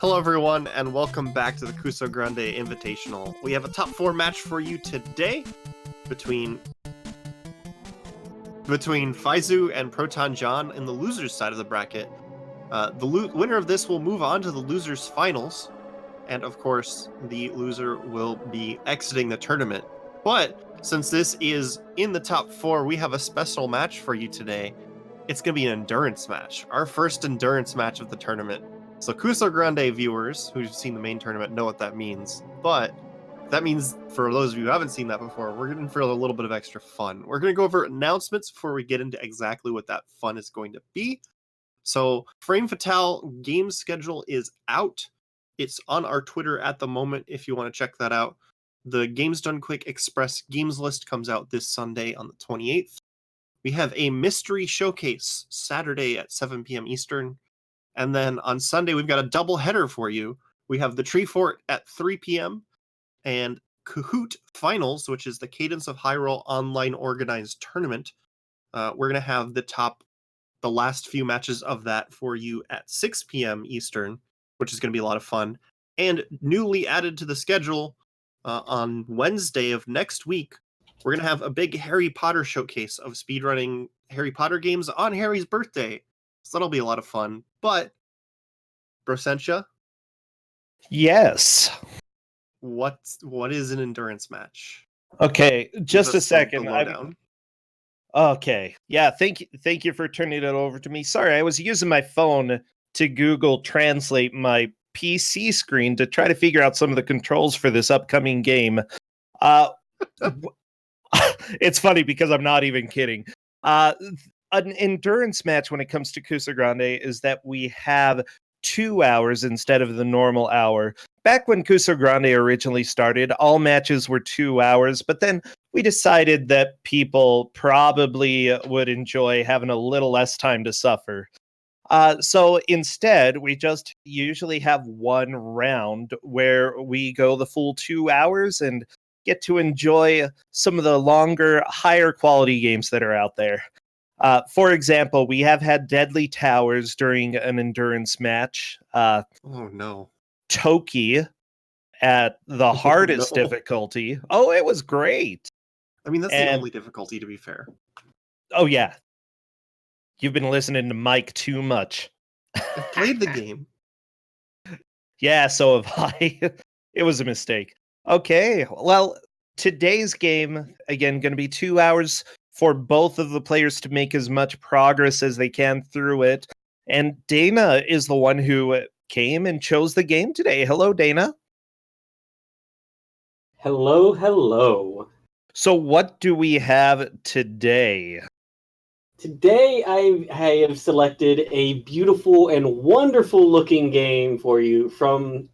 Hello everyone, and welcome back to the Kusogrande Invitational. We have a top 4 match for you today between Faizu and Proton John in the losers side of the bracket. The winner of this will move on to the losers finals, and of course, the loser will be exiting the tournament. But since this is in the top 4, we have a special match for you today. It's going to be an endurance match, our first endurance match of the tournament. So Kusogrande viewers who've seen the main tournament know what that means, but that means for those of you who haven't seen that before, we're going for a little bit of extra fun. We're going to go over announcements before we get into exactly what that fun is going to be. So Frame Fatale game schedule is out. It's on our Twitter at the moment if you want to check that out. The Games Done Quick Express games list comes out this Sunday on the 28th. We have a mystery showcase Saturday at 7 p.m. Eastern. And then on Sunday, we've got a double header for you. We have the Tree Fort at 3 p.m. and Kahoot Finals, which is the Cadence of Hyrule online organized tournament. We're going to have the last few matches of that for you at 6 p.m. Eastern, which is going to be a lot of fun. And newly added to the schedule on Wednesday of next week, we're going to have a big Harry Potter showcase of speedrunning Harry Potter games on Harry's birthday. So that'll be a lot of fun. But, Brossentia? Yes. What is an endurance match? Okay, just a second. Lowdown. Okay. Yeah, thank you for turning it over to me. Sorry, I was using my phone to Google Translate my PC screen to try to figure out some of the controls for this upcoming game. It's funny because I'm not even kidding. An endurance match when it comes to Kusogrande is that we have 2 hours instead of the normal hour. Back when Kusogrande originally started, all matches were 2 hours, but then we decided that people probably would enjoy having a little less time to suffer. So instead, we just usually have one round where we go the full 2 hours and get to enjoy some of the longer, higher quality games that are out there. For example, we have had Deadly Towers during an endurance match. Oh no. Toki at the hardest difficulty. Oh, it was great. I mean, that's the only difficulty, to be fair. Oh, yeah. You've been listening to Mike too much. I played the game. Yeah, so have I. It was a mistake. Okay, well, today's game, again, going to be 2 hours for both of the players to make as much progress as they can through it. And Dana is the one who came and chose the game today. Hello, Dana. Hello, hello. So what do we have today? Today I have selected a beautiful and wonderful looking game for you from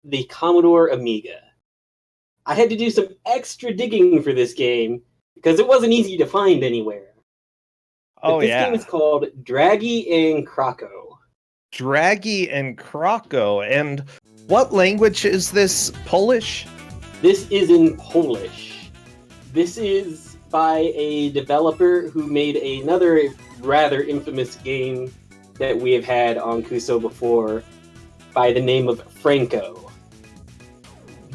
the Commodore Amiga. I had to do some extra digging for this game because it wasn't easy to find anywhere. But this game is called Draghi and Krako. Draghi and Krako. And what language is this? Polish? This is in Polish. This is by a developer who made another rather infamous game that we have had on Kuso before by the name of Franco.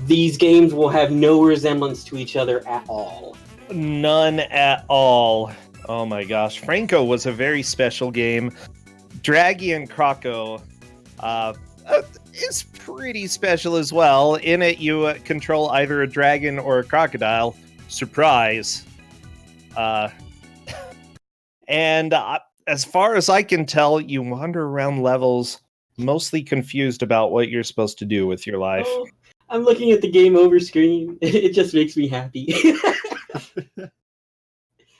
These games will have no resemblance to each other at all. None at all. Oh my gosh. Franco was a very special game. Draghi and Krako is pretty special as well. In it, you control either a dragon or a crocodile. Surprise. And as far as I can tell, you wander around levels mostly confused about what you're supposed to do with your life. Oh, I'm looking at the game over screen. It just makes me happy.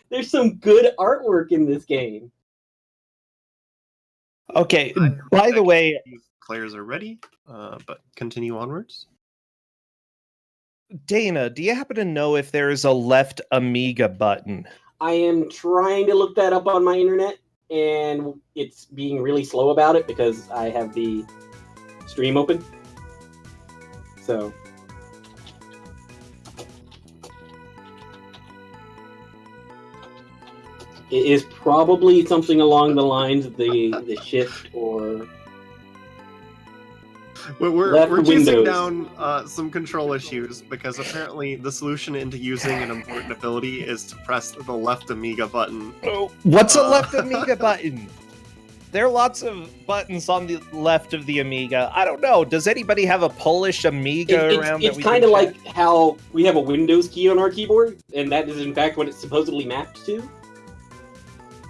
There's some good artwork in this game. Okay, by the way... Players are ready, but continue onwards. Dana, do you happen to know if there is a left Amiga button? I am trying to look that up on my internet, and it's being really slow about it because I have the stream open. So... it is probably something along the lines of the shift or We're chasing Windows. down some control issues because apparently the solution into using an important ability is to press the left Amiga button. What's a left Amiga button? There are lots of buttons on the left of the Amiga. I don't know. Does anybody have a Polish Amiga around? It's kind of like how we have a Windows key on our keyboard, and that is in fact what it's supposedly mapped to.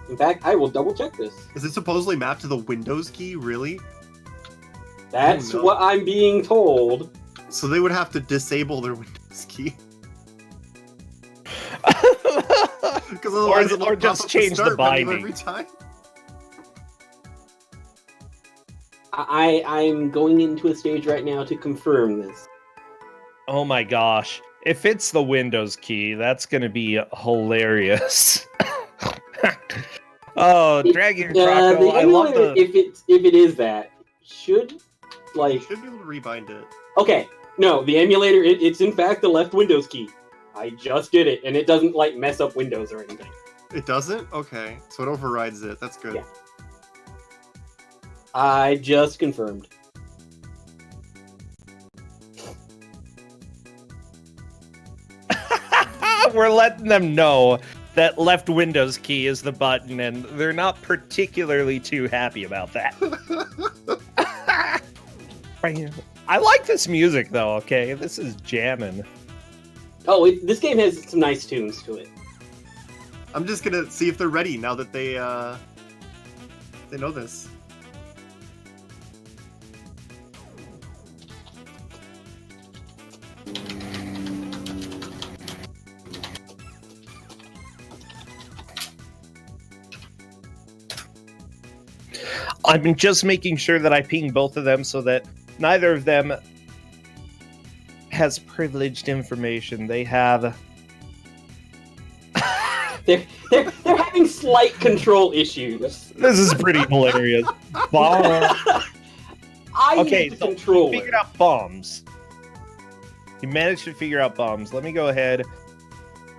In fact, I will double check this. Is it supposedly mapped to the Windows key? Really? That's what I'm being told. So they would have to disable their Windows key. Because otherwise or just change the binding every time. I'm going into a stage right now to confirm this. Oh my gosh. If it's the Windows key, that's going to be hilarious. Oh, Dragon Croco, I love the... If it is that, should be able to rebind it. Okay, no, the emulator, it's in fact the left Windows key. I just did it, and it doesn't, like, mess up Windows or anything. It doesn't? Okay, so it overrides it. That's good. Yeah. I just confirmed. We're letting them know that left Windows key is the button, and they're not particularly too happy about that. I like this music, though, okay? This is jamming. Oh, this game has some nice tunes to it. I'm just gonna see if they're ready now that they know this. I'm just making sure that I ping both of them so that neither of them has privileged information. They have... They're having slight control issues. This is pretty hilarious. Okay, so control. Figured out bombs. You managed to figure out bombs. Let me go ahead,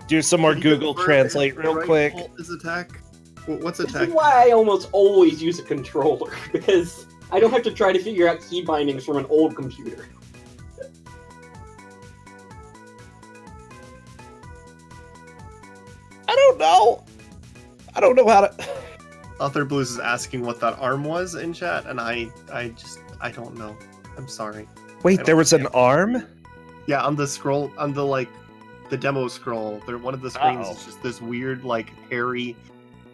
do some more Google Translate real quick. Is attack? What's This attack? is why I almost always use a controller, because I don't have to try to figure out key bindings from an old computer. I don't know. I don't know how to... Author Blues is asking what that arm was in chat, and I don't know. I'm sorry. Wait, there was an arm? Yeah, on the scroll, on the the demo scroll, one of the screens is just this weird, hairy,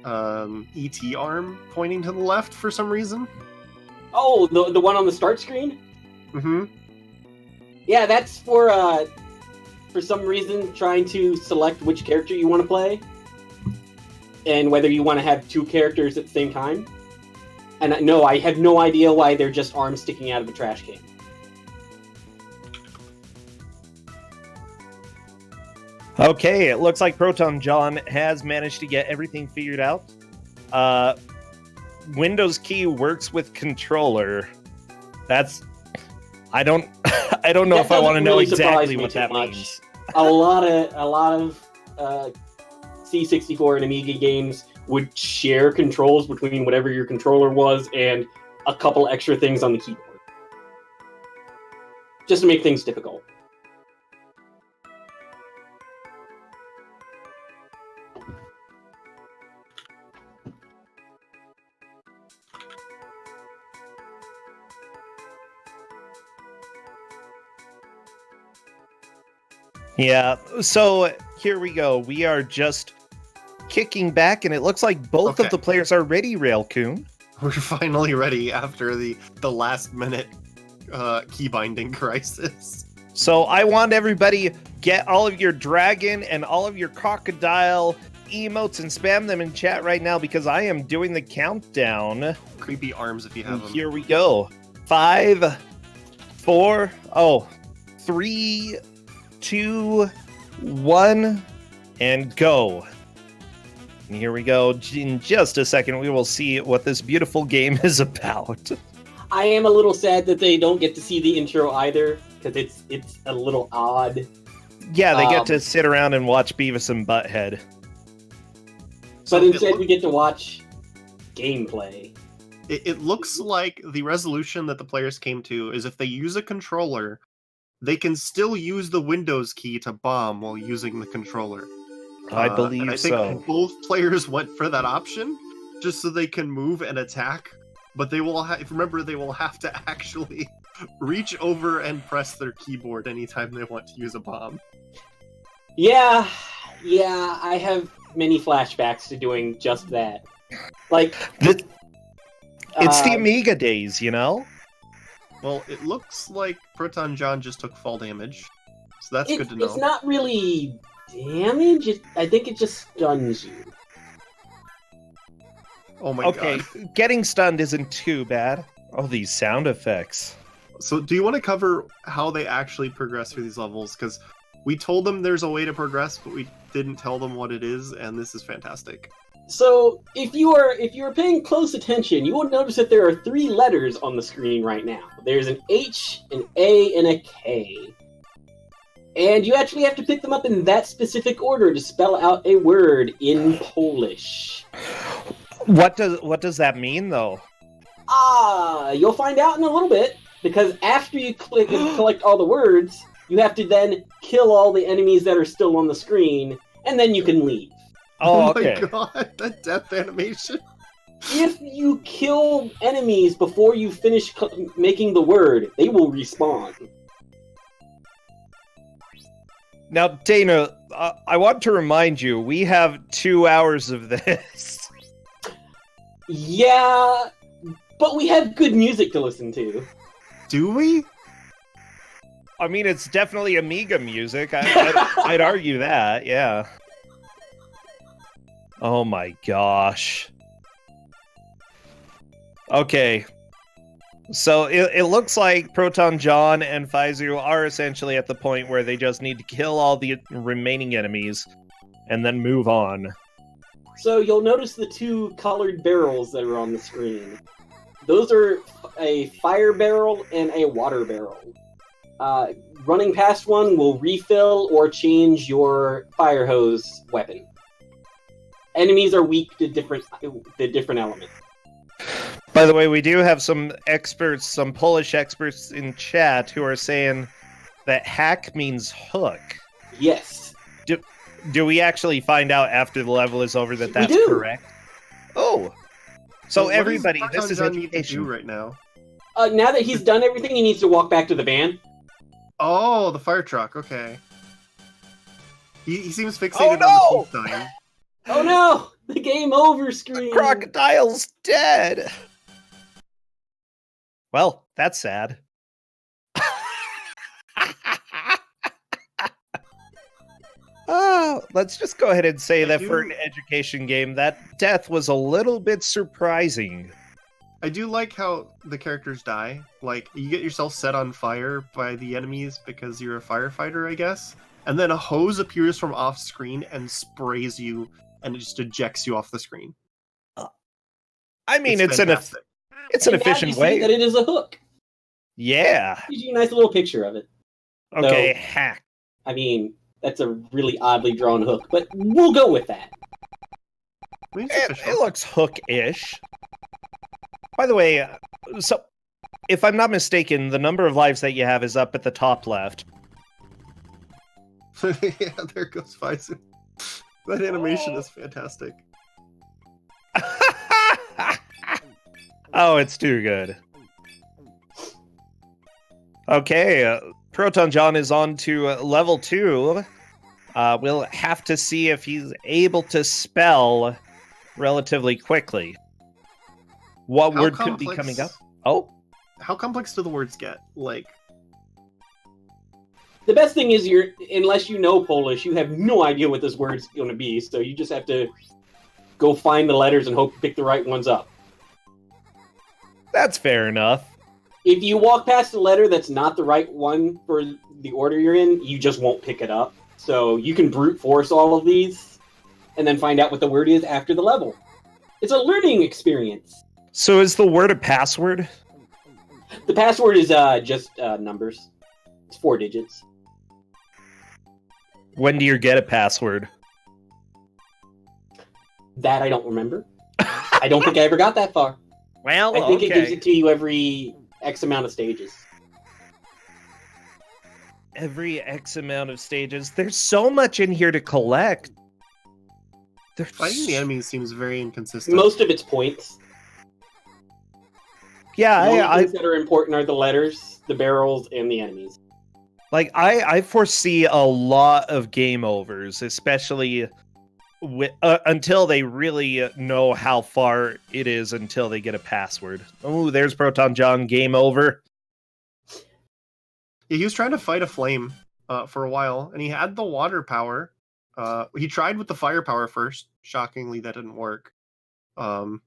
ET arm pointing to the left for some reason. Oh, the one on the start screen? Mm-hmm. Yeah, that's for some reason trying to select which character you want to play, and whether you want to have two characters at the same time. And no, I have no idea why they're just arms sticking out of a trash can. Okay, it looks like Proton John has managed to get everything figured out. Windows key works with controller. That's... I don't know if I want to know exactly what that means. A lot of C64 and Amiga games would share controls between whatever your controller was and a couple extra things on the keyboard, just to make things difficult. Yeah, so here we go. We are just kicking back, and it looks like both of the players are ready, Railcoon. We're finally ready after the last minute key binding crisis. So I want everybody get all of your dragon and all of your crocodile emotes and spam them in chat right now because I am doing the countdown. Creepy arms if you have them. Here we go. 5, 4, 3, 2, 1, and go. And here we go. In just a second, we will see what this beautiful game is about. I am a little sad that they don't get to see the intro either, because it's a little odd. Yeah, they get to sit around and watch Beavis and Butthead. But instead we get to watch gameplay. It looks like the resolution that the players came to is if they use a controller, they can still use the Windows key to bomb while using the controller. I And believe I think so. both players went for that option just so they can move and attack. But they will remember they will have to actually reach over and press their keyboard anytime they want to use a bomb. Yeah, I have many flashbacks to doing just that. Like, It's the Amiga days, you know? Well, it looks like Proton John just took fall damage, so that's good to know. It's not really damage. I think it just stuns you. Oh my Okay, god. getting stunned isn't too bad. Oh, these sound effects. So do you want to cover how they actually progress through these levels? Because we told them there's a way to progress, but we didn't tell them what it is, and this is fantastic. So, if you are paying close attention, you will notice that there are 3 letters on the screen right now. There's an H, an A, and a K. And you actually have to pick them up in that specific order to spell out a word in Polish. What does that mean, though? You'll find out in a little bit, because after you click and collect all the words, you have to then kill all the enemies that are still on the screen, and then you can leave. Oh okay. my god, that death animation. If you kill enemies before you finish making the word, they will respawn. Now, Dana, I want to remind you, we have 2 hours of this. Yeah, but we have good music to listen to. Do we? I mean, it's definitely Amiga music. I'd argue that, yeah. Oh my gosh. Okay. So it looks like Proton John and Faizu are essentially at the point where they just need to kill all the remaining enemies and then move on. So you'll notice the 2 colored barrels that are on the screen. Those are a fire barrel and a water barrel. Running past one will refill or change your fire hose weapon. Enemies are weak to different elements. By the way, we do have some experts, some Polish experts in chat who are saying that hack means hook. Yes. Do we actually find out after the level is over that that's correct? Oh. So everybody, this is education. Need to do right now? Now that he's done everything, he needs to walk back to the van. Oh, the fire truck, okay. He seems fixated on the teeth dying. Oh no! The game over screen! The crocodile's dead! Well, that's sad. Let's just go ahead and say that for an education game, that death was a little bit surprising. I do like how the characters die. Like, you get yourself set on fire by the enemies because you're a firefighter, I guess. And then a hose appears from off screen and sprays you, and it just ejects you off the screen. I mean, it's an efficient way. That it is a hook. Yeah. Gives you a nice little picture of it. Okay, so, hack. I mean, that's a really oddly drawn hook, but we'll go with that. It looks hook-ish. By the way, so if I'm not mistaken, the number of lives that you have is up at the top left. Yeah, there goes Faizu. That animation is fantastic. Oh, it's too good. Okay, Proton John is on to level 2. We'll have to see if he's able to spell relatively quickly. What word could be coming up? Oh? How complex do the words get? Like, the best thing is unless you know Polish, you have no idea what this word's going to be, so you just have to go find the letters and hope to pick the right ones up. That's fair enough. If you walk past a letter that's not the right one for the order you're in, you just won't pick it up. So you can brute force all of these, and then find out what the word is after the level. It's a learning experience. So is the word a password? The password is just numbers. It's 4 digits. When do you get a password? That I don't remember. I don't think I ever got that far. Well, I think okay. it gives it to you every X amount of stages. Every X amount of stages. There's so much in here to collect. Fighting the enemies seems very inconsistent. Most of it's points. Yeah, The only things that are important are the letters, the barrels, and the enemies. Like, I foresee a lot of game overs, especially until they really know how far it is until they get a password. Oh, there's Proton John, game over. Yeah, he was trying to fight a flame for a while, and he had the water power. He tried with the firepower first. Shockingly, that didn't work. But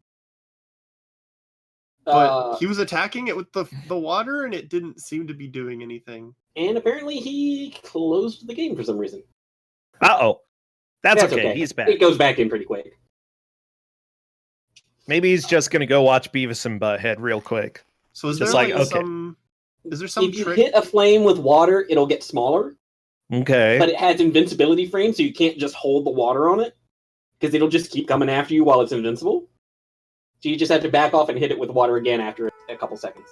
he was attacking it with the water, and it didn't seem to be doing anything. And apparently he closed the game for some reason. Uh-oh. That's okay. He's back. It goes back in pretty quick. Maybe he's just going to go watch Beavis and Butthead real quick. So is Just there like, okay. some... Is there some If you trick? hit a flame with water, it'll get smaller. Okay. But it has invincibility frames, so you can't just hold the water on it. Because it'll just keep coming after you while it's invincible. So you just have to back off and hit it with water again after a couple seconds.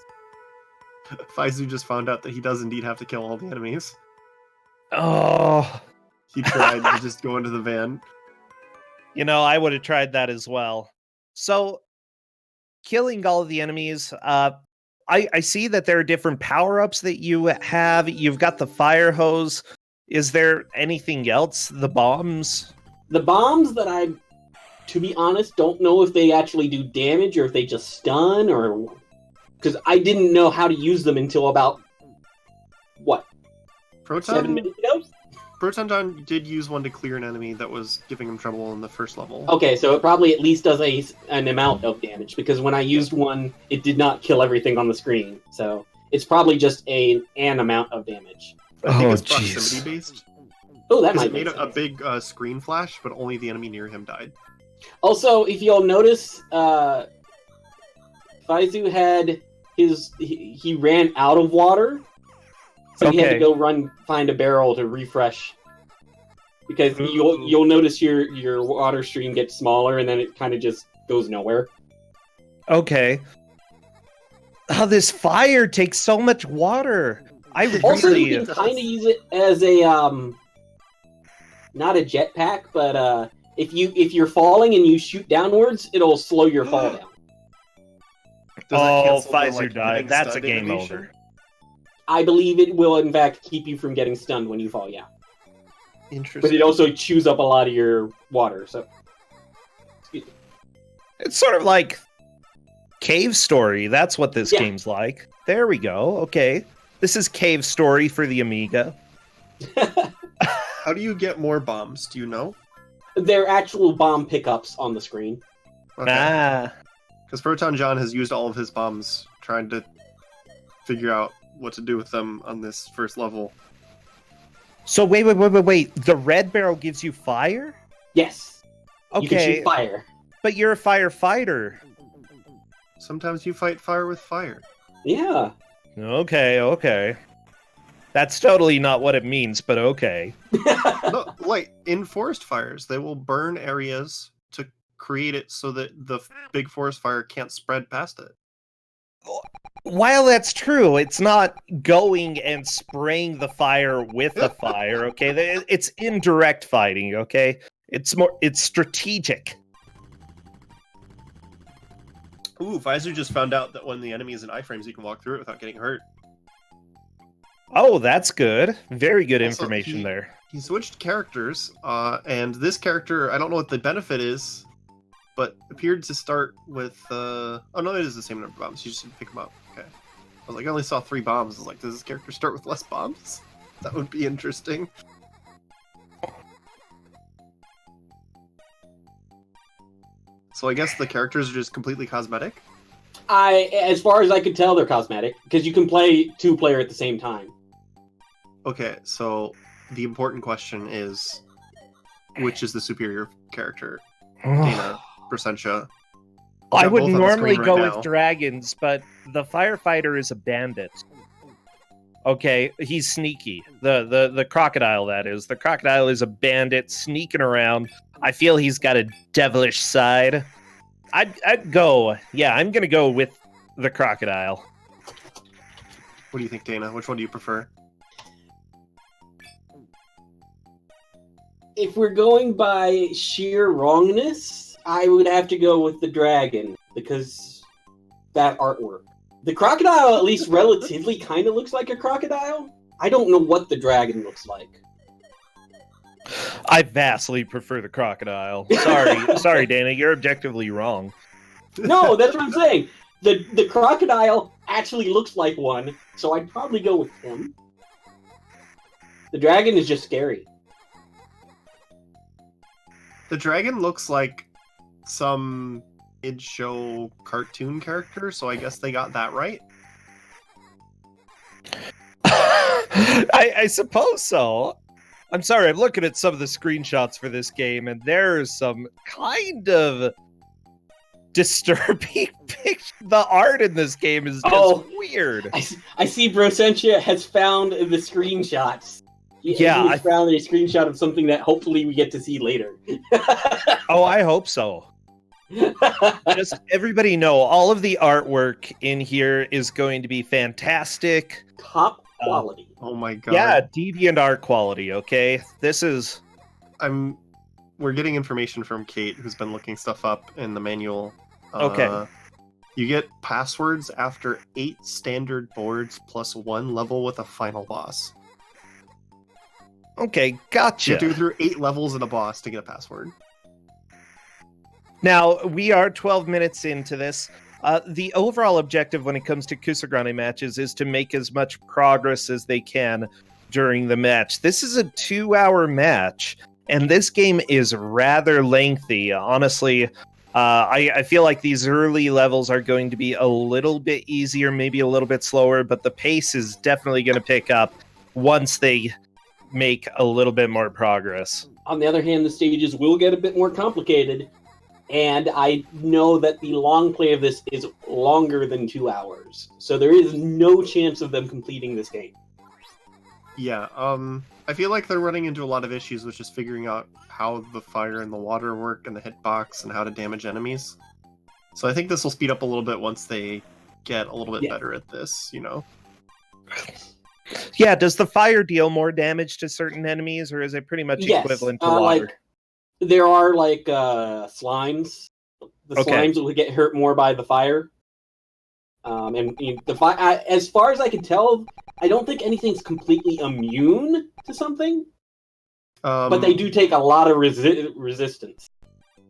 Faizu just found out that he does indeed have to kill all the enemies. Oh. He tried to just go into the van. You know, I would have tried that as well. So, killing all of the enemies, I see that there are different power-ups that you have. You've got the fire hose. Is there anything else? The bombs? The bombs that I, to be honest, don't know if they actually do damage or if they just stun or... Because I didn't know how to use them until about, what, 7 minutes ago? Proton John did use one to clear an enemy that was giving him trouble in the first level. Okay, so it probably at least does an amount of damage, because when I used one, it did not kill everything on the screen. So it's probably just an amount of damage. I think it's jeez. proximity based. Oh, that Because might it made make a sense. big screen flash, but only the enemy near him died. Also, if you'll notice, Faizu had he ran out of water, so he had to Okay. go find a barrel to refresh. Because you'll notice your water stream gets smaller, and then it kind of just goes nowhere. Okay. Oh, this fire takes so much water. I Also, really... you can kind of use it as a not a jetpack, but if you're falling and you shoot downwards, it'll slow your fall down. Does that cancel the, Pfizer died. getting That's a stunned game animation? over. I believe it will, in fact, keep you from getting stunned when you fall. Yeah, Interesting. but it also chews up a lot of your water. So It's sort of like Cave Story. That's what this game's like. There we go. Okay. This is Cave Story for the Amiga. How do you get more bombs? Do you know? they're actual bomb pickups on the screen. Ah. Because Proton John has used all of his bombs trying to figure out what to do with them on this first level. So wait. The red barrel gives you fire? Yes. You can Okay, shoot fire. but you're a firefighter. Sometimes you fight fire with fire. Yeah. Okay. That's totally not what it means, but okay. No, like, in forest fires, they will burn areas to create it so that the big forest fire can't spread past it. While that's true, it's not going and spraying the fire with the fire, okay? It's indirect fighting, okay? It's strategic. Ooh, Pfizer just found out that when the enemy is in iframes, you can walk through it without getting hurt. Oh, that's good. Very good Also, information there. He switched characters, and this character, I don't know what the benefit is, but appeared to start with, oh no, it is the same number of bombs, you just didn't pick them up. Okay. I was like, I only saw 3 bombs. I was like, does this character start with less bombs? That would be interesting. So I guess the characters are just completely cosmetic? As far as I could tell, they're cosmetic, because you can play 2-player at the same time. Okay, so the important question is, which is the superior character? Dana, Brasentia? I got would both on the normally screen go right now. with dragons, but the firefighter is a bandit. Okay, he's sneaky. The crocodile, that is. The crocodile is a bandit sneaking around. I feel he's got a devilish side. I'd go. Yeah, I'm gonna go with the crocodile. What do you think, Dana? Which one do you prefer? If we're going by sheer wrongness, I would have to go with the dragon because that artwork. The crocodile at least relatively kind of looks like a crocodile. I don't know what the dragon looks like. I vastly prefer the crocodile. Sorry, Dana, you're objectively wrong. No, that's what I'm saying. The crocodile actually looks like one, so I'd probably go with him. The dragon is just scary. The dragon looks like some mid-show cartoon character, so I guess they got that right. I suppose so. I'm sorry, I'm looking at some of the screenshots for this game, and there's some kind of disturbing picture. The art in this game is just weird. I see Brosentia has found the screenshots. Yeah, I found a screenshot of something that hopefully we get to see later. Oh, I hope so. Just everybody know, all of the artwork in here is going to be fantastic. Top quality. Oh my god. Yeah, deviant art quality, okay? This is... We're getting information from Kate, who's been looking stuff up in the manual. Okay. You get passwords after 8 standard boards plus 1 level with a final boss. Okay, gotcha. You have to go through 8 levels in a boss to get a password. Now, we are 12 minutes into this. The overall objective when it comes to Kusogrande matches is to make as much progress as they can during the match. This is a 2-hour match, and this game is rather lengthy. Honestly, I feel like these early levels are going to be a little bit easier, maybe a little bit slower, but the pace is definitely going to pick up once they make a little bit more progress. On the other hand, the stages will get a bit more complicated, and I know that the long play of this is longer than 2 hours, so there is no chance of them completing this game. Yeah, I feel like they're running into a lot of issues with just figuring out how the fire and the water work and the hitbox and how to damage enemies. So I think this will speed up a little bit once they get a little bit better at this, you know? Yeah, does the fire deal more damage to certain enemies, or is it pretty much equivalent to water? There are slimes. The slimes will get hurt more by the fire. And the fire, as far as I can tell, I don't think anything's completely immune to something. But they do take a lot of resistance.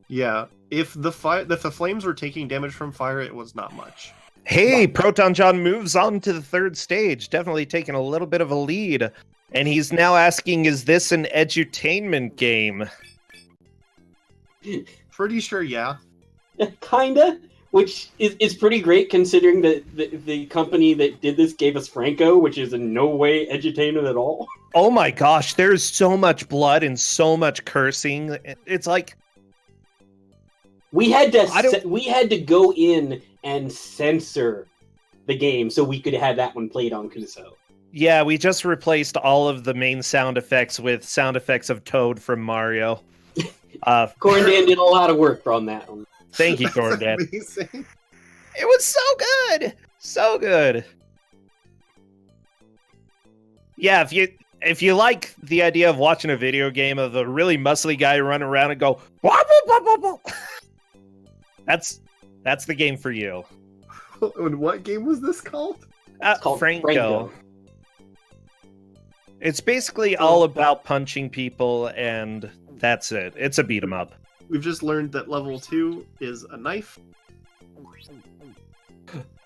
Yeah, if the flames were taking damage from fire, it was not much. Hey, Proton John moves on to the 3rd stage, definitely taking a little bit of a lead. And he's now asking, is this an edutainment game? Pretty sure, yeah. Kinda, which is pretty great considering that the company that did this gave us Franco, which is in no way edutainment at all. Oh my gosh, there's so much blood and so much cursing. It's like... We had to go in and censor the game so we could have that one played on Kuso. Yeah, we just replaced all of the main sound effects with sound effects of Toad from Mario. Corndan did a lot of work on that one. Thank you, Corndan. Amazing. It was so good! So good. Yeah, if you like the idea of watching a video game of a really muscly guy run around and go blah, blah, blah, blah, blah. That's the game for you. And what game was this called? It's called Franco. It's basically all about punching people, and that's it. It's a beat 'em up. We've just learned that level 2 is a knife.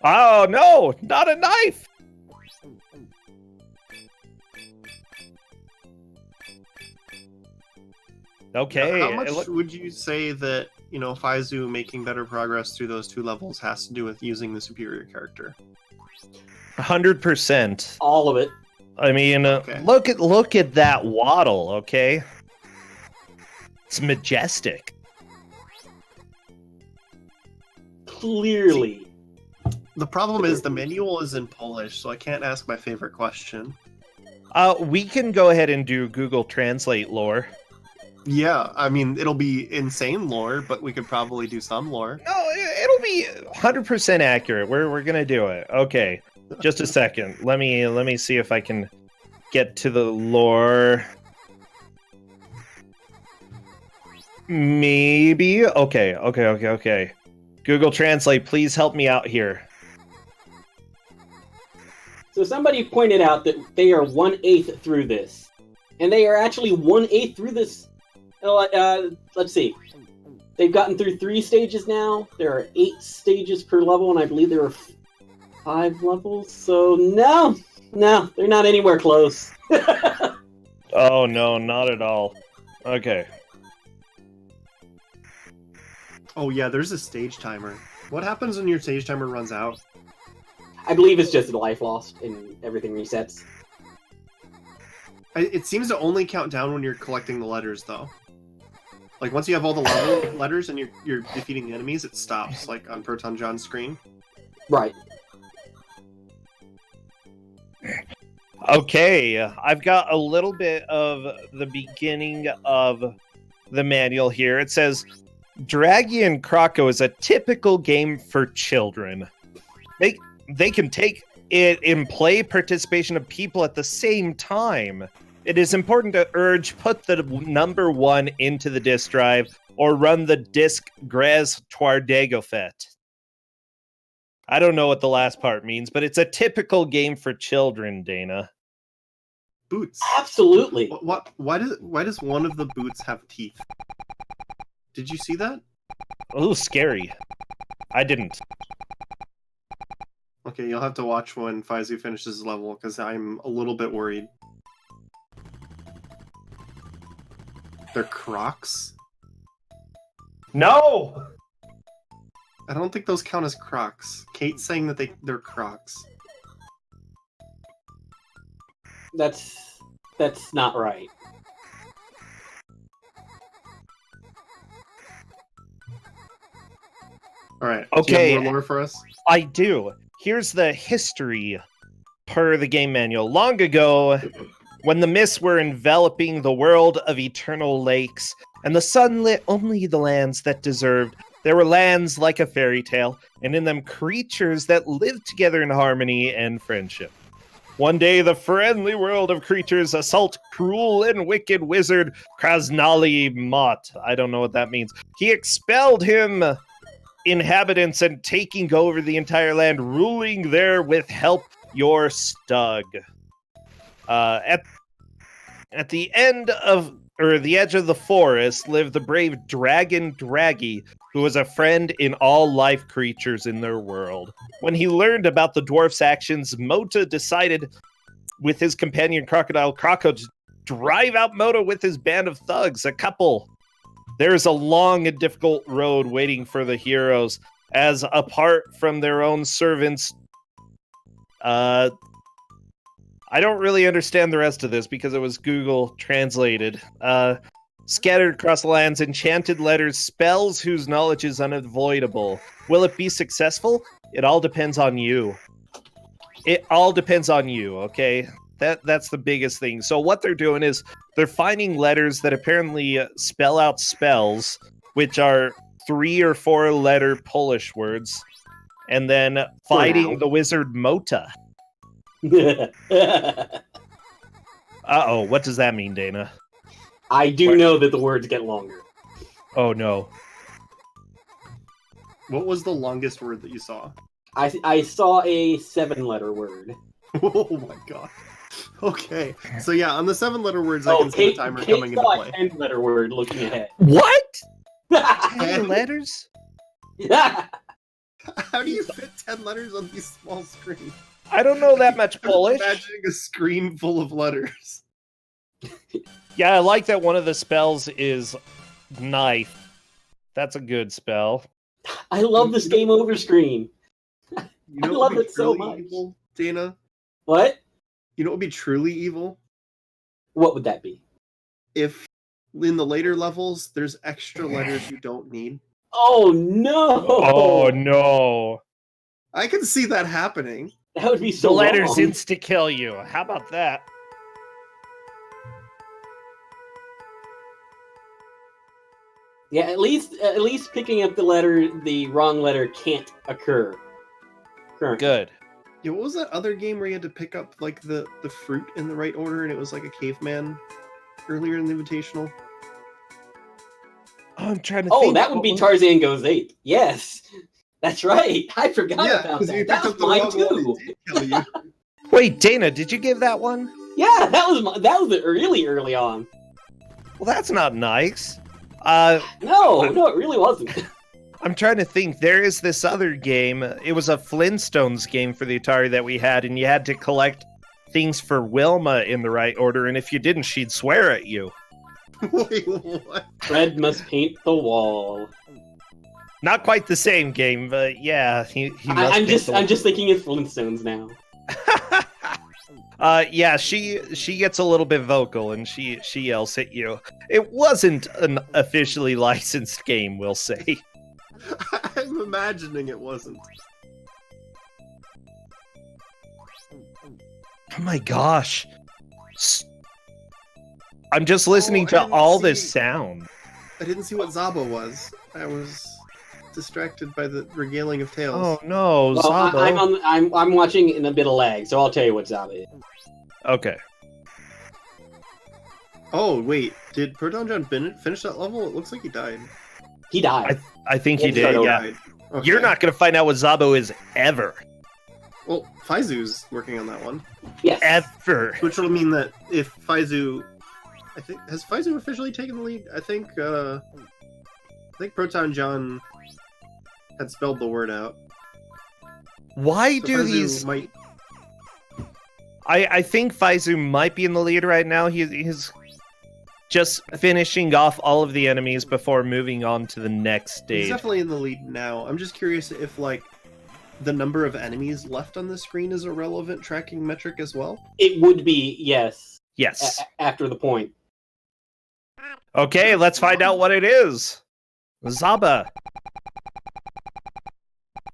Oh no, not a knife! Okay. How much would you say that, Faizu making better progress through those 2 levels has to do with using the superior character? 100%. All of it. I mean, look at that waddle, okay? It's majestic. Clearly. The problem is the manual is in Polish, so I can't ask my favorite question. We can go ahead and do Google Translate lore. Yeah, I mean, it'll be insane lore, but we could probably do some lore. No, it'll be 100% accurate. We're gonna do it. Okay, just a second. Let me see if I can get to the lore. Maybe. Okay. Google Translate, please help me out here. So somebody pointed out that they are 1/8 through this, and they are actually 1/8 through this. Let's see. They've gotten through 3 stages now. There are 8 stages per level, and I believe there are 5 levels. So no, they're not anywhere close. Oh no, not at all. Okay. Oh yeah, there's a stage timer. What happens when your stage timer runs out? I believe it's just life lost and everything resets. It seems to only count down when you're collecting the letters, though. Like, once you have all the letters and you're defeating the enemies, it stops, like, on Proton John's screen. Right. Okay, I've got a little bit of the beginning of the manual here. It says, Draggy and Croco is a typical game for children. They can take it in play participation of people at the same time. It is important to urge put the number 1 into the disk drive or run the disk Graz Twardagovfet. I don't know what the last part means, but it's a typical game for children, Dana. Boots. Absolutely. Why does one of the boots have teeth? Did you see that? Oh, scary. I didn't. Okay, you'll have to watch when Faizu finishes the level, because I'm a little bit worried. They're Crocs? No! I don't think those count as Crocs. Kate's saying that they're Crocs. That's not right. Alright, okay. Do you have more lore for us? I do. Here's the history per the game manual. Long ago, when the mists were enveloping the world of eternal lakes, and the sun lit only the lands that deserved, there were lands like a fairy tale, and in them creatures that lived together in harmony and friendship. One day, the friendly world of creatures assault cruel and wicked wizard Krasnali Mott. I don't know what that means. He expelled him inhabitants and taking over the entire land, ruling there with help your Stug. At the end of, or the edge of the forest, lived the brave dragon Draggy, who was a friend in all life creatures in their world. When he learned about the dwarf's actions, Mota decided, with his companion Crocodile Croco, to drive out Mota with his band of thugs, a couple. There's a long and difficult road waiting for the heroes, as apart from their own servants, I don't really understand the rest of this because it was Google translated. Scattered across the lands, enchanted letters, spells whose knowledge is unavoidable. Will it be successful? It all depends on you. It all depends on you, okay? That's the biggest thing. So what they're doing is they're finding letters that apparently spell out spells, which are 3 or 4 letter Polish words, and then fighting the wizard Mota. Uh-oh, what does that mean, Dana? I do know that the words get longer. Oh, no. What was the longest word that you saw? I saw a 7-letter word. Oh my god. Okay. So yeah, on the 7-letter words, I can see the timer coming into play. Kate saw a 10-letter word looking ahead. What? 10 letters? Yeah. How do you fit 10 letters on these small screens? I don't know that much Polish. I'm imagining a screen full of letters. Yeah, I like that one of the spells is knife. That's a good spell. I love this game over screen. You know I love what would be it so truly much. evil, Dana? What? You know what would be truly evil? What would that be? If in the later levels, there's extra letters you don't need. Oh, no! Oh, no. I can see that happening. That would be so The letters wrong. insta-kill you. How about that? Yeah, at least picking up the wrong letter can't occur. Currently. Good. Yeah, what was that other game where you had to pick up like the fruit in the right order, and it was like a caveman earlier in the Invitational? Oh, I'm trying to Oh, think. that would be Tarzan Goes Ape. Yes, that's right. I forgot Yeah, about 'cause if you that. That picked was up the mine wrong one, too. it did kill you. Wait, Dana, did you give that one? Yeah, that was really early on. Well, that's not nice. No, it really wasn't. I'm trying to think. There is this other game. It was a Flintstones game for the Atari that we had, and you had to collect things for Wilma in the right order, and if you didn't, she'd swear at you. Wait, what? Fred must paint the wall. Not quite the same game, but yeah, he must. I'm just thinking of Flintstones now. Yeah, she gets a little bit vocal and she yells at you. It wasn't an officially licensed game, we'll say. I'm imagining it wasn't. Oh my gosh. I'm just listening to all this sound. I didn't see what Zaba was. I was distracted by the regaling of tales. Oh no, Well, Zabo. I'm watching in a bit of lag, so I'll tell you what Zaba is. Okay. Oh, wait. Did Proton John finish that level? It looks like he died. He died. I think he He did, yeah. Died. Okay. You're not going to find out what Zabo is ever. Well, Faizu's working on that one. Yes. Ever. Which will mean that if Faizu... Has Faizu officially taken the lead? I think Proton John had spelled the word out. Why So do Faizu these... might... I think Faizu might be in the lead right now. He's just finishing off all of the enemies before moving on to the next stage. He's definitely in the lead now. I'm just curious if, like, the number of enemies left on the screen is a relevant tracking metric as well? It would be, yes. Yes. After the point. Okay, let's find out what it is. Zaba.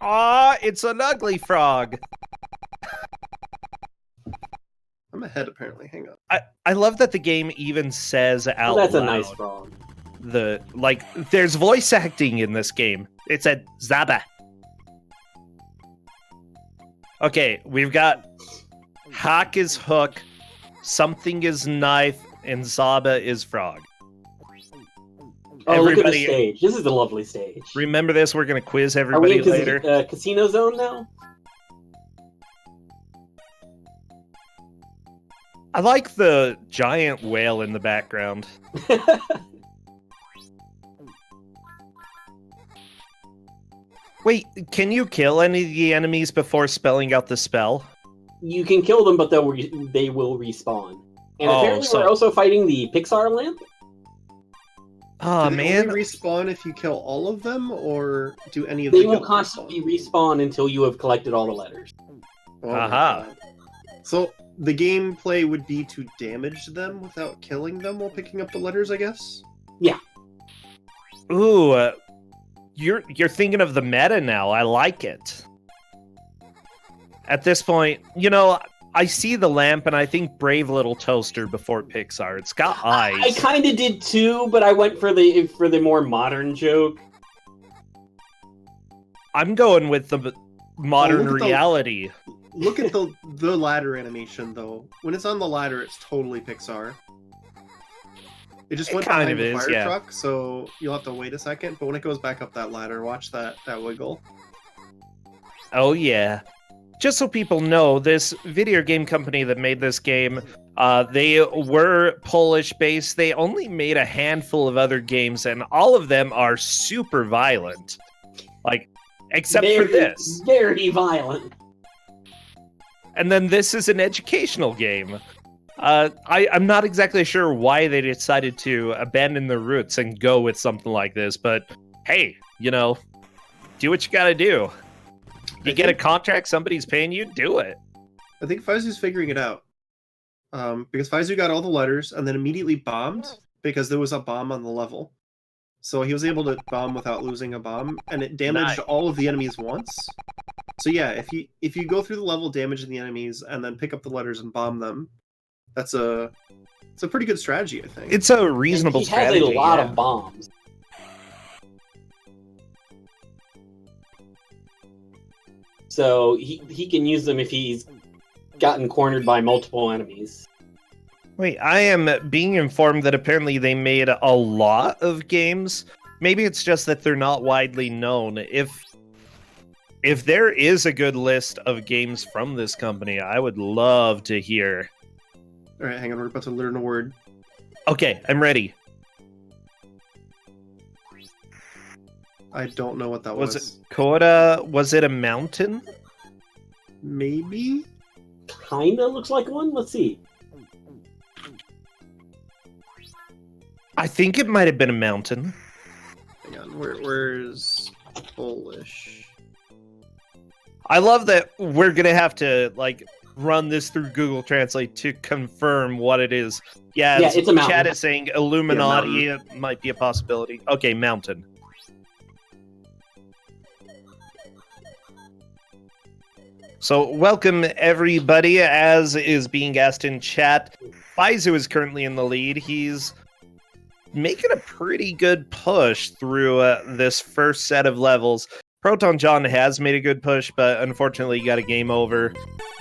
Ah, it's an ugly frog. I'm ahead, apparently. Hang on. I love that the game even says out Well, that's loud. a nice frog. There's voice acting in this game. It said Zaba. Okay, we've got Hawk is hook, something is knife, and Zaba is frog. Oh, look at the stage. This is a lovely stage. Remember this, we're going to quiz Are everybody we in later. Casino Zone now? I like the giant whale in the background. Wait, can you kill any of the enemies before spelling out the spell? You can kill them, but they will respawn. And apparently we're also fighting the Pixar lamp. Oh, do they man. only respawn if you kill all of them, or do any of They them will constantly respawn until you have collected all the letters. Oh my Aha. God. So the gameplay would be to damage them without killing them while picking up the letters, I guess? Yeah. Ooh, you're thinking of the meta now. I like it. At this point, I see the lamp and I think Brave Little Toaster before Pixar. It's got eyes. I kind of did too, but I went for the more modern joke. I'm going with the modern reality. Look at the ladder animation, though. When it's on the ladder, it's totally Pixar. It just went kind behind of the is, fire yeah. truck, so you'll have to wait a second. But when it goes back up that ladder, watch that wiggle. Oh, yeah. Just so people know, this video game company that made this game, they were Polish-based. They only made a handful of other games, and all of them are super violent. Except for this. Very violent. And then this is an educational game. I'm not exactly sure why they decided to abandon their roots and go with something like this, but hey, do what you gotta do. You get a contract, somebody's paying you, do it. I think Faizu's figuring it out. Because Faizu got all the letters and then immediately bombed because there was a bomb on the level. So he was able to bomb without losing a bomb, and it damaged all of the enemies once. So yeah, if you go through the level damaging the enemies and then pick up the letters and bomb them, it's a pretty good strategy, I think. It's a reasonable strategy. He has a lot of bombs. so he can use them if he's gotten cornered by multiple enemies. Wait, I am being informed that apparently they made a lot of games. Maybe it's just that they're not widely known. If there is a good list of games from this company, I would love to hear. All right, hang on. We're about to learn a word. Okay, I'm ready. I don't know what that was. Was it Coda? Was it a mountain? Maybe? Kinda looks like one. Let's see. I think it might have been a mountain. Hang on. Where's Polish? I love that we're gonna have to run this through Google Translate to confirm what it is. Yeah, it's a mountain. Chat is saying Illuminati might be a possibility. Okay, mountain. So welcome everybody, as is being asked in chat. Faizu is currently in the lead. He's making a pretty good push through this first set of levels. Proton John has made a good push, but unfortunately he got a game over,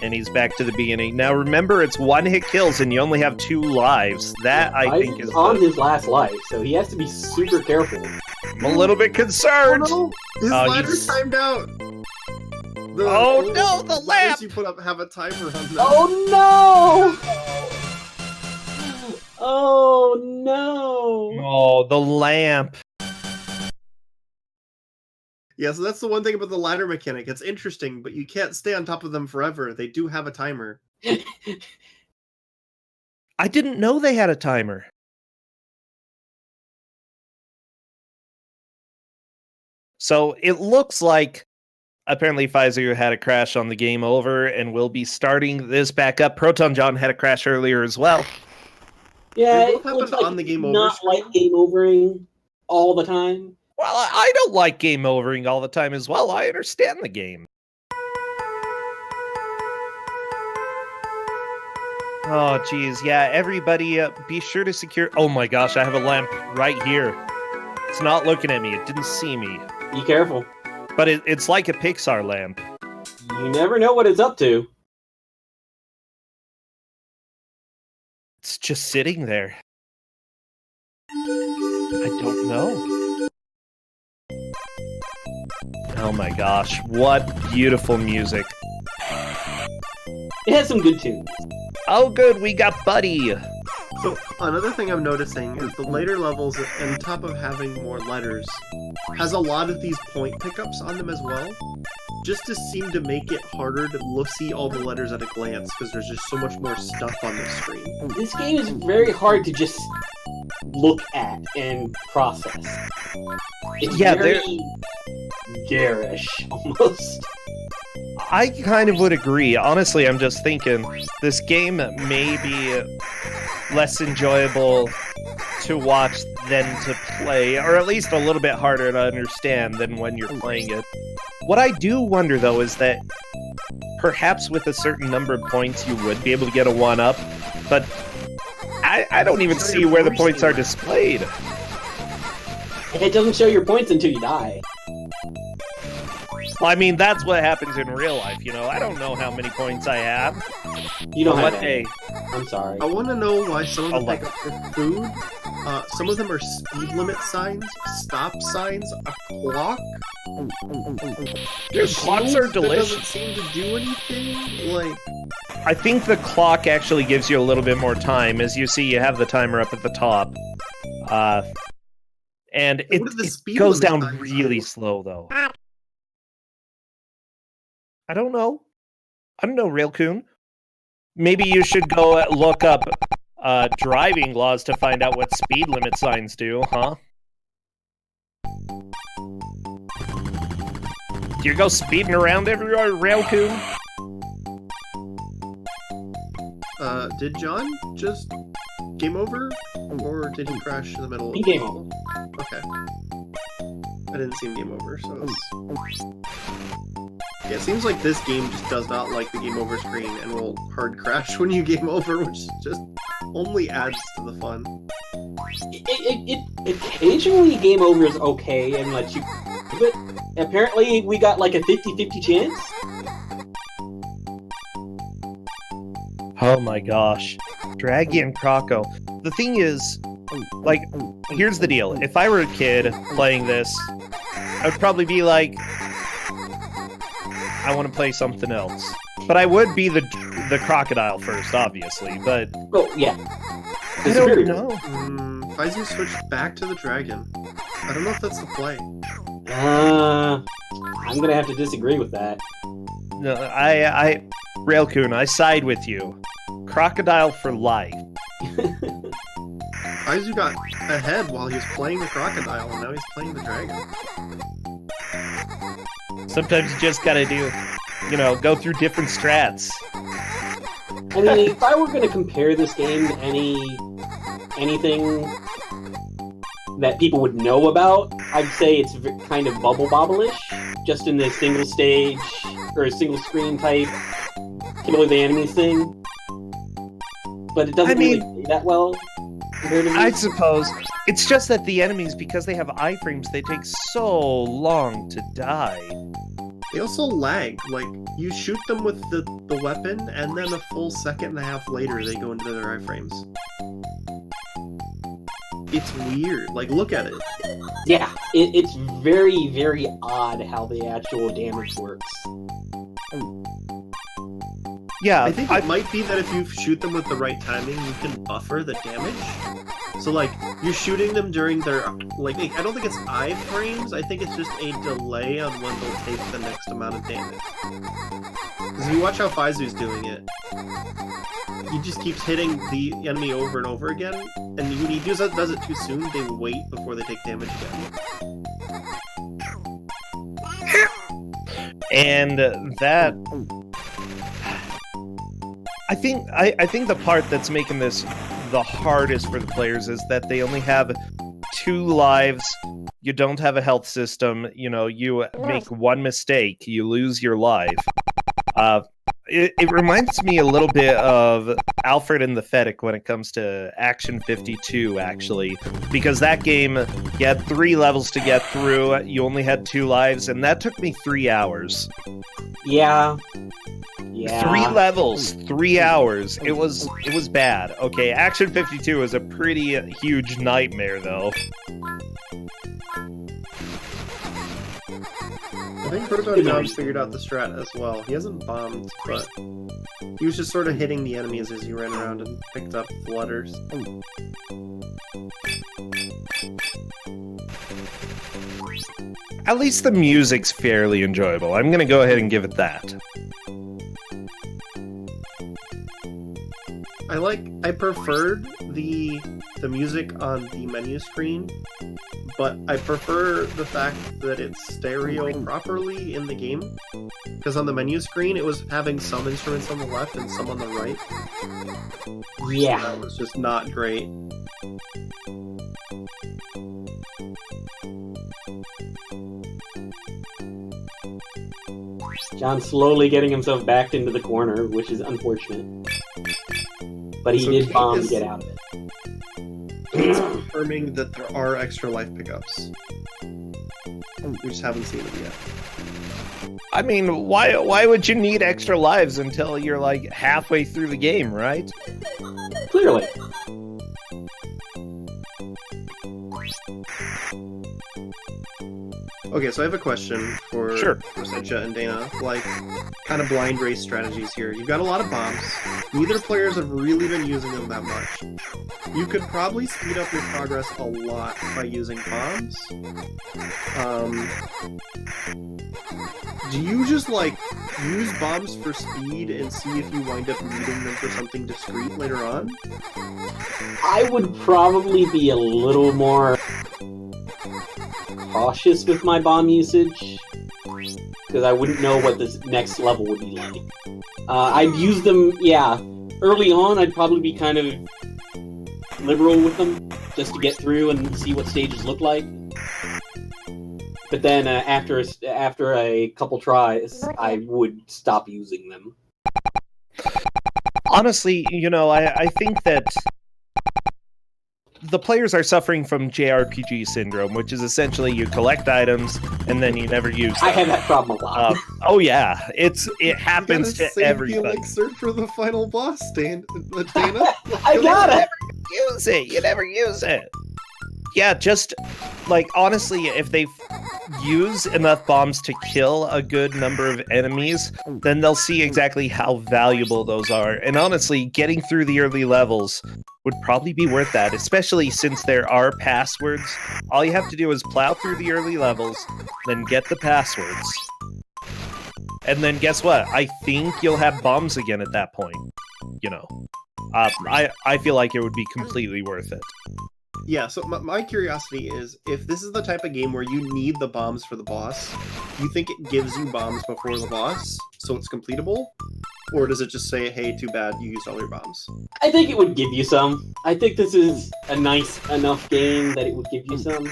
and he's back to the beginning. Now remember, it's one-hit kills, and you only have 2 lives. That, I think, is on his last life, so he has to be super careful. I'm a little bit concerned. Oh, no. His ladder's timed out. The lamp! You put up have a timer on them. Oh no! Oh no! Oh, the lamp. Yeah, so that's the one thing about the ladder mechanic. It's interesting, but you can't stay on top of them forever. They do have a timer. I didn't know they had a timer. So it looks like apparently Pfizer had a crash on the game over and will be starting this back up. Proton John had a crash earlier as well. Yeah, it looks like on the game over. not like game overing all the time. Well, I don't like game overing all the time as well. I understand the game. Oh, geez. Yeah, everybody be sure to secure... Oh my gosh, I have a lamp right here. It's not looking at me. It didn't see me. Be careful. But it's like a Pixar lamp. You never know what it's up to. It's just sitting there. I don't know. Oh my gosh, what beautiful music. It has some good tunes. Oh good, we got Buddy. So, another thing I'm noticing is the later levels, on top of having more letters, has a lot of these point pickups on them as well, just to seem to make it harder to see all the letters at a glance, because there's just so much more stuff on the screen. This game is very hard to just look at and process. It's very garish, almost. I kind of would agree. Honestly, I'm just thinking, this game may be less enjoyable to watch than to play, or at least a little bit harder to understand than when you're playing it. What I do wonder, though, is that perhaps with a certain number of points you would be able to get a 1-up, but I don't even see where the points are displayed. It doesn't show your points until you die. Well, I mean, that's what happens in real life, you know? I don't know how many points I have. You don't have any. I'm sorry. I want to know why some of them pick up for food. Some of them are speed limit signs, stop signs, a clock. Dude, clocks are delicious. Doesn't seem to do anything. Like, I think the clock actually gives you a little bit more time. As you see, you have the timer up at the top. And it goes down really slow, though. I don't know, Railcoon. Maybe you should go look up driving laws to find out what speed limit signs do, huh? Do you go speeding around everywhere, Railcoon? Did John just game over? Or did he crash in the middle? He game over. Okay. I didn't see him game over, so it's... Yeah, it seems like this game just does not like the game over screen and will hard crash when you game over, which just only adds to the fun. Occasionally game over is okay and lets you But apparently we got like a 50-50 chance. Oh my gosh. Draggy and Croco. The thing is, like, here's the deal. If I were a kid playing this, I would probably be like, I want to play something else. But I would be the crocodile first, obviously, but... Oh, yeah. I don't know. Faizu switched back to the dragon. I don't know if that's the play. I'm gonna have to disagree with that. No, Railcoon, I side with you. Crocodile for life. Faizu got ahead while he was playing the crocodile, and now he's playing the dragon. Sometimes you just gotta do, go through different strats. I mean, if I were gonna compare this game to anything that people would know about, I'd say it's kind of Bubble Bobble-ish, just in the single stage, or a single screen type, kill the enemies thing. But it doesn't really play that well. I suppose. It's just that the enemies, because they have iframes, they take so long to die. They also lag. Like, you shoot them with the weapon, and then a full second and a half later they go into their iframes. It's weird. Like, look at it. Yeah, it's very, very odd how the actual damage works. Yeah, I think it might be that if you shoot them with the right timing, you can buffer the damage. So, like, you're shooting them during their, like, I don't think it's iframes, I think it's just a delay on when they'll take the next amount of damage. Because if you watch how Faizu's doing it, he just keeps hitting the enemy over and over again, and when he does it too soon, they wait before they take damage again. And that... I think the part that's making this the hardest for the players is that they only have 2 lives. You don't have a health system. You make one mistake, you lose your life. It reminds me a little bit of Alfred and the Fennec when it comes to Action 52, actually. Because that game, you had 3 levels to get through, you only had 2 lives, and that took me 3 hours. Yeah. 3 levels, 3 hours. It was bad. Okay, Action 52 is a pretty huge nightmare, though. I think Proton John's figured out the strat as well. He hasn't bombed, but he was just sort of hitting the enemies as he ran around and picked up flutters. At least the music's fairly enjoyable. I'm gonna go ahead and give it that. I preferred the music on the menu screen, but I prefer the fact that it's stereo properly in the game. Because on the menu screen, it was having some instruments on the left and some on the right. Yeah. That was just not great. John slowly getting himself backed into the corner, which is unfortunate. But he did bomb to get out of it. It's confirming that there are extra life pickups. We just haven't seen them yet. I mean, why would you need extra lives until you're like halfway through the game, right? Clearly. Okay, so I have a question for Sencha and Dana. Like, kind of blind race strategies here. You've got a lot of bombs. Neither players have really been using them that much. You could probably speed up your progress a lot by using bombs. Do you just, like, use bombs for speed and see if you wind up needing them for something discreet later on? I would probably be a little more cautious with my bomb usage, because I wouldn't know what this next level would be like. I'd use them, early on I'd probably be kind of liberal with them, just to get through and see what stages look like. But then after a couple tries, I would stop using them. Honestly, I think that the players are suffering from JRPG syndrome, which is essentially you collect items and then you never use them. I have that problem a lot. Oh yeah, it happens to save everybody. the elixir for the final boss, Dana. I got it. You never use it. Yeah, just like honestly, if they use enough bombs to kill a good number of enemies, then they'll see exactly how valuable those are. And honestly, getting through the early levels would probably be worth that, especially since there are passwords. All you have to do is plow through the early levels, then get the passwords. And then guess what? I think you'll have bombs again at that point. You know, I feel like it would be completely worth it. Yeah, so my curiosity is, if this is the type of game where you need the bombs for the boss, do you think it gives you bombs before the boss, so it's completable? Or does it just say, hey, too bad, you used all your bombs? I think it would give you some. I think this is a nice enough game that it would give you some.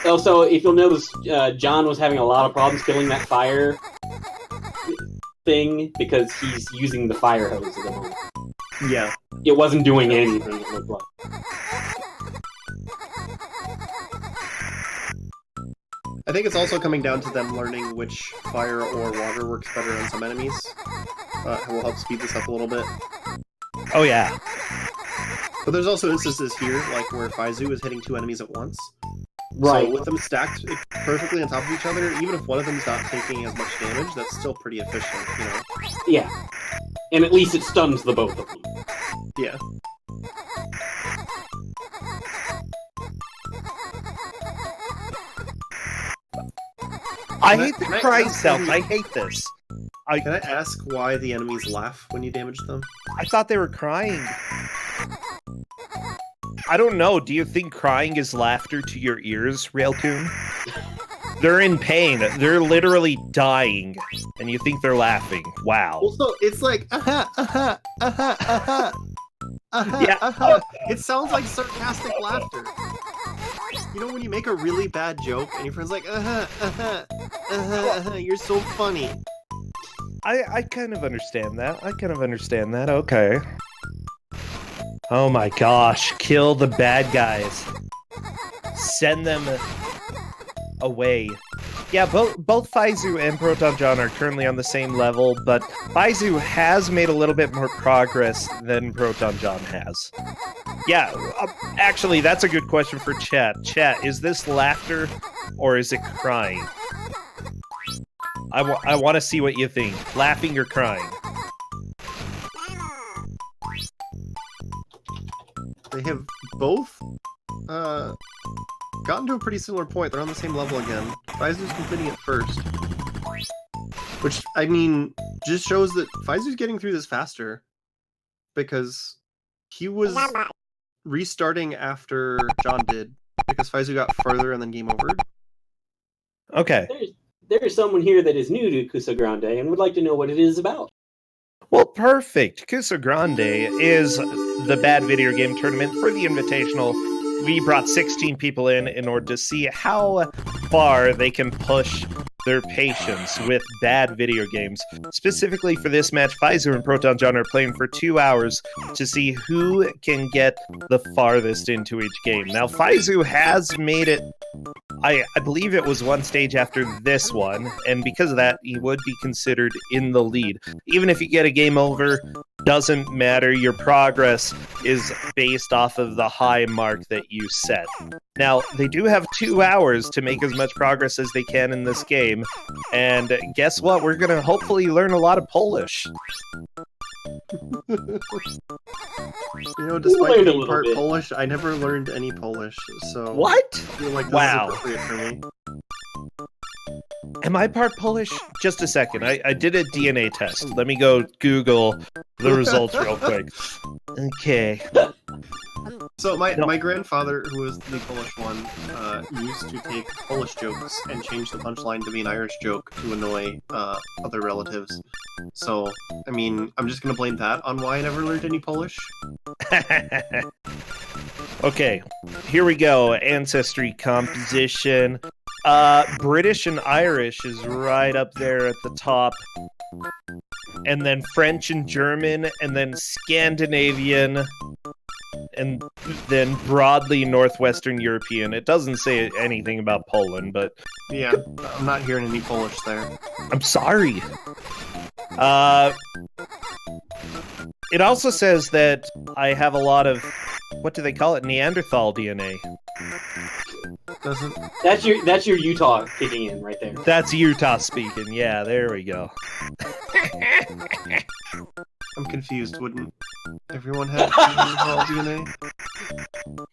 Also, if you'll notice, John was having a lot of problems killing that fire thing because he's using the fire hose at the moment. Yeah. It wasn't doing anything, it looked like. I think it's also coming down to them learning which fire or water works better on some enemies. Will help speed this up a little bit. Oh yeah. But there's also instances here, like where Faizu is hitting 2 enemies at once. Right. So with them stacked perfectly on top of each other, even if one of them's not taking as much damage, that's still pretty efficient, you know? Yeah. And at least it stuns the both of them. Yeah. I hate the cry sounds. I hate this. Can I ask why the enemies laugh when you damage them? I thought they were crying. I don't know. Do you think crying is laughter to your ears, Railtoon? They're in pain. They're literally dying. And you think they're laughing. Wow. Also, it's like, yeah. It sounds like sarcastic laughter. You know when you make a really bad joke and your friend's like, you're so funny. I kind of understand that. Okay. Oh my gosh. Kill the bad guys. Send them away. Yeah, both Faizu and Proton John are currently on the same level, but Faizu has made a little bit more progress than Proton John has. Yeah, actually, that's a good question for chat. Chat, is this laughter or is it crying? I want to see what you think. Laughing or crying? They have both gotten to a pretty similar point. They're on the same level again. Faizu's completing it first. Which, I mean, just shows that Faizu's getting through this faster. Because he was restarting after John did. Because Faizu got further and then game over. Okay. There's someone here that is new to Kusogrande and would like to know what it is about. Well, perfect. Kusogrande is the bad video game tournament for the Invitational. We brought 16 people in order to see how far they can push their patience with bad video games. Specifically for this match, Faizu and Proton John are playing for 2 hours to see who can get the farthest into each game. Now, Faizu has made it, I believe it was one stage after this one, and because of that, he would be considered in the lead. Even if you get a game over, doesn't matter. Your progress is based off of the high mark that you set. Now, they do have 2 hours to make as much progress as they can in this game, and guess what? We're going to hopefully learn a lot of Polish. You know, despite being part Polish, I never learned any Polish, so... What? I feel like this wow. is appropriate for me. Am I part Polish? Just a second. I did a DNA test. Let me go Google the results real quick. Okay. So my grandfather, who was the Polish one, used to take Polish jokes and change the punchline to be an Irish joke to annoy other relatives. So, I mean, I'm just gonna blame that on why I never learned any Polish. Okay, here we go. Ancestry composition. British and Irish is right up there at the top. And then French and German, and then Scandinavian. and then broadly Northwestern European. It doesn't say anything about Poland, but Yeah, I'm not hearing any Polish there. I'm sorry. It also says that I have a lot of, what do they call it, Neanderthal DNA. Doesn't... That's your Utah kicking in right there. That's Utah speaking. Yeah, there we go. I'm confused. Wouldn't everyone have Neanderthal DNA?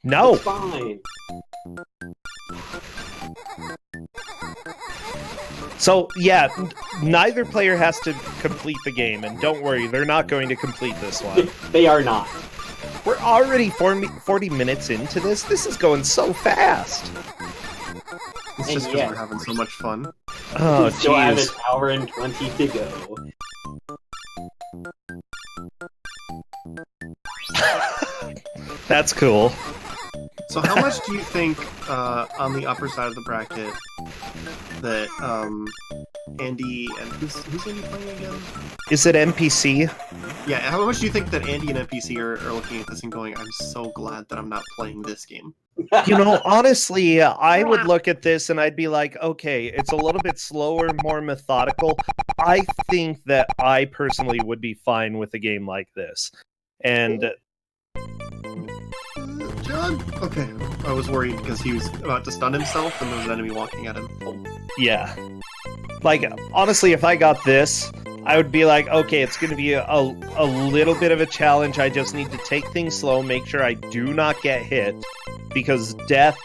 No. It's fine. So, yeah, neither player has to complete the game, and don't worry, they're not going to complete this one. They are not. We're already 40 minutes into this. This is going so fast. It's And just because yet- we're having so much fun. Oh, We still have an jeez. hour and 20 to go. That's cool. So how much do you think on the upper side of the bracket that Andy and who's Andy playing again? Is it NPC? Yeah, how much do you think that Andy and NPC are looking at this and going, I'm so glad that I'm not playing this game? You know, honestly, I would look at this and I'd be like, okay, it's a little bit slower, more methodical. I think that I personally would be fine with a game like this. And John? Okay. I was worried because he was about to stun himself and there was an enemy walking at him. Oh. yeah. Like, honestly, if I got this, I would be like, okay, it's going to be a little bit of a challenge. I just need to take things slow, make sure I do not get hit. Because death,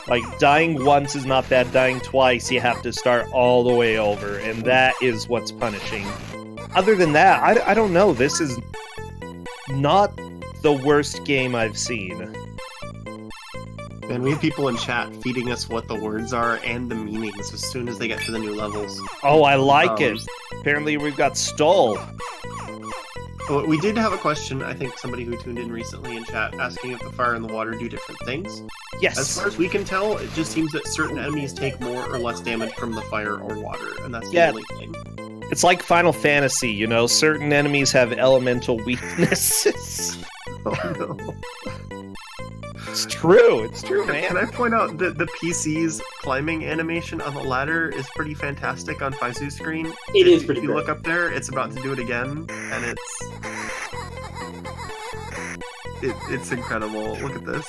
like, dying once is not bad. Dying twice, you have to start all the way over. And that is what's punishing. Other than that, I don't know. This is not the worst game I've seen. And we have people in chat feeding us what the words are and the meanings as soon as they get to the new levels. Oh, I like it. Apparently we've got Stoll. Oh, we did have a question, I think somebody who tuned in recently in chat, asking if the fire and the water do different things. Yes. As far as we can tell, it just seems that certain enemies take more or less damage from the fire or water, and that's the Yeah. only thing. It's like Final Fantasy, you know, certain enemies have elemental weaknesses. Oh no. It's true, Can man. I point out that the PC's climbing animation on the ladder is pretty fantastic on Faizu's screen? It is pretty If you great. look up there, it's about to do it again, and it's incredible. Look at this.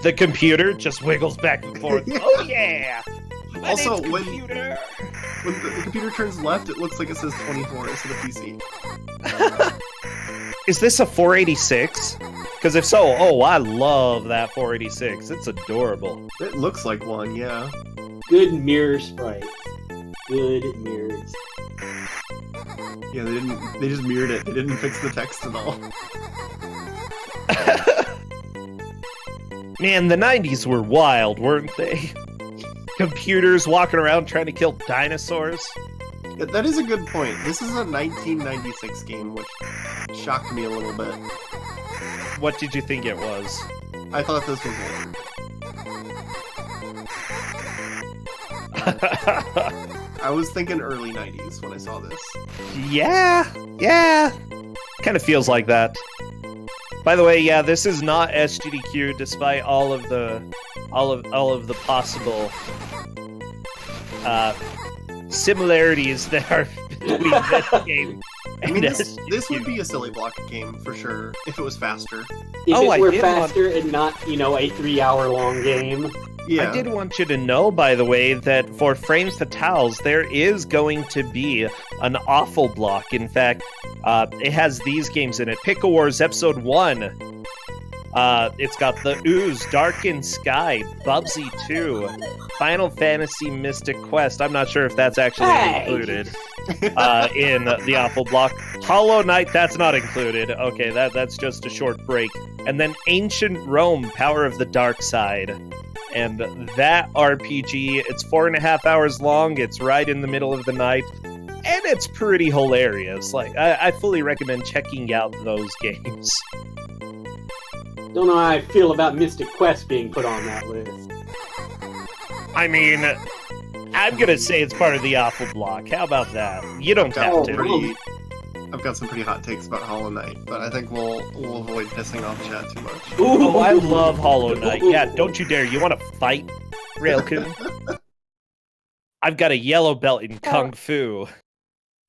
The computer just wiggles back and forth. Yeah. Oh yeah! My Also, name's when- computer. When the computer turns left, it looks like it says 24 instead of PC. Is this a 486? Because if so, oh, I love that 486. It's adorable. It looks like one, yeah. Good mirror sprites. Good mirrors. Yeah, they just mirrored it. They didn't fix the text at all. Man, the 90s were wild, weren't they? Computers walking around trying to kill dinosaurs. Yeah, that is a good point. This is a 1996 game, which shocked me a little bit. What did you think it was? I thought this was old. I was thinking early 90s when I saw this. yeah. Kind of feels like that. By the way, yeah, this is not SGDQ, despite all of the possible similarities that are between this game. I mean, and this would SGDQ. be a silly block game for sure if it was faster. If Oh, I it were did want- faster and not, a 3-hour long game. Yeah. I did want you to know, by the way, that for Frame Fatales, there is going to be an awful block. In fact, it has these games in it. Pickle Wars Episode 1. It's got The Ooze, Darkened Sky, Bubsy 2, Final Fantasy Mystic Quest. I'm not sure if that's actually Hey! included in the awful block. Hollow Knight, that's not included. Okay, that's just a short break. And then Ancient Rome, Power of the Dark Side. And that RPG, it's 4.5 hours long. It's right in the middle of the night. And it's pretty hilarious. Like, I fully recommend checking out those games. Don't know how I feel about Mystic Quest being put on that list. I mean, I'm gonna say it's part of the awful block. How about that? You don't have Felt to. pretty, I've got some pretty hot takes about Hollow Knight, but I think we'll avoid pissing off chat too much. Oh, I love Hollow Knight. Yeah, don't you dare. You want to fight, Railcoon? I've got a yellow belt in Kung Fu.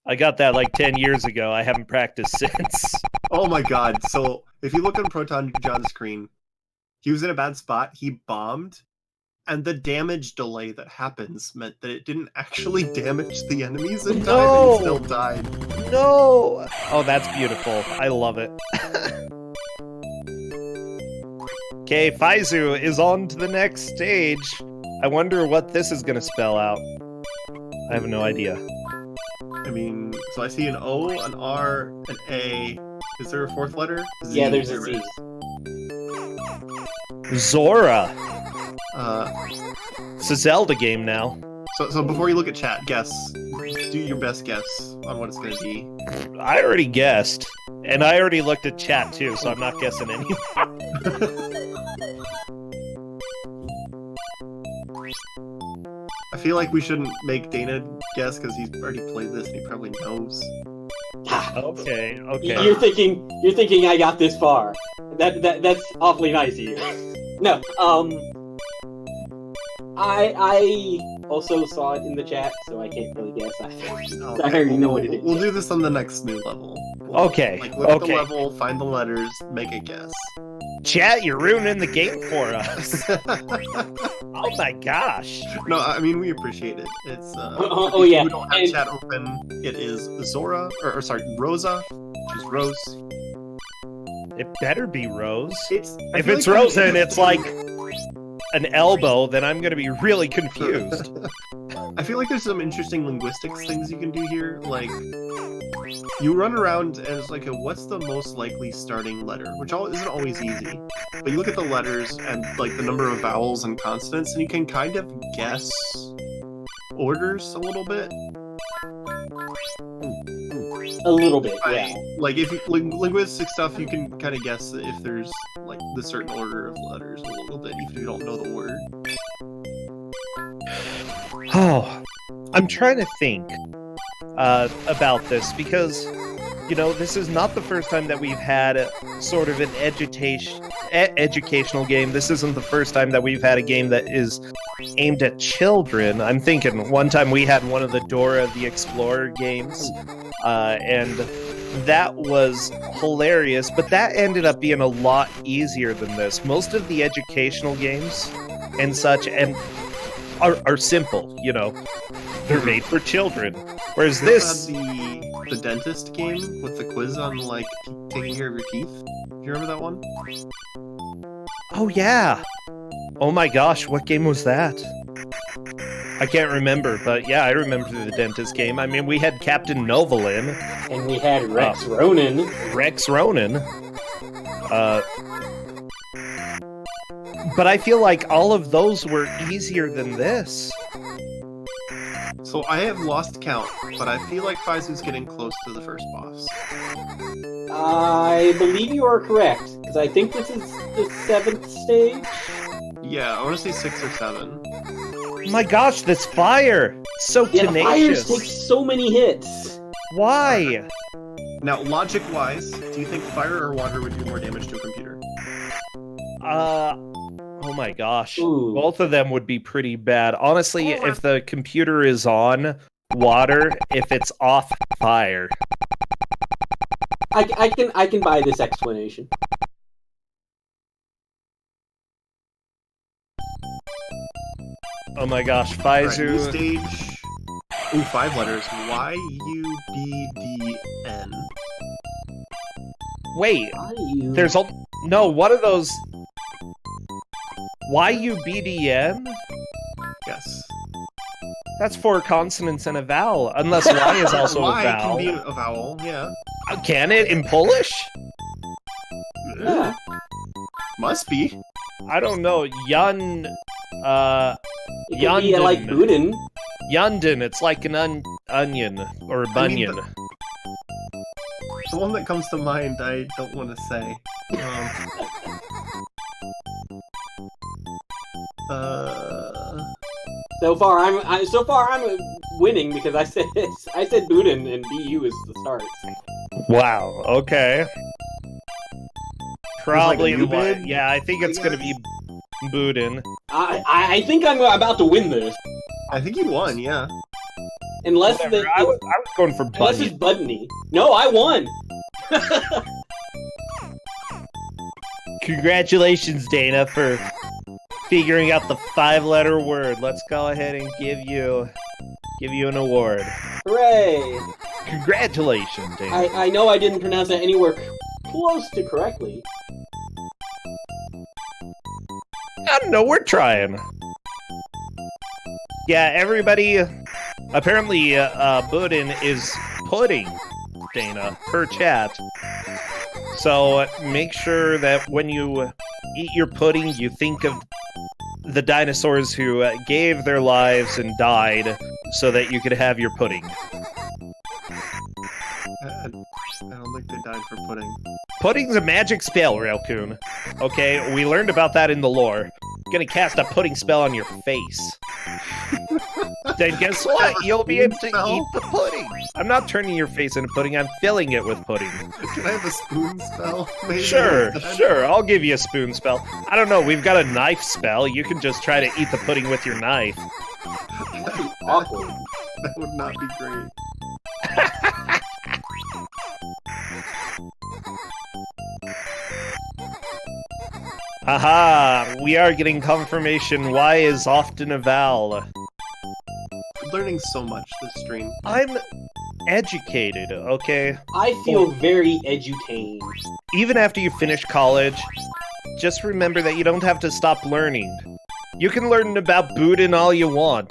I got that like 10 years ago. I haven't practiced since. Oh my god. So, if you look on Proton John's screen, he was in a bad spot. He bombed. And the damage delay that happens meant that it didn't actually damage the enemies in time, and he still died. No! Oh, that's beautiful. I love it. Okay, Faizu is on to the next stage. I wonder what this is going to spell out. I have no idea. I mean, so I see an O, an R, an A. Is there a fourth letter? Z. Yeah, there's a Z. Zora. Uh, It's a Zelda game now. so before you look at chat, guess. Do your best guess on what it's going to be. I already guessed. And I already looked at chat too, so I'm not guessing anything. I feel like we shouldn't make Dana guess because he's already played this and he probably knows. Okay. You're thinking I got this far. That's awfully nice of you. No, I also saw it in the chat, so I can't really guess. I already know what it is. We'll do this on the next new level. Okay. Like, look at the level, find the letters, make a guess. Chat, you're ruining the game for us. Oh my gosh. No, I mean, we appreciate it. It's, oh if yeah. we don't have chat open, it is Zora, or sorry, Rosa, which is Rose. It better be Rose. If it's Rosa and it's like an elbow, then I'm gonna be really confused. I feel like there's some interesting linguistics things you can do here. Like, you run around and it's like, what's the most likely starting letter? Which isn't always easy. But you look at the letters and like the number of vowels and consonants, and you can kind of guess orders a little bit. A little bit, yeah. Like, if linguistic stuff, you can kind of guess if there's like the certain order of letters a little bit, even if you don't know the word. Oh, I'm trying to think about this because, you know, this is not the first time that we've had sort of an educational game. This isn't the first time that we've had a game that is aimed at children. I'm thinking one time we had one of the Dora the Explorer games, and that was hilarious, but that ended up being a lot easier than this. Most of the educational games and such are simple, you know. They're made for children. Whereas this... the dentist game with the quiz on, like, taking care of your teeth. Do you remember that one? Oh, yeah. Oh my gosh, what game was that? I can't remember, but yeah, I remember the dentist game. I mean, we had Captain Novolin. And we had Rex Ronan. Rex Ronan. But I feel like all of those were easier than this. So I have lost count, but I feel like Faizu's getting close to the first boss. I believe you are correct, because I think this is the 7th stage? Yeah, I want to say 6 or 7. My gosh, this fire! So yeah, tenacious. The fires take so many hits. Why? Now, logic-wise, do you think fire or water would do more damage to a computer? Oh my gosh. Ooh. Both of them would be pretty bad. Honestly, if the computer is on, water. If it's off, fire. I can buy this explanation. Oh my gosh, Faizu. Right, stage... Ooh, 5 letters. Y-U-B-D-N. Wait, there's a... No, what are those... Y-U-B-D-N? Yes. That's 4 consonants and a vowel, unless Y is also a vowel. Y can be a vowel, yeah. Can it in Polish? Yeah. Must be. I don't know. It could be like Yundin. Budin. Yundin, it's like an onion, or a bunion. The one that comes to mind, I don't want to say. So far I'm winning because I said Budin and BU is the start. Wow, okay. Probably a the new one. bid, Yeah, I think it's gonna be Boudin. I think I'm about to win this. I think you won, yeah. Unless Whatever, I was going for unless it's Bunny. Budney. No, I won. Congratulations, Dana, for figuring out the 5-letter word. Let's go ahead and give you an award. Hooray! Congratulations, Dana. I know I didn't pronounce that anywhere close to correctly. I don't know, we're trying. Yeah, everybody, apparently, Boudin is pudding, Dana, per chat. So make sure that when you eat your pudding, you think of the dinosaurs who gave their lives and died so that you could have your pudding. I don't think they died for pudding. Pudding's a magic spell, Railcoon. Okay, we learned about that in the lore. I'm gonna cast a pudding spell on your face. Then guess what? You'll be able to eat the pudding. I'm not turning your face into pudding, I'm filling it with pudding. Can I have a spoon spell? Maybe? Sure, I'll give you a spoon spell. I don't know, we've got a knife spell. You can just try to eat the pudding with your knife. Awkward. That would not be great. Haha, we are getting confirmation. Y is often a vowel. I'm learning so much this stream. I'm educated, okay? I feel very edutained. Even after you finish college, just remember that you don't have to stop learning. You can learn about Boudin all you want.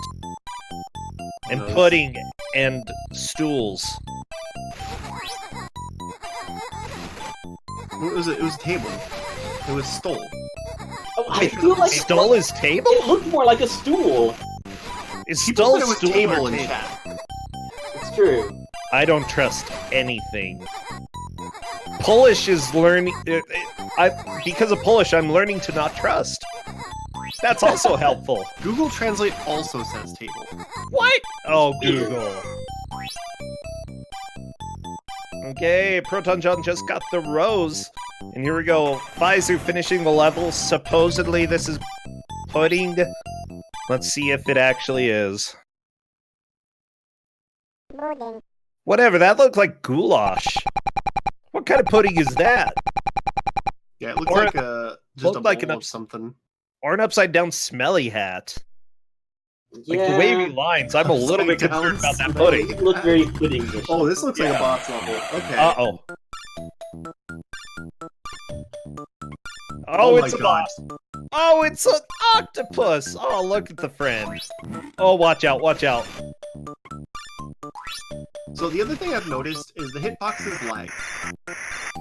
And Nice. pudding and stools. What was it? It was table. It was stole. Oh, I feel like Stole his table? it looked more like a stool. Is People stole said it was stool table or in table? chat. It's true. I don't trust anything. Polish is learning. Because of Polish, I'm learning to not trust. That's also helpful. Google Translate also says table. What? Oh, Google. Okay, Proton John just got the rose. And here we go. Faizu finishing the level. Supposedly this is pudding. Let's see if it actually is. Whatever, that looked like goulash. What kind of pudding is that? Yeah, it looks Or like a just a looked like bowl an of something. Or an upside-down smelly hat. Like Yeah. the wavy lines. I'm a little bit Upside-down concerned about that smelly. pudding. It looked very puddingish. Oh, this looks like Yeah. a boss level. Okay. Uh-oh. Oh my it's a God. boss. Oh, it's an octopus. Oh, look at the friend. Oh, watch out, watch out. So the other thing I've noticed is the hitboxes lag.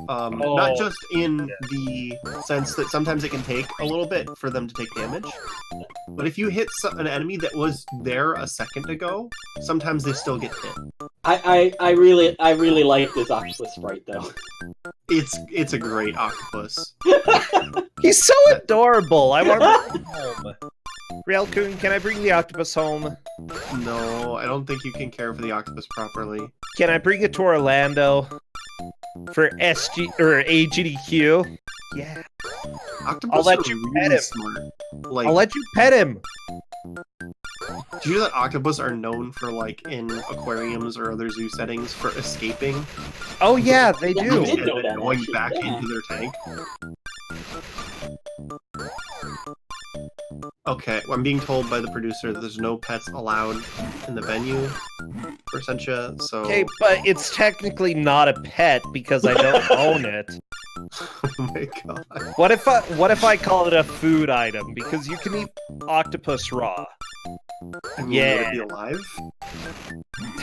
Oh. Not just in the sense that sometimes it can take a little bit for them to take damage, but if you hit an enemy that was there a second ago, sometimes they still get hit. I really like this octopus sprite though. It's a great octopus. He's so adorable. I want to bring him home. Railcoon, can I bring the octopus home? No, I don't think you can care for the octopus properly. Can I bring it to Orlando? For SG or AGDQ? Yeah. Octopus I'll let are you pet really him. smart. Like, I'll let you pet him. do you know that octopus are known for, like, in aquariums or other zoo settings, for escaping Oh yeah, they Yeah, do. I did and know then that, going actually, back yeah. into their tank? Okay, well, I'm being told by the producer that there's no pets allowed in the venue for Sencha, so... Okay, but it's technically not a pet because I don't own it. Oh my god. What if I call it a food item? Because you can eat octopus raw. I mean, Yeah. would it be alive?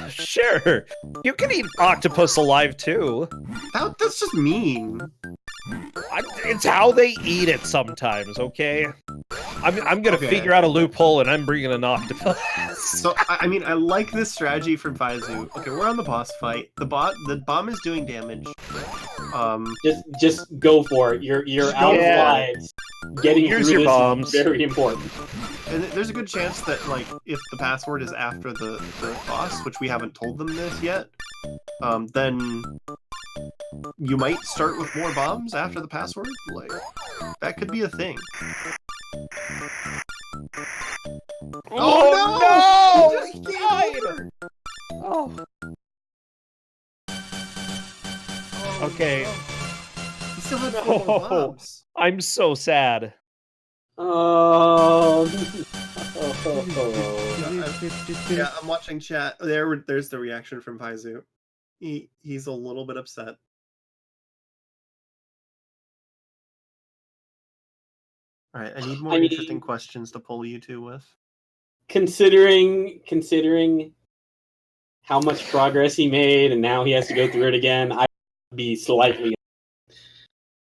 Sure, you can eat octopus alive too. That's just mean. It's how they eat it sometimes. Okay, I'm gonna Okay. figure out a loophole and I'm bringing an octopus. So, I mean, I like this strategy from Faizu. Okay, we're on the boss fight. The bomb is doing damage. Just go for it. You're out of Yeah. lives. Getting Here's through your this bombs. is very important. And there's a good chance that, like, if the password is after the boss, which we haven't told them this yet, then you might start with more bombs after the password. Like, that could be a thing. Oh, no! He died! Oh. Okay. He still had 4 more bombs. I'm so sad. Oh. Yeah, I'm watching chat. There's the reaction from Paizu. He's a little bit upset. All right, I need more interesting questions to pull you two with. Considering how much progress he made, and now he has to go through it again, I'd be slightly.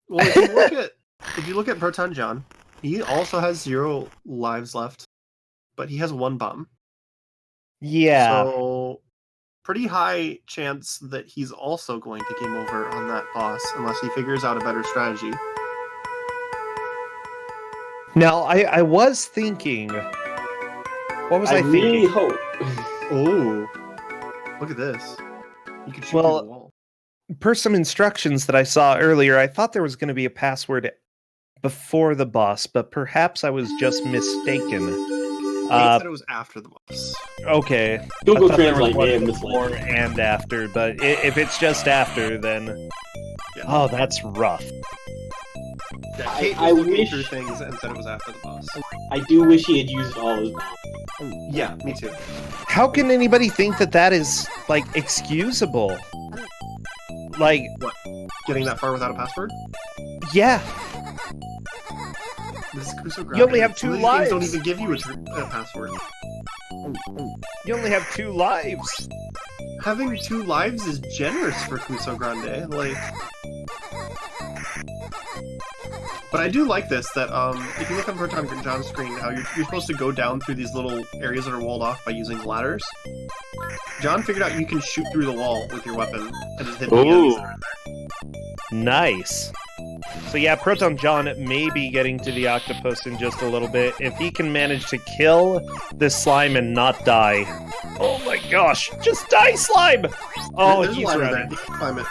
Well, if you look at Proton John, he also has 0 lives left, but he has 1 bomb. Yeah. So pretty high chance that he's also going to game over on that boss unless he figures out a better strategy. Now, I was thinking. What was I thinking? really hope. Oh, look at this. You could shoot through the wall. Per some instructions that I saw earlier, I thought there was going to be a password before the boss, but perhaps I was just mistaken. They said it was after the boss. Okay. Google I thought there was Translate one may have before misled. and after, but if it's just after, then Yeah. oh, that's rough. Yeah, Kate I was looking wish- through things and said it was after the boss. I do wish he had used all his bombs. Yeah, me too. How can anybody think that that is like excusable? Like, What? Getting that far without a password? yeah, This is Kusogrande. You only have 2 Some of these lives. games don't even give you a password. you only have 2 lives. Having 2 lives is generous for Kusogrande. Like, but I do like this that if you look on Proton John's screen, how you're supposed to go down through these little areas that are walled off by using ladders. John figured out you can shoot through the wall with your weapon and just hit the enemies that are there. Nice. So yeah, Proton John may be getting to the octopus in just a little bit. If he can manage to kill this slime and not die. Oh my gosh, just die, slime! Oh, There's a he's ladder there. running. You can climb it.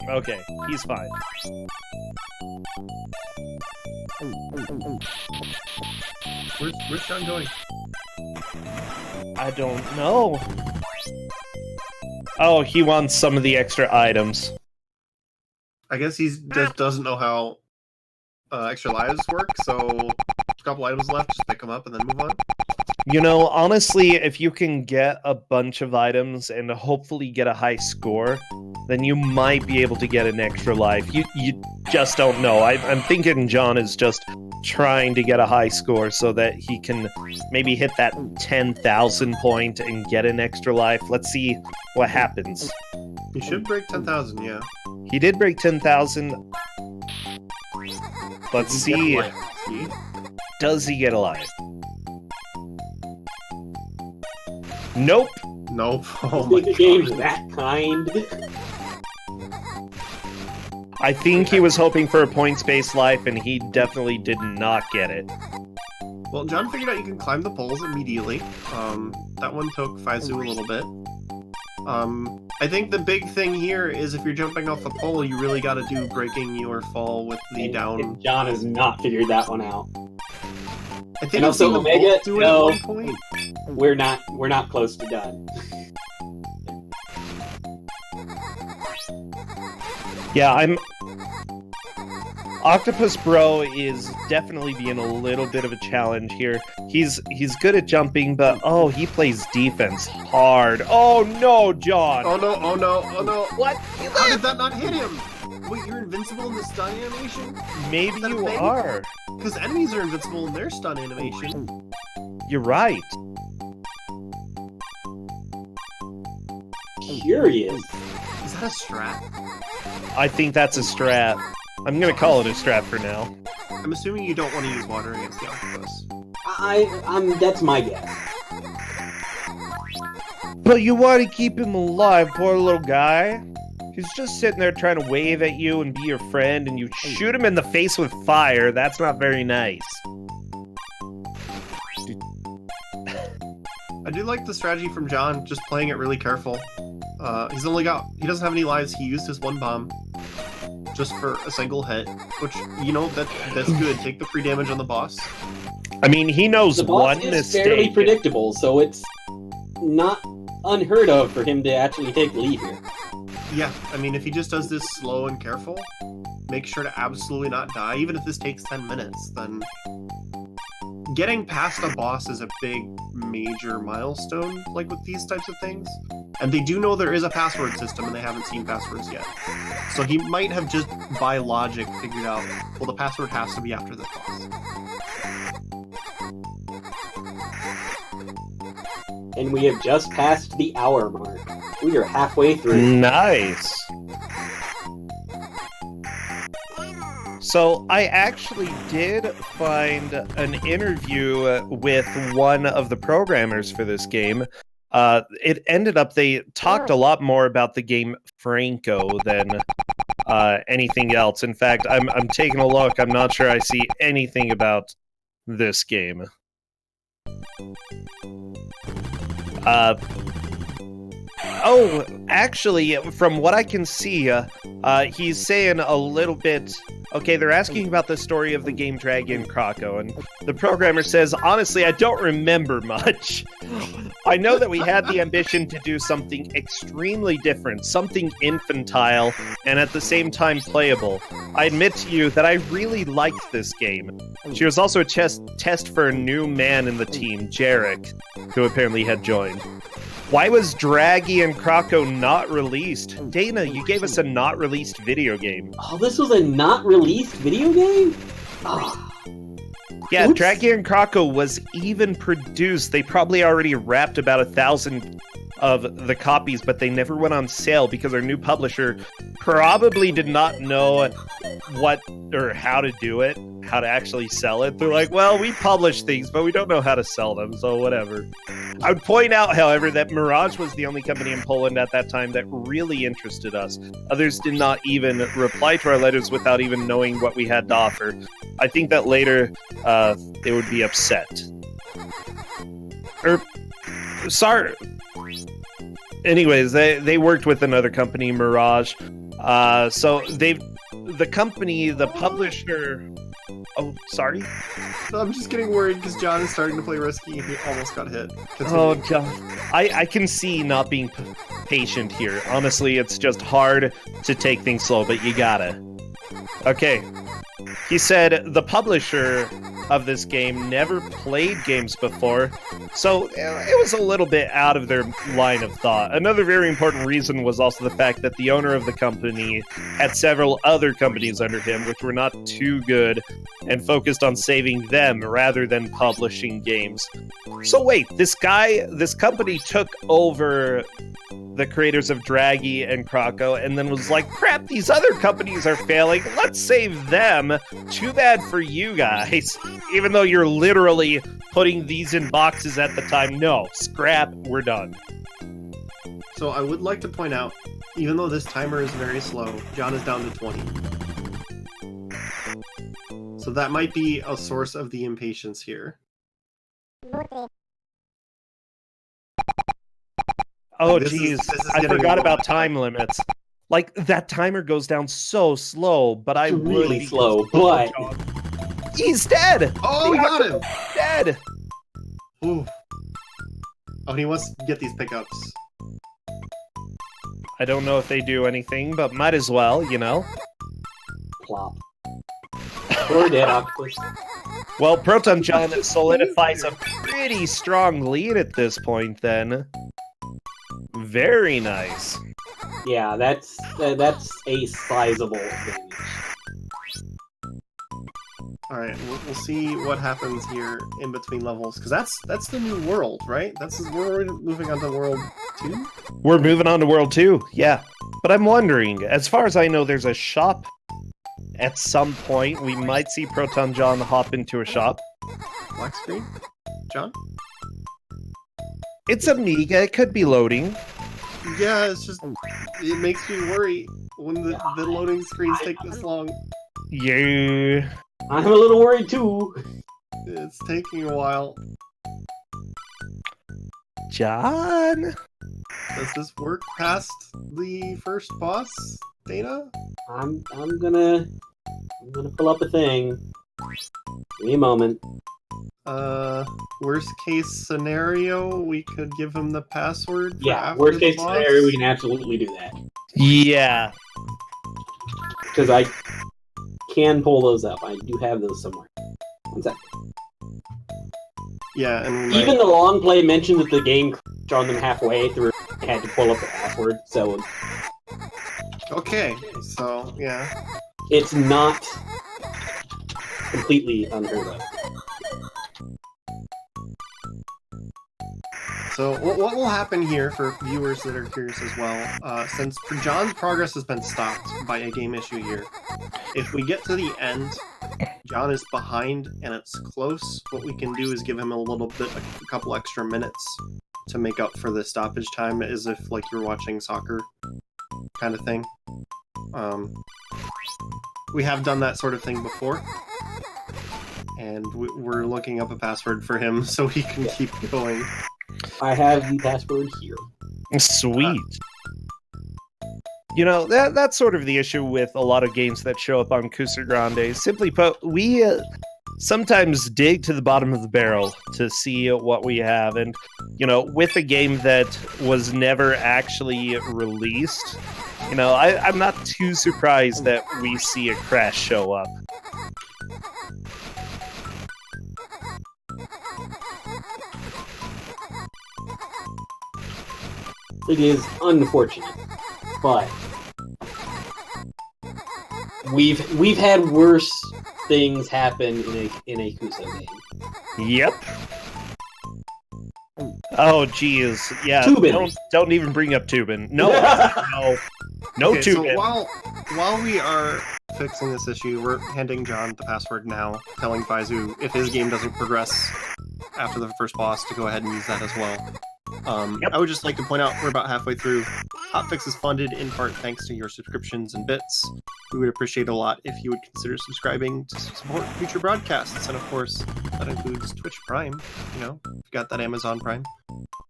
Okay, he's fine. Where's John going? I don't know. Oh, he wants some of the extra items. I guess he just doesn't know how extra lives work, so a couple items left, just pick them up and then move on. You know, honestly, if you can get a bunch of items and hopefully get a high score, then you might be able to get an extra life. You just don't know. I'm thinking John is just trying to get a high score so that he can maybe hit that 10,000 point and get an extra life. Let's see what happens. You should break 10,000, yeah. He did break 10,000. Let's see. Like, see? Does he get a life? Nope. Nope. I Oh my think the game's god. that kind. I think he was hoping for a points-based life, and he definitely did not get it. Well, John figured out you can climb the poles immediately. That one took Faizu a little bit. I think the big thing here is if you're jumping off the pole, you really got to do breaking your fall with the down. John has not figured that one out. I think And I've also seen them Omega, both do it no. at one point. We're not close to done. Yeah, Octopus Bro is definitely being a little bit of a challenge here. He's good at jumping, but oh, he plays defense hard. Oh no, John! Oh no, oh no, oh no. What? How did that not hit him? Wait, you're invincible in the stun animation? Maybe Is that a you thing? are. Because enemies are invincible in their stun animation. You're right. Curious. Is that a strat? I think that's a strat. I'm gonna call it a strat for now. I'm assuming you don't want to use water against the octopus. That's my guess. But you want to keep him alive, poor little guy. He's just sitting there trying to wave at you and be your friend, and you shoot him in the face with fire. That's not very nice. I do like the strategy from John, just playing it really careful. He doesn't have any lives. He used his one bomb just for a single hit, which, that's good. Take the free damage on the boss. I mean, he knows The boss one is mistake. fairly predictable, so it's not unheard of for him to actually take the lead here. Yeah, I mean, if he just does this slow and careful, make sure to absolutely not die, even if this takes 10 minutes, then getting past a boss is a big, major milestone, like with these types of things. And they do know there is a password system, and they haven't seen passwords yet. So he might have just, by logic, figured out, well, the password has to be after this boss. And we have just passed the hour mark. We are halfway through. Nice. So I actually did find an interview with one of the programmers for this game. It ended up they talked a lot more about the game Franco than anything else. In fact, I'm taking a look. I'm not sure I see anything about this game. Oh, actually, from what I can see, he's saying a little bit... Okay, they're asking about the story of the game Dragon Krakow, and the programmer says, honestly, I don't remember much. I know that we had the ambition to do something extremely different, something infantile, and at the same time playable. I admit to you that I really liked this game. She was also a test for a new man in the team, Jarek, who apparently had joined. Why was Draggy and Krakow not released? Dana, you gave us a not released video game. Oh, this was a not released video game? Oh. Yeah, Oops. Draggy and Krakow was even produced. They probably already wrapped about 1,000 of the copies, but they never went on sale because our new publisher probably did not know what or how to do it, how to actually sell it. They're like, well, we publish things, but we don't know how to sell them, so whatever. I would point out, however, that Mirage was the only company in Poland at that time that really interested us. Others did not even reply to our letters without even knowing what we had to offer. I think that later they would be upset. Sorry. Anyways, they worked with another company, Mirage. So the company, the publisher... Oh, sorry? I'm just getting worried because John is starting to play risky and he almost got hit. Continue. Oh, John. I can see not being patient here. Honestly, it's just hard to take things slow, but you gotta. Okay. He said the publisher of this game never played games before, so it was a little bit out of their line of thought. Another very important reason was also the fact that the owner of the company had several other companies under him which were not too good and focused on saving them rather than publishing games. So wait, this company took over the creators of Draggy and Krakow and then was like, crap, these other companies are failing, let's save them. Too bad for you guys. Even though you're literally putting these in boxes at the time. No, scrap, we're done. So I would like to point out, even though this timer is very slow, John is down to 20. So that might be a source of the impatience here. Oh, This jeez. is I getting forgot a about lot. time limits. Like, that timer goes down so slow, but I It's would really be slow, concerned. but... He's dead! Oh, we got him! Dead! Ooh. Oh, and he wants to get these pickups. I don't know if they do anything, but might as well, you know? Plop. Poor dead octopus. Well, Proton John solidifies a pretty strong lead at this point, then. Very nice. Yeah, that's a sizable advantage. All right, we'll see what happens here in between levels, because that's the new world, right? We're moving on to World 2? We're moving on to World 2, yeah. But I'm wondering, as far as I know, there's a shop at some point. We might see Proton John hop into a shop. Black screen? John? It's Amiga, it could be loading. Yeah, it's just... It makes me worry when the loading screens take this long. Yeah. I'm a little worried too. It's taking a while. John? Does this work past the first boss, Dana? I'm gonna pull up a thing. Give me a moment. Worst case scenario, we could give him the password for Yeah, after worst the case boss? scenario, we can absolutely do that. Yeah. Because I can pull those up. I do have those somewhere. One sec. Yeah, and Even the long play mentioned that the game crashed on them halfway through. I had to pull up the password, so okay, so yeah. it's not completely unheard of. So what will happen here for viewers that are curious as well, since John's progress has been stopped by a game issue here, if we get to the end, John is behind and it's close, what we can do is give him a couple extra minutes to make up for the stoppage time, as if like you're watching soccer kind of thing. We have done that sort of thing before, and we're looking up a password for him so he can keep going. I have the password here. Sweet. You know, that's sort of the issue with a lot of games that show up on Kusogrande. Simply put, we sometimes dig to the bottom of the barrel to see what we have. And, you know, with a game that was never actually released, you know, I'm not too surprised that we see a crash show up. It is unfortunate, but we've had worse things happen in a Kuso game. Yep. Oh, geez. Yeah. Tubin. Don't even bring up Tubin. No. No Okay, Tubin. So while we are fixing this issue, we're handing John the password now, telling Faizu if his game doesn't progress after the first boss to go ahead and use that as well. Yep. I would just like to point out we're about halfway through. HOTFIX is funded in part thanks to your subscriptions and bits. We would appreciate a lot if you would consider subscribing to support future broadcasts, and of course, that includes Twitch Prime. You know, if you got that Amazon Prime,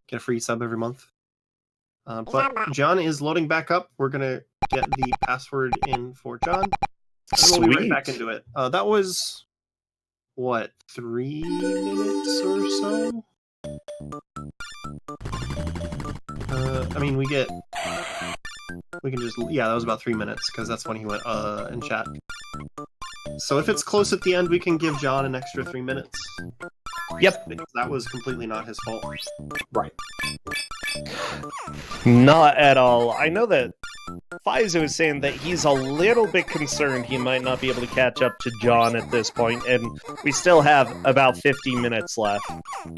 get a free sub every month. But John is loading back up. We're gonna get the password in for John, and we'll be right back into it. That was what, 3 minutes or so? I mean, we can just, yeah, that was about 3 minutes, because that's when he went, in chat. So if it's close at the end, we can give John an extra 3 minutes. Yep. Because that was completely not his fault. Right. Not at all. I know that Faizu is saying that he's a little bit concerned he might not be able to catch up to John at this point, and we still have about 50 minutes left.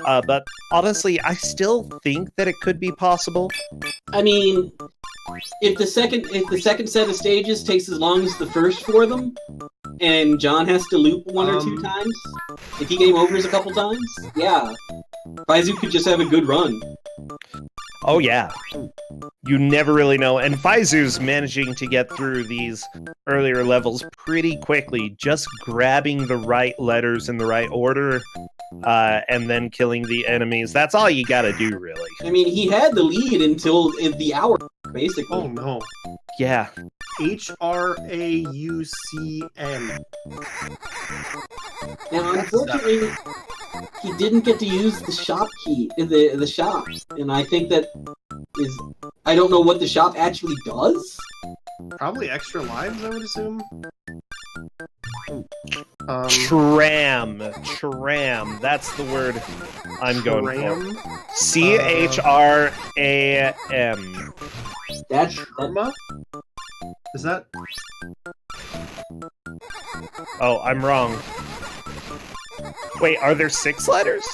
But honestly, I still think that it could be possible. I mean, if the second set of stages takes as long as the first for them, and John has to loop one or two times, if he game overs a couple times, yeah, Faizu could just have a good run. Oh yeah. You never really know. And Faizu's managing to get through these earlier levels pretty quickly, just grabbing the right letters in the right order, and then killing the enemies. That's all you gotta do, really. I mean, he had the lead until the hour, basically. Oh no. Yeah. Now, HRAUCN. unfortunately, he didn't get to use the shop key, the shop, and I think that is, I don't know what the shop actually does. Probably extra lives, I would assume. Tram. That's the word I'm going for. CHRAM. That's Trama? Is that? Oh, I'm wrong. Wait, are there 6 letters?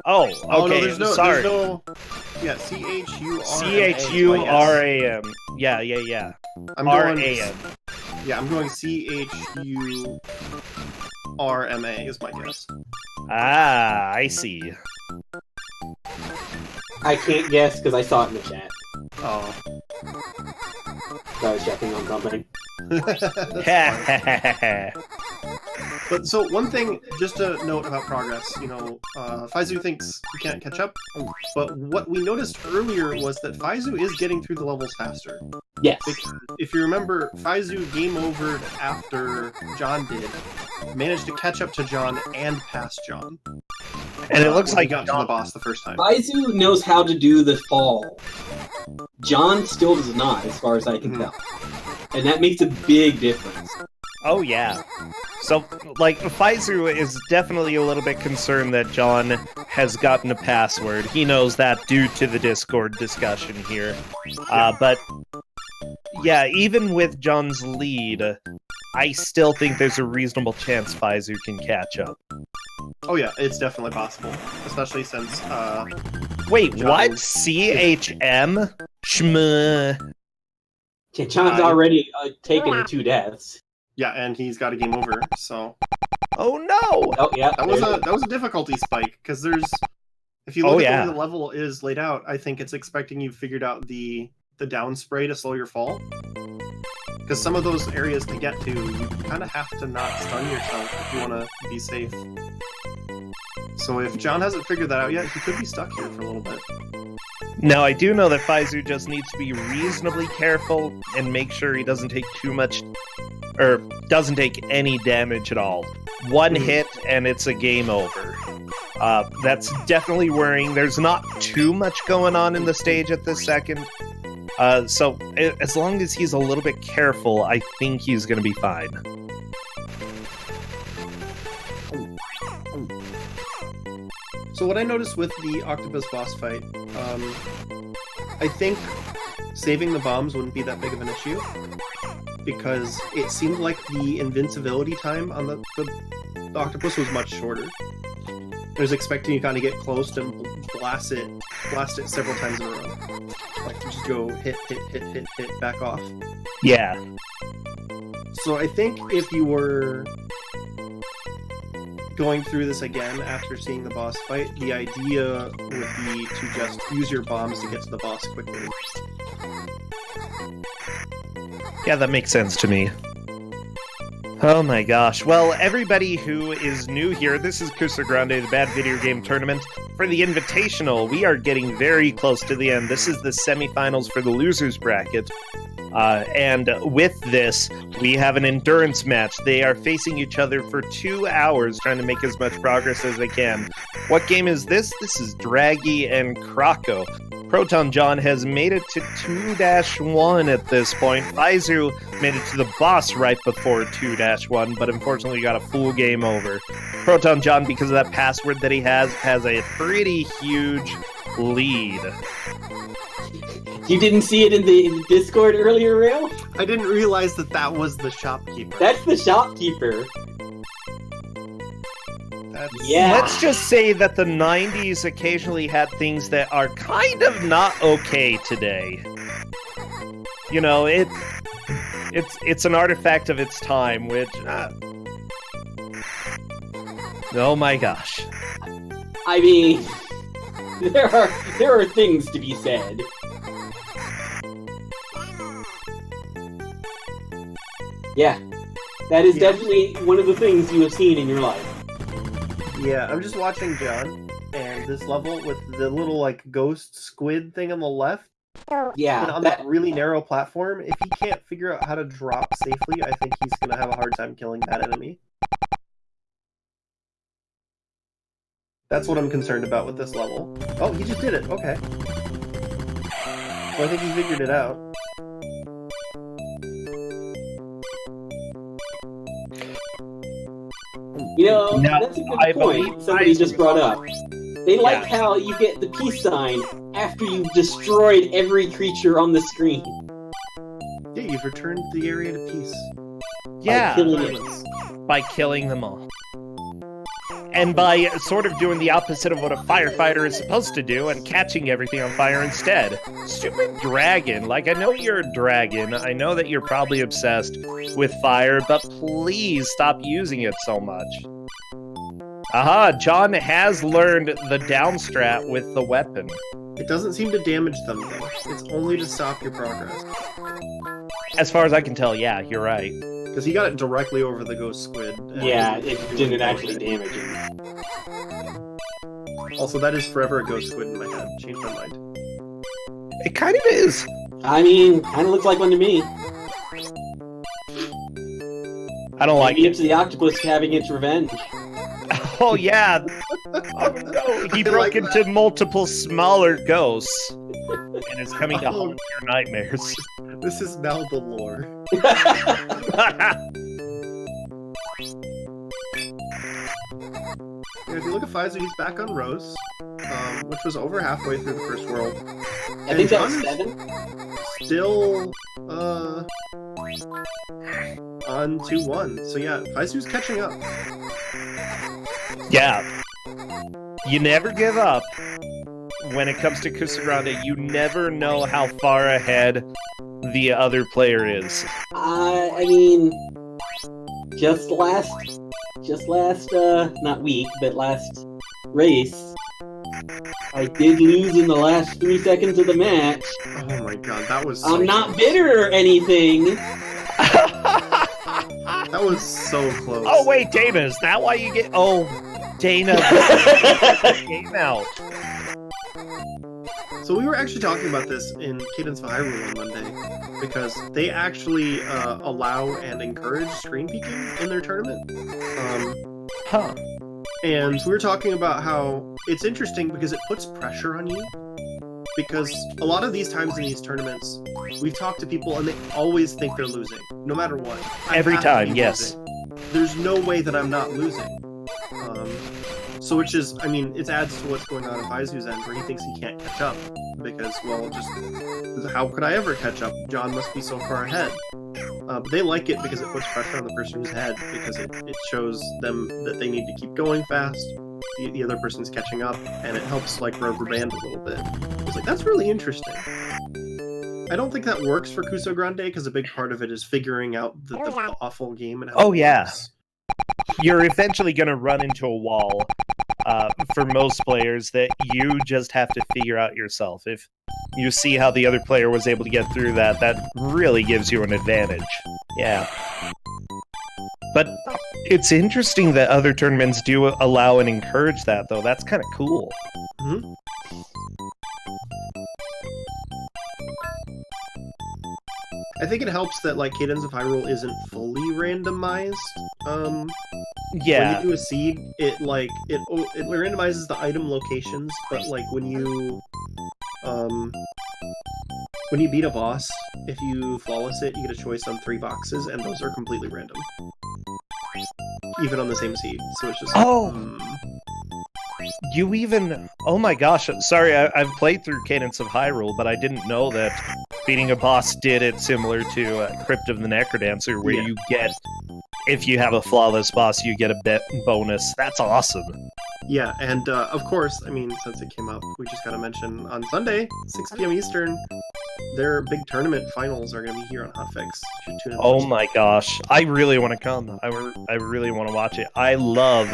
Oh, okay. Oh, no, there's no, sorry. There's no, yeah, CHURAM. CHURAM. Yeah. I'm going RAM. Yeah, I'm going CHURMA is my guess. Ah, I see. I can't guess because I saw it in the chat. Oh. I was checking on something. That's fine. But so one thing, just a note about progress, Faizu thinks he can't catch up, but what we noticed earlier was that Faizu is getting through the levels faster. Yes. Because if you remember, Faizu game overed after John did, managed to catch up to John and pass John. And it looks when like he got to the boss the first time. Faizu knows how to do the fall. John still does not, as far as I can tell. And that makes a big difference. Oh, yeah. So, Faizu is definitely a little bit concerned that John has gotten a password. He knows that due to the Discord discussion here. But, yeah, even with John's lead, I still think there's a reasonable chance Faizu can catch up. Oh yeah, it's definitely possible. Especially since, Wait, John... what? CHM? Shmuh. Yeah, John's already taken 2 deaths. Yeah, and he's got a game over, so... Oh no! Oh, yeah. That was a difficulty spike, because if you look at the way the level is laid out, I think it's expecting you've figured out the down spray to slow your fall. Because some of those areas to get to, you kind of have to not stun yourself if you want to be safe. So if John hasn't figured that out yet, he could be stuck here for a little bit. Now, I do know that Faizu just needs to be reasonably careful and make sure he doesn't take too much, or doesn't take any damage at all. One hit and it's a game over. That's definitely worrying. There's not too much going on in the stage at this second. So as long as he's a little bit careful, I think he's going to be fine. So what I noticed with the octopus boss fight, I think saving the bombs wouldn't be that big of an issue, because it seemed like the invincibility time on the octopus was much shorter. I was expecting you kind of get close and blast it several times in a row. Like, just go hit, back off. Yeah. So I think if you were going through this again after seeing the boss fight, the idea would be to just use your bombs to get to the boss quickly. Yeah, that makes sense to me. Oh my gosh. Well, everybody who is new here, this is Kusogrande, the Bad Video Game Tournament. For the Invitational, we are getting very close to the end. This is the semifinals for the losers bracket. And with this, we have an endurance match. They are facing each other for 2 hours, trying to make as much progress as they can. What game is this? This is Draggy and Croco. Proton John has made it to 2-1 at this point. Faizu made it to the boss right before 2-1, but unfortunately got a full game over. Proton John, because of that password that he has a pretty huge lead. You didn't see it in the Discord earlier, Rail? I didn't realize that was the shopkeeper. That's the shopkeeper. Yeah. Let's just say that the 90s occasionally had things that are kind of not okay today. You know, it's an artifact of its time, which... oh my gosh. I mean, there are things to be said. Yeah, that is definitely one of the things you have seen in your life. Yeah, I'm just watching John, and this level with the little, like, ghost squid thing on the left. Yeah. And on that really narrow platform, if he can't figure out how to drop safely, I think he's gonna have a hard time killing that enemy. That's what I'm concerned about with this level. Oh, he just did it, okay. Well, I think he figured it out. You know, that's a good point somebody just brought up. They like how you get the peace sign after you've destroyed every creature on the screen. Yeah, you've returned the area to peace. Yeah, by killing them all. And by sort of doing the opposite of what a firefighter is supposed to do and catching everything on fire instead. Stupid dragon. Like, I know you're a dragon. I know that you're probably obsessed with fire, but please stop using it so much. Aha, John has learned the downstrat with the weapon. It doesn't seem to damage them, though. It's only to stop your progress. As far as I can tell, yeah, you're right. Because he got it directly over the ghost squid. Yeah, it didn't actually damage him. Also, that is forever a ghost squid in my head. Changed my mind. It kind of is. I mean, kind of looks like one to me. I don't like Maybe it. it's the octopus having its revenge. Oh, yeah. Oh, no. He broke into multiple smaller ghosts and is coming to haunt your nightmares. This is now the lore. Yeah, if you look at Pfizer, he's back on Rose, which was over halfway through the first world. I think that was John 7. is still on 2-1. So yeah, Pfizu's catching up. Yeah. You never give up when it comes to Kusogrande. You never know how far ahead the other player is. I mean, just last, not week, but last race, I did lose in the last 3 seconds of the match. Oh my god, that was so I'm not close. bitter or anything. That was so close. Oh, wait, Dana, is that why you get... Oh, Dana came out. So we were actually talking about this in Cadence of Hyrule on Monday, because they actually allow and encourage screen peeking in their tournament. Huh. And so we were talking about how it's interesting because it puts pressure on you. Because a lot of these times in these tournaments, we've talked to people and they always think they're losing, no matter what. Every time, yes. There's no way that I'm not losing. So which is, I mean, it adds to what's going on at Pfizu's end, where he thinks he can't catch up. Because, well, just, how could I ever catch up? John must be so far ahead. But they like it because it puts pressure on the person who's ahead, because it shows them that they need to keep going fast. The other person's catching up, and it helps, like, rubber band a little bit. I was like, that's really interesting. I don't think that works for Kusogrande, because a big part of it is figuring out the awful game and how Oh, it yeah. works. You're eventually going to run into a wall for most players that you just have to figure out yourself. If you see how the other player was able to get through that, that really gives you an advantage. Yeah. But it's interesting that other tournaments do allow and encourage that, though. That's kind of cool. Mm-hmm. I think it helps that, like, Cadence of Hyrule isn't fully randomized. Yeah. When you do a seed, it randomizes the item locations, but, like, when you beat a boss, if you flawless it, you get a choice on 3 boxes, and those are completely random. Even on the same seed, so it's just like, You even... Oh my gosh, sorry, I've played through Cadence of Hyrule, but I didn't know that beating a boss did it similar to Crypt of the Necrodancer, where you get... If you have a flawless boss, you get a bet bonus. That's awesome. Yeah, and of course, I mean, since it came up, we just gotta mention on Sunday, 6 p.m. Eastern, their big tournament finals are gonna be here on HOTFIX. You should tune in. Oh my gosh, I really want to come. I really want to watch it. I love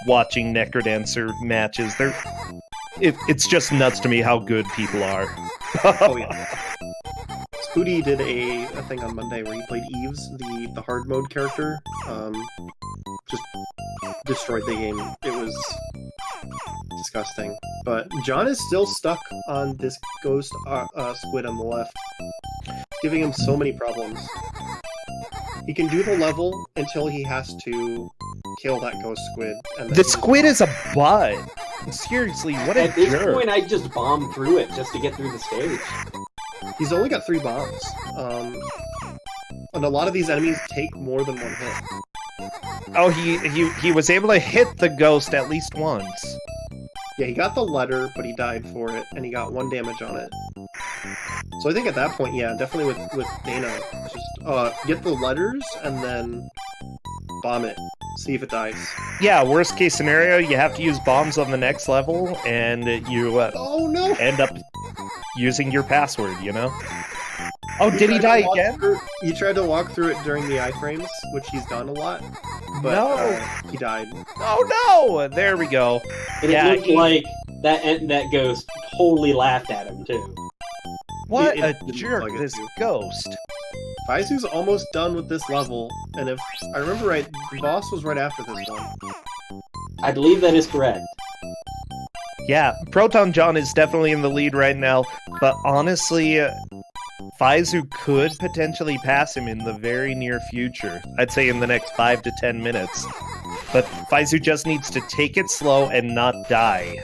watching Necrodancer matches. It's just nuts to me how good people are. Oh yeah. Spoody did a thing on Monday where he played Eves, the hard mode character. Just destroyed the game. It was disgusting. But John is still stuck on this ghost squid on the left, giving him so many problems. He can do the level until he has to kill that ghost squid. And The squid is a butt. Seriously, what a At this jerk. point, I'd just bomb through it just to get through the stage. He's only got 3 bombs. And a lot of these enemies take more than 1 hit. Oh, he was able to hit the ghost at least once. Yeah, he got the letter, but he died for it, and he got 1 damage on it. So I think at that point, yeah, definitely with Dana, just get the letters and then bomb it. See if it dies. Yeah, worst case scenario, you have to use bombs on the next level, and you Oh no! end up using your password, you know? Oh, did he die again? He tried to walk through it during the iframes, which he's done a lot, but No. He died. Oh no! There we go. And Yeah, it looked like that ghost totally laughed at him, too. What It a didn't jerk, plug it this too. ghost. Faizu's almost done with this level, and if I remember right, the boss was right after this one. I believe that is correct. Yeah, Proton John is definitely in the lead right now, but honestly, Faizu could potentially pass him in the very near future. I'd say in the next 5 to 10 minutes. But Faizu just needs to take it slow and not die.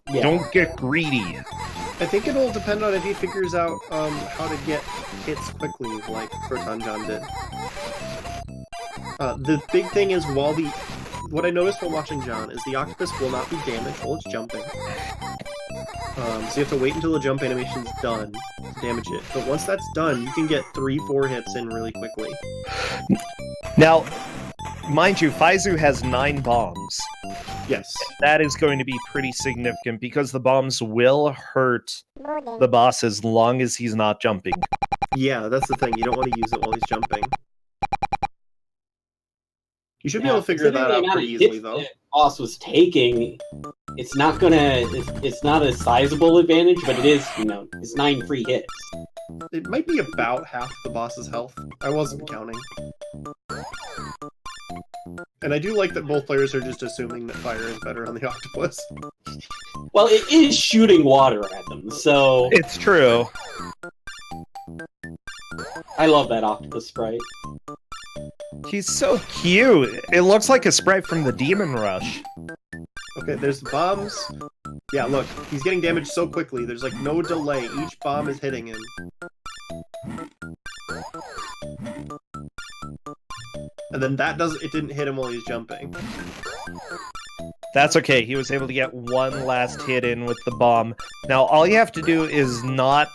Yeah. Don't get greedy. I think it'll depend on if he figures out how to get hits quickly, like Proton John did. The big thing is what I noticed while watching John is the octopus will not be damaged while it's jumping. So you have to wait until the jump animation's done to damage it. But once that's done, you can get 3-4 hits in really quickly. Now, mind you, Faizu has 9 bombs. Yes. That is going to be pretty significant because the bombs will hurt the boss as long as he's not jumping. Yeah, that's the thing. You don't want to use it while he's jumping. You should be able to figure that out pretty easily, though. The boss was taking. It's not a sizable advantage, but it is, it's 9 free hits. It might be about half the boss's health. I wasn't counting. And I do like that both players are just assuming that fire is better on the octopus. Well, it is shooting water at them, so... It's true. I love that octopus sprite. He's so cute. It looks like a sprite from the Demon Rush. Okay, there's the bombs. Yeah, look, he's getting damaged so quickly. There's like no delay. Each bomb is hitting him. And then it didn't hit him while he's jumping. That's okay. He was able to get one last hit in with the bomb. Now, all you have to do is not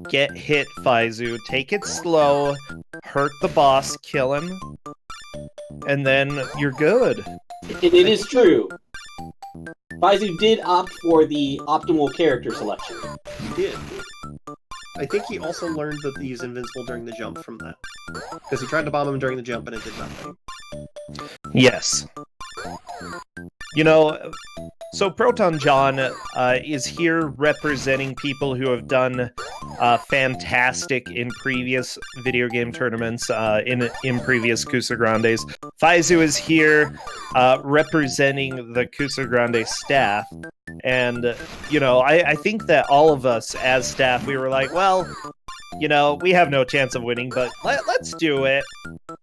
get hit, Faizu. Take it slow, hurt the boss, kill him, and then you're good. It is true. Faizu did opt for the optimal character selection. He did. I think he also learned that he's invincible during the jump from that. Because he tried to bomb him during the jump and it did nothing. Yes. So Proton John is here representing people who have done fantastic in previous video game tournaments, in previous Kusograndes. Faizu is here representing the Kusogrande staff. And, I think that all of us as staff, we were like, well, we have no chance of winning, but let's do it.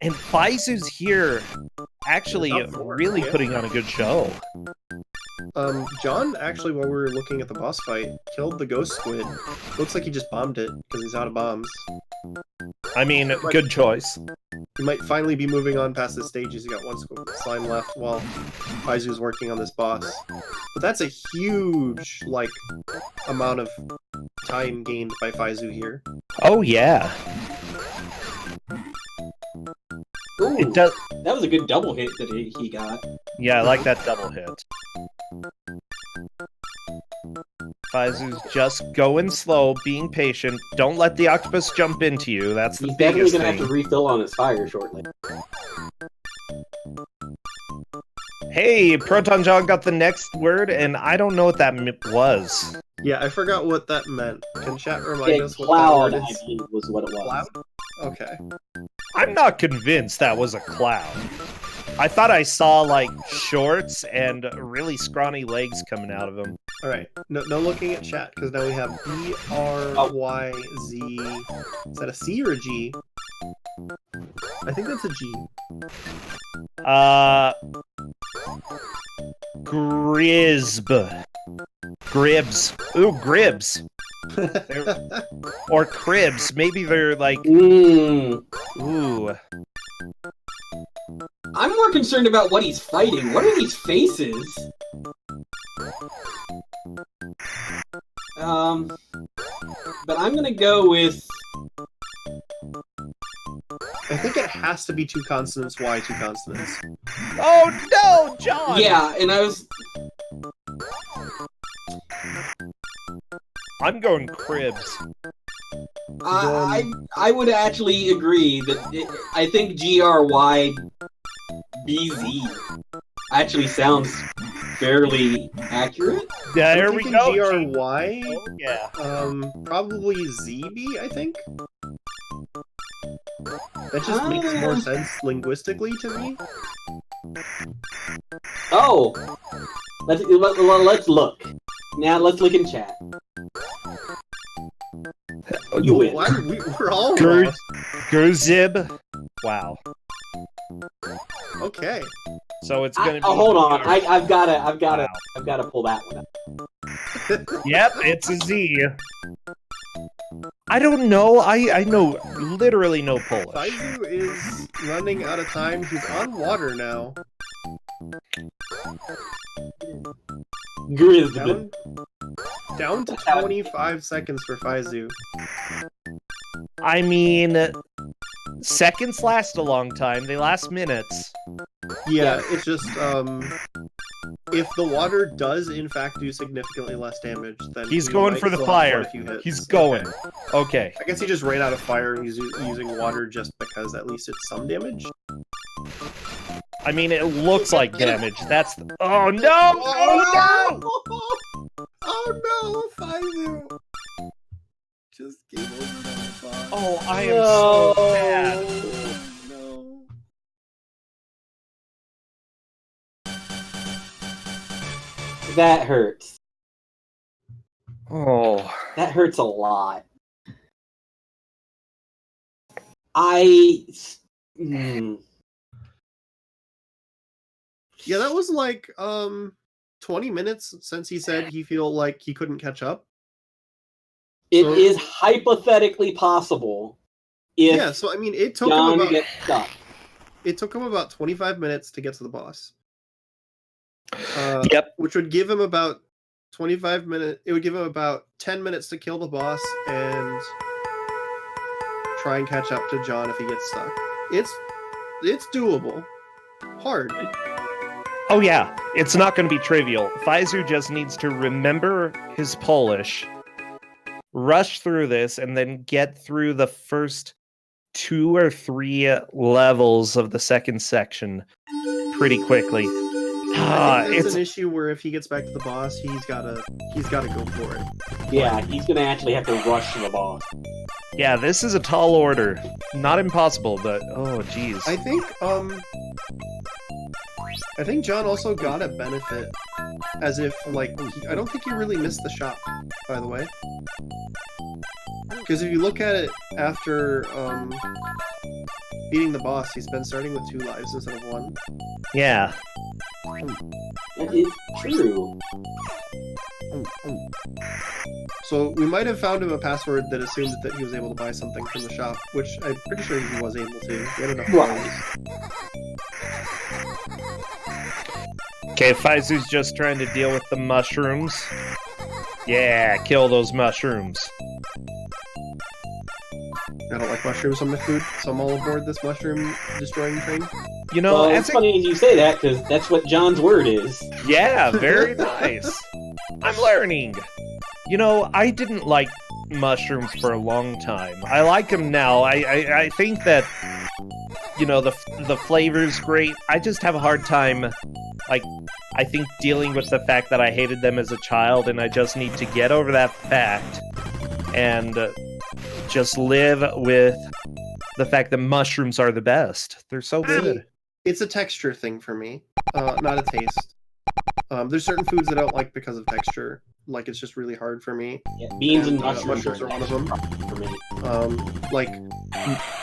And Faizu's here actually really putting on a good show. John, actually, while we were looking at the boss fight, killed the ghost squid. Looks like he just bombed it, because he's out of bombs. I mean, good choice. He might finally be moving on past this stage. He's got one slime left while Faizu's working on this boss. But that's a huge, amount of time gained by Faizu here. Oh, yeah. Ooh, that was a good double hit that he got. Yeah, I like that double hit. Faizu's just going slow, being patient. Don't let the octopus jump into you. That's the biggest thing. He's definitely going to have to refill on his fire shortly. Hey, Proton John got the next word, and I don't know what that was. Yeah, I forgot what that meant. Can chat remind us what cloud, that word is? I believe, was what it was. Cloud? Okay. I'm not convinced that was a cloud. I thought I saw, shorts and really scrawny legs coming out of him. Alright, no looking at chat, because now we have B-R-Y-Z. Is that a C or a G? I think that's a G. Grisb. Gribs. Ooh, Gribs. Or Cribs. Maybe they're Ooh. I'm more concerned about what he's fighting. What are these faces? But I'm gonna go with... I think it has to be 2 consonants, Y 2 consonants. Oh no, John! Yeah, and I was... I'm going Cribs. I would actually agree that I think GRYBZ actually sounds fairly accurate. Yeah, there we go. GRY? Oh, yeah. Probably ZB, I think? That just makes more sense linguistically to me. Oh! Let's look. Now let's look in chat. You win. We're all Gur- lost. Gurzib. Wow. Okay. So it's gonna be. Oh, hold on. I've gotta Wow. pull that one up. Yep, it's a Z. I don't know. I know literally no Polish. Faizu is running out of time. He's on water now. Grizz. Down to 25 seconds for Faizu. I mean, seconds last a long time. They last minutes. Yeah, it's just if the water does in fact do significantly less damage, then He's he going might for the still have fire. quite a few hits. He's going. Okay. I guess he just ran out of fire and he's using water just because at least it's some damage. I mean, it looks like damage. That's. Oh no! Oh no! Oh no, Faizu! Just gave over that boss. Oh, I am so mad. No. That hurts. Oh. That hurts a lot. Yeah, that was like 20 minutes since he said he feel like he couldn't catch up. It is hypothetically possible if Yeah, so I mean it took John him about gets stuck. it took him about 25 minutes to get to the boss. Yep. Which would give him about 25 minutes. It would give him about 10 minutes to kill the boss and try and catch up to John if he gets stuck. It's doable. Hard. Oh yeah, it's not going to be trivial. Faizu just needs to remember his Polish, rush through this, and then get through the first 2 or 3 levels of the second section pretty quickly. I think It's that's an issue where if he gets back to the boss, he's gotta go for it. Yeah, he's gonna actually have to rush to the boss. yeah, this is a tall order. Not impossible, but oh geez. I think John also got a benefit, as if like I don't think he really missed the shop, by the way. Because if you look at it after beating the boss, he's been starting with 2 lives instead of 1. Yeah. That is true. So we might have found him a password that assumed that he was able to buy something from the shop, which I'm pretty sure he was able to. He had enough Right. Okay, Faizu's just trying to deal with the mushrooms. Yeah, kill those mushrooms. I don't like mushrooms on my food, so I'm all aboard this mushroom destroying train. You know, Well, as it's a funny you say that because that's what John's word is. yeah, very nice. I'm learning. You know, I didn't like mushrooms for a long time. I like them now. I think that, you know, the flavor's great. I just have a hard time, like, I think dealing with the fact that I hated them as a child, and I just need to get over that fact and just live with the fact that mushrooms are the best. They're so good. It's a texture thing for me, not a taste. There's certain foods that I don't like because of texture. Like, it's just really hard for me. Yeah, beans and mushrooms mushrooms are one of them. for me. Like,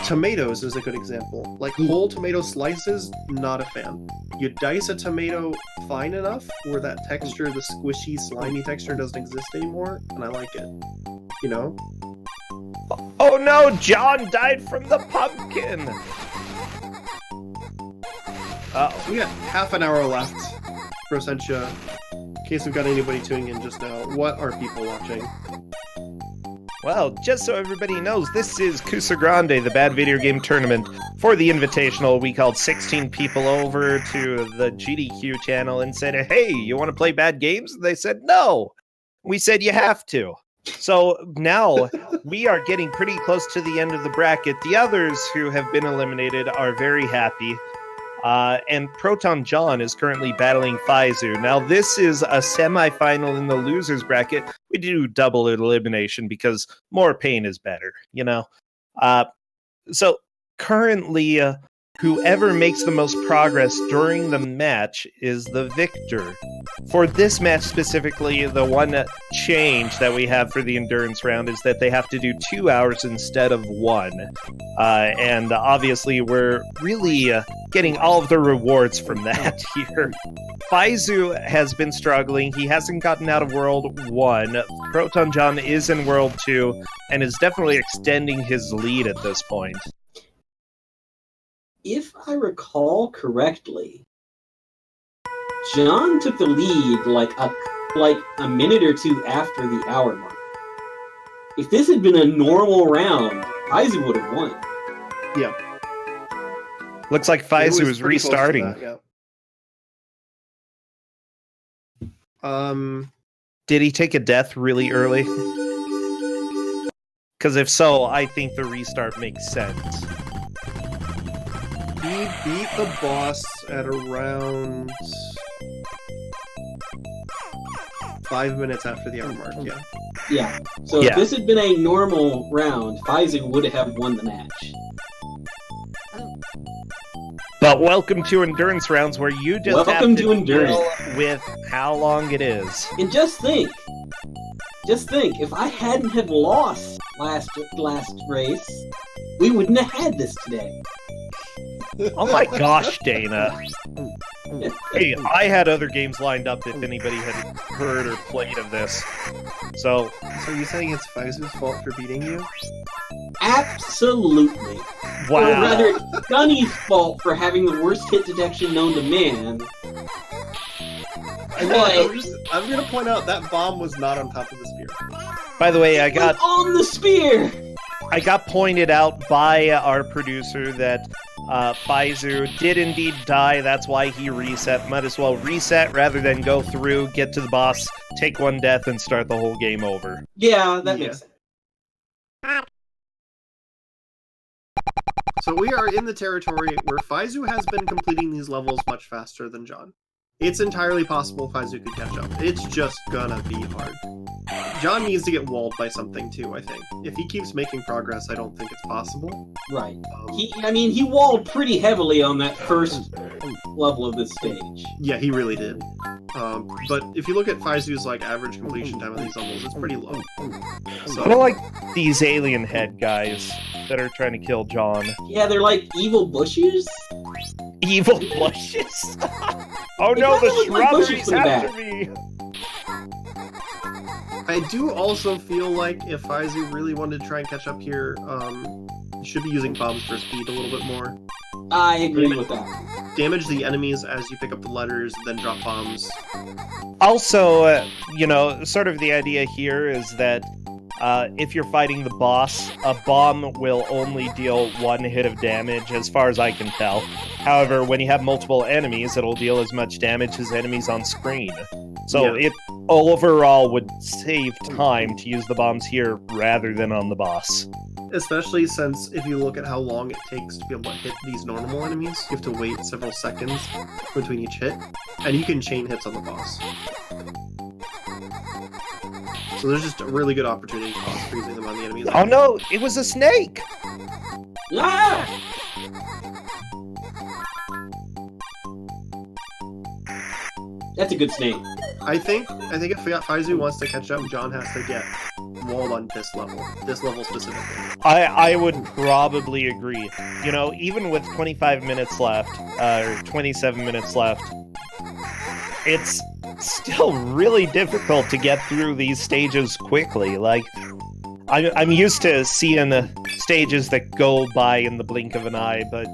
tomatoes is a good example. Like, whole tomato slices, not a fan. You dice a tomato fine enough where that texture, the squishy, slimy texture, doesn't exist anymore, and I like it. You know? Oh no, John died from the pumpkin! Uh-oh. We got half an hour left, Rosentia. In case we've got anybody tuning in just now, what are people watching? Well, just so everybody knows, this is Kusogrande, the Bad Video Game Tournament. For the Invitational, we called 16 people over to the GDQ channel and said, hey, you want to play bad games? And they said, no. We said, you have to. So now we are getting pretty close to the end of the bracket. The others who have been eliminated are very happy. And Proton John is currently battling Faizu. Now, this is a semifinal in the losers bracket. We do double elimination because more pain is better, you know? So, currently, whoever makes the most progress during the match is the victor. For this match specifically, the one change that we have for the endurance round is that they have to do 2 hours instead of 1. And obviously, we're really getting all of the rewards from that here. Faizu has been struggling. He hasn't gotten out of World 1. Proton John is in World 2 and is definitely extending his lead at this point. If I recall correctly, John took the lead like a minute or two after the hour mark. If this had been a normal round, Faizu would have won. Yeah. Looks like Faizu is restarting. That, yeah. Did he take a death really early? Because if so, I think the restart makes sense. He beat the boss at around 5 minutes after the hour mark, yeah. Yeah. So if this had been a normal round, Faizu would have won the match. But welcome to endurance rounds where you just have to deal with how long it is. And just think, if I hadn't have lost last race, we wouldn't have had this today. Oh my gosh, Dana. Hey, I had other games lined up if anybody had heard or played of this. So you're saying it's Faizu's fault for beating you? Absolutely. Wow. Or rather, Gunny's fault for having the worst hit detection known to man. I'm gonna point out that bomb was not on top of the spear. By the way, I got on the spear. I got pointed out by our producer that Faizu did indeed die. That's why he reset. Might as well reset rather than go through, get to the boss, take one death, and start the whole game over. Yeah, that makes sense. So we are in the territory where Faizu has been completing these levels much faster than John. It's entirely possible Faizu could catch up. It's just gonna be hard. John needs to get walled by something too, I think. If he keeps making progress, I don't think it's possible. Right. He walled pretty heavily on that first level of this stage. Yeah, he really did. But if you look at Faizu's average completion time on these levels, it's pretty low. So, I don't like these alien head guys that are trying to kill John. Yeah, they're like evil bushes. Evil bushes? Oh no, the shrubbery's after me! I do also feel like if Faizu really wanted to try and catch up here, he should be using bombs for speed a little bit more. I agree with that. Damage the enemies as you pick up the letters, then drop bombs. Also, sort of the idea here is that if you're fighting the boss, a bomb will only deal 1 hit of damage, as far as I can tell. However, when you have multiple enemies, it'll deal as much damage as enemies on screen. So it overall would save time to use the bombs here rather than on the boss. Especially since if you look at how long it takes to be able to hit these normal enemies, you have to wait several seconds between each hit, and you can chain hits on the boss. So there's just a really good opportunity cost for using them on the enemies. Oh no, it was a snake! Ah! That's a good snake. I think if Faizu wants to catch up, John has to get walled on this level specifically. I would probably agree. Even with 25 minutes left, or 27 minutes left, it's still really difficult to get through these stages quickly. I'm used to seeing stages that go by in the blink of an eye, but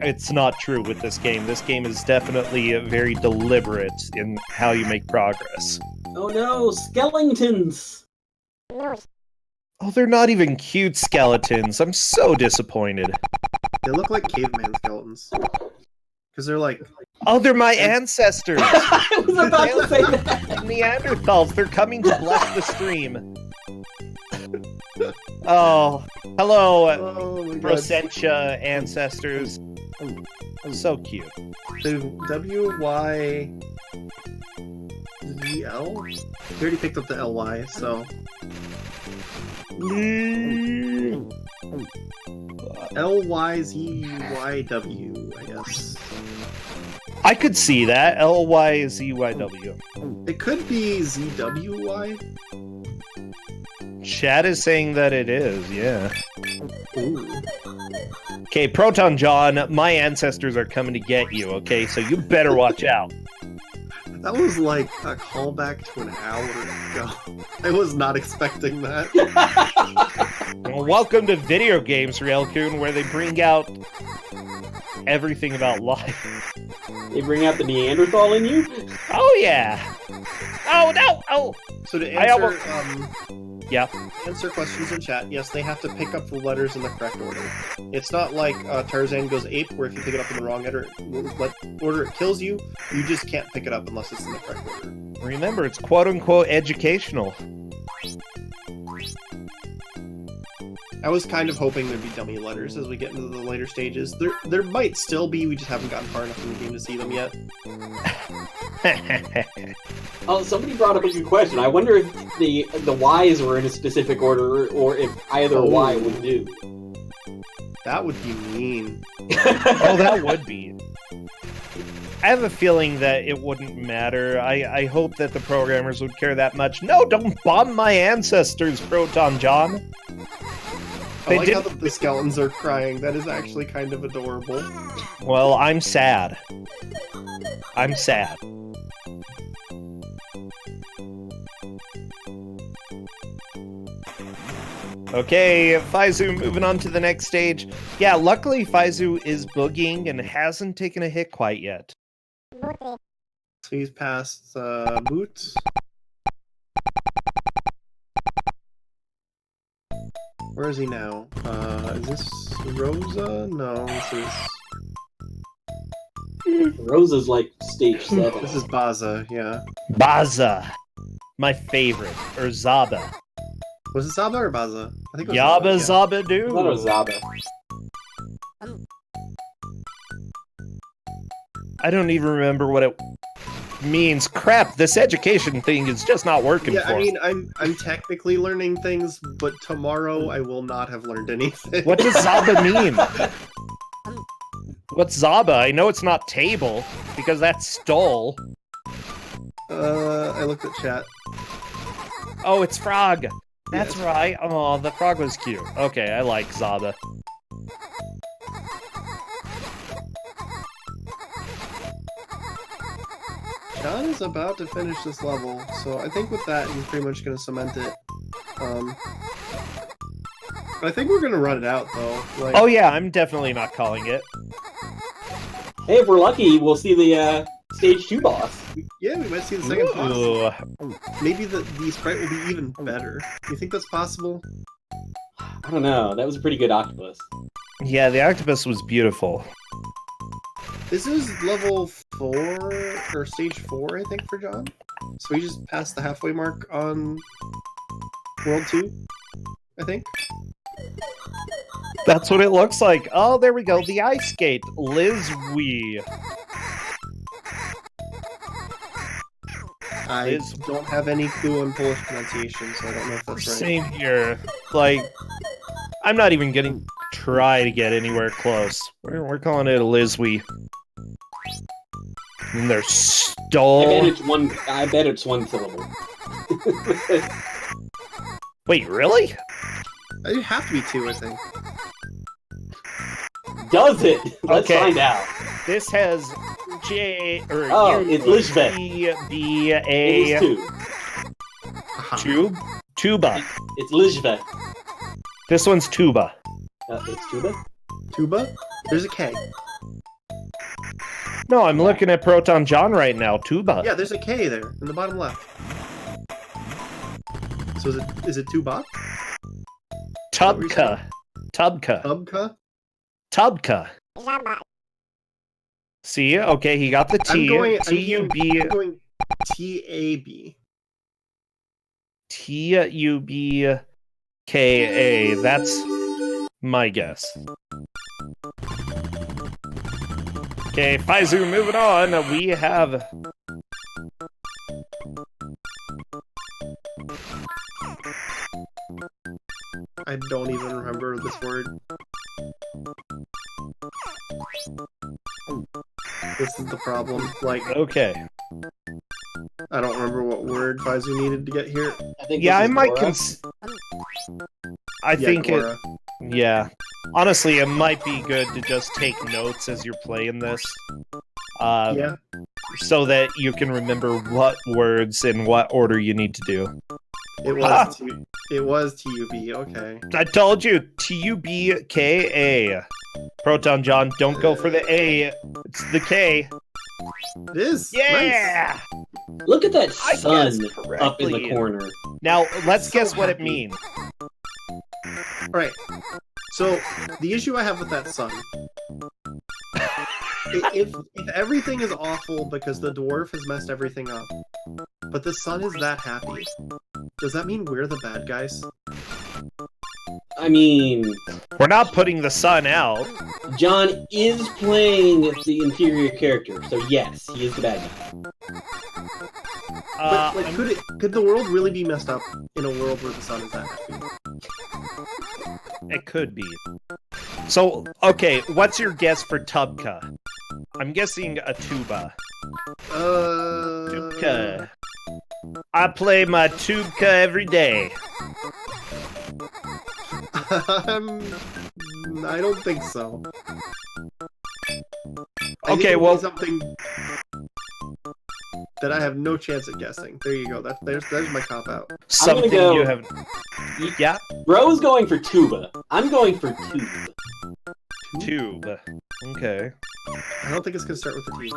it's not true with this game. This game is definitely very deliberate in how you make progress. Oh no, skeletons! Oh, they're not even cute skeletons. I'm so disappointed. They look like caveman skeletons. Because they're like... Oh, they're my ancestors! I was about to say that! Neanderthals, they're coming to bless the stream. Oh, hello, Rosentia ancestors. So cute. So, WYVL? We already picked up the LY, so... LYZYW, I guess. I could see that. LYZYW. It could be ZWY. Chat is saying that it is, yeah. Ooh. Okay, Proton John, my ancestors are coming to get you, okay? So you better watch out. That was like a callback to an hour ago. I was not expecting that. Well, welcome to Video Games, Riel-kun, where they bring out everything about life. They bring out the Neanderthal in you? Oh, yeah. Oh, no! Oh! So to I answer, almost- Yeah. answer questions in chat, yes, they have to pick up the letters in the correct order. It's not like Tarzan Goes Ape, where if you pick it up in the wrong order it kills you. You just can't pick it up unless it's in the correct order. Remember, it's quote-unquote educational. I was kind of hoping there'd be dummy letters as we get into the later stages. There might still be, we just haven't gotten far enough in the game to see them yet. Oh, somebody brought up a good question. I wonder if the Ys were in a specific order, or if either Y would do. That would be mean. Oh, that would be. I have a feeling that it wouldn't matter. I hope that the programmers would care that much. No, don't bomb my ancestors, Proton John. I like how the skeletons are crying. That is actually kind of adorable. Well, I'm sad. I'm sad. Okay, Faizu moving on to the next stage. Yeah, luckily Faizu is boogieing and hasn't taken a hit quite yet. So he's past Boots. Where is he now? Is this Rosa? No, this is... Rosa's like stage 7. This is Baza, yeah. Baza, my favorite, or Zaba. Was it Zaba or Baza? I think it was Yabba Zaba, Zaba I thought it Doo. was Zaba. I don't even remember what it means. Crap, this education thing is just not working Yeah, for I me. mean, I'm technically learning things, but tomorrow I will not have learned anything. What does Zaba mean? What's Zaba? I know it's not table, because that's stole. I looked at chat. Oh, it's frog. That's Yes. right. Oh, the frog was cute. Okay, I like Zaba. John is about to finish this level, so I think with that he's pretty much going to cement it. I think we're going to run it out, though. Like, Oh yeah, I'm definitely not calling it. Hey, if we're lucky, we'll see the stage 2 boss. yeah, we might see the second boss. Ooh. Maybe the sprite will be even better. You think that's possible? I don't know. That was a pretty good octopus. Yeah, the octopus was beautiful. This is level 4, or stage 4, I think, for John. So we just passed the halfway mark on World 2, I think. That's what it looks like. Oh, there we go. The ice skate. Liz Wee. I don't have any clue on Polish pronunciation, so I don't know if that's right. Same here. Like, I'm not even gonna try to get anywhere close. We're calling it a Liz Wee. And they're stole. I bet it's one syllable. Wait, really? It have to be 2, I think. Does it? Let's Okay. find out. This has J or Oh, it's Lizbeth. B It A is 2. tube tuba. It's Lizbeth. This one's tuba. It's Tuba? Tuba? There's a K. No, I'm looking at Proton John right now. Tuba. Yeah, there's a K there, in the bottom left. So is it Tuba? Tubka. Tubka. Tubka? Tubka. See? Okay, he got the T. T-U-B. I'm going T-A-B. T-U-B-K-A. That's my guess. Okay, Faizu, moving on. We have... I don't even remember this word. This is the problem. Like, Okay. I don't remember what word Faizu needed to get here. I think Yeah, I this is might Gora. I think Gora. yeah. Honestly, it might be good to just take notes as you're playing this. Yeah. So that you can remember what words in what order you need to do. It was it was TUB, okay. I told you, TUBKA. Proton John, don't go for the A. It's the K. It is. Yeah! Look at that I sun guessed up in the correctly. corner. Now, let's So guess what it happy. means. Alright. So the issue I have with that sun. If everything is awful because the dwarf has messed everything up, but the sun is that happy, does that mean we're the bad guys? I mean, We're not putting the sun out. John is playing the inferior character, so yes, he is the bad guy. But like, could the world really be messed up in a world where the sun is that happy? It could be. So, okay, what's your guess for Tubka? I'm guessing a tuba. Tubka. I play my tubka every day. I don't think so. I Okay, think it would well- be something that I have no chance at guessing. There you go. There's my cop out. Something go- you have. Yeah, Bro's going for tuba. I'm going for tube. tube. Okay. I don't think it's gonna start with a T.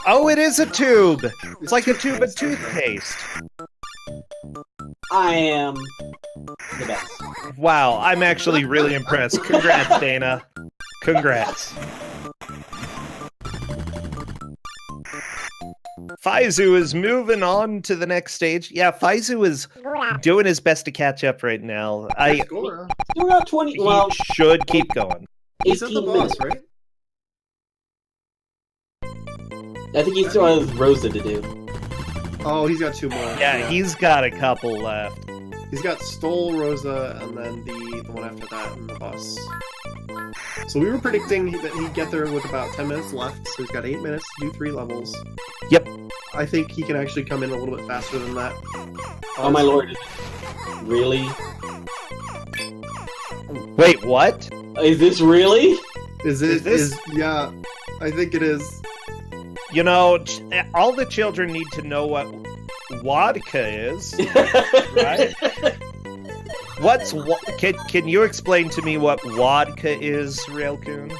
Oh, it is a tube. It's like a tube of toothpaste. I am the best. Wow, I'm actually really impressed. Congrats, Dana. Congrats. Faizu is moving on to the next stage. Yeah, Faizu is doing his best to catch up right now. Gora. Still got 20. He Well, should keep going. He's at the 18 boss, minutes. right? I think he still has Rosa to do. Oh, he's got two more. Yeah, he's got a couple left. He's got Stole, Rosa, and then the one after that, and the boss. So we were predicting that he'd get there with about 10 minutes left, so he's got 8 minutes to do 3 levels. Yep. I think he can actually come in a little bit faster than that. Oh my lord. Really? Wait, what? Is this really? Is this- yeah, I think it is. You know, all the children need to know what vodka is. Right? Can you explain to me what vodka is, Railcoon?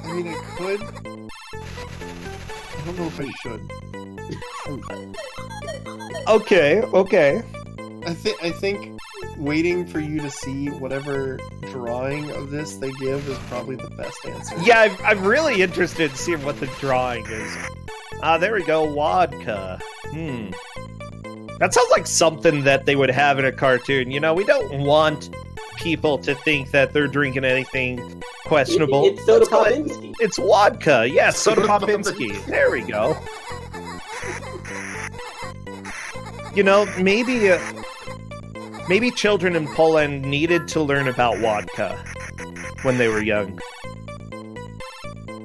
I mean, it could. I don't know if I should. Okay. I think waiting for you to see whatever drawing of this they give is probably the best answer. Yeah, I'm really interested in seeing what the drawing is. Ah, there we go, vodka. That sounds like something that they would have in a cartoon. You know, we don't want people to think that they're drinking anything questionable. It's Soda Let's call it- Popinski. It's vodka. Yes, Soda Soda Popinski. There we go. You know, maybe children in Poland needed to learn about vodka when they were young.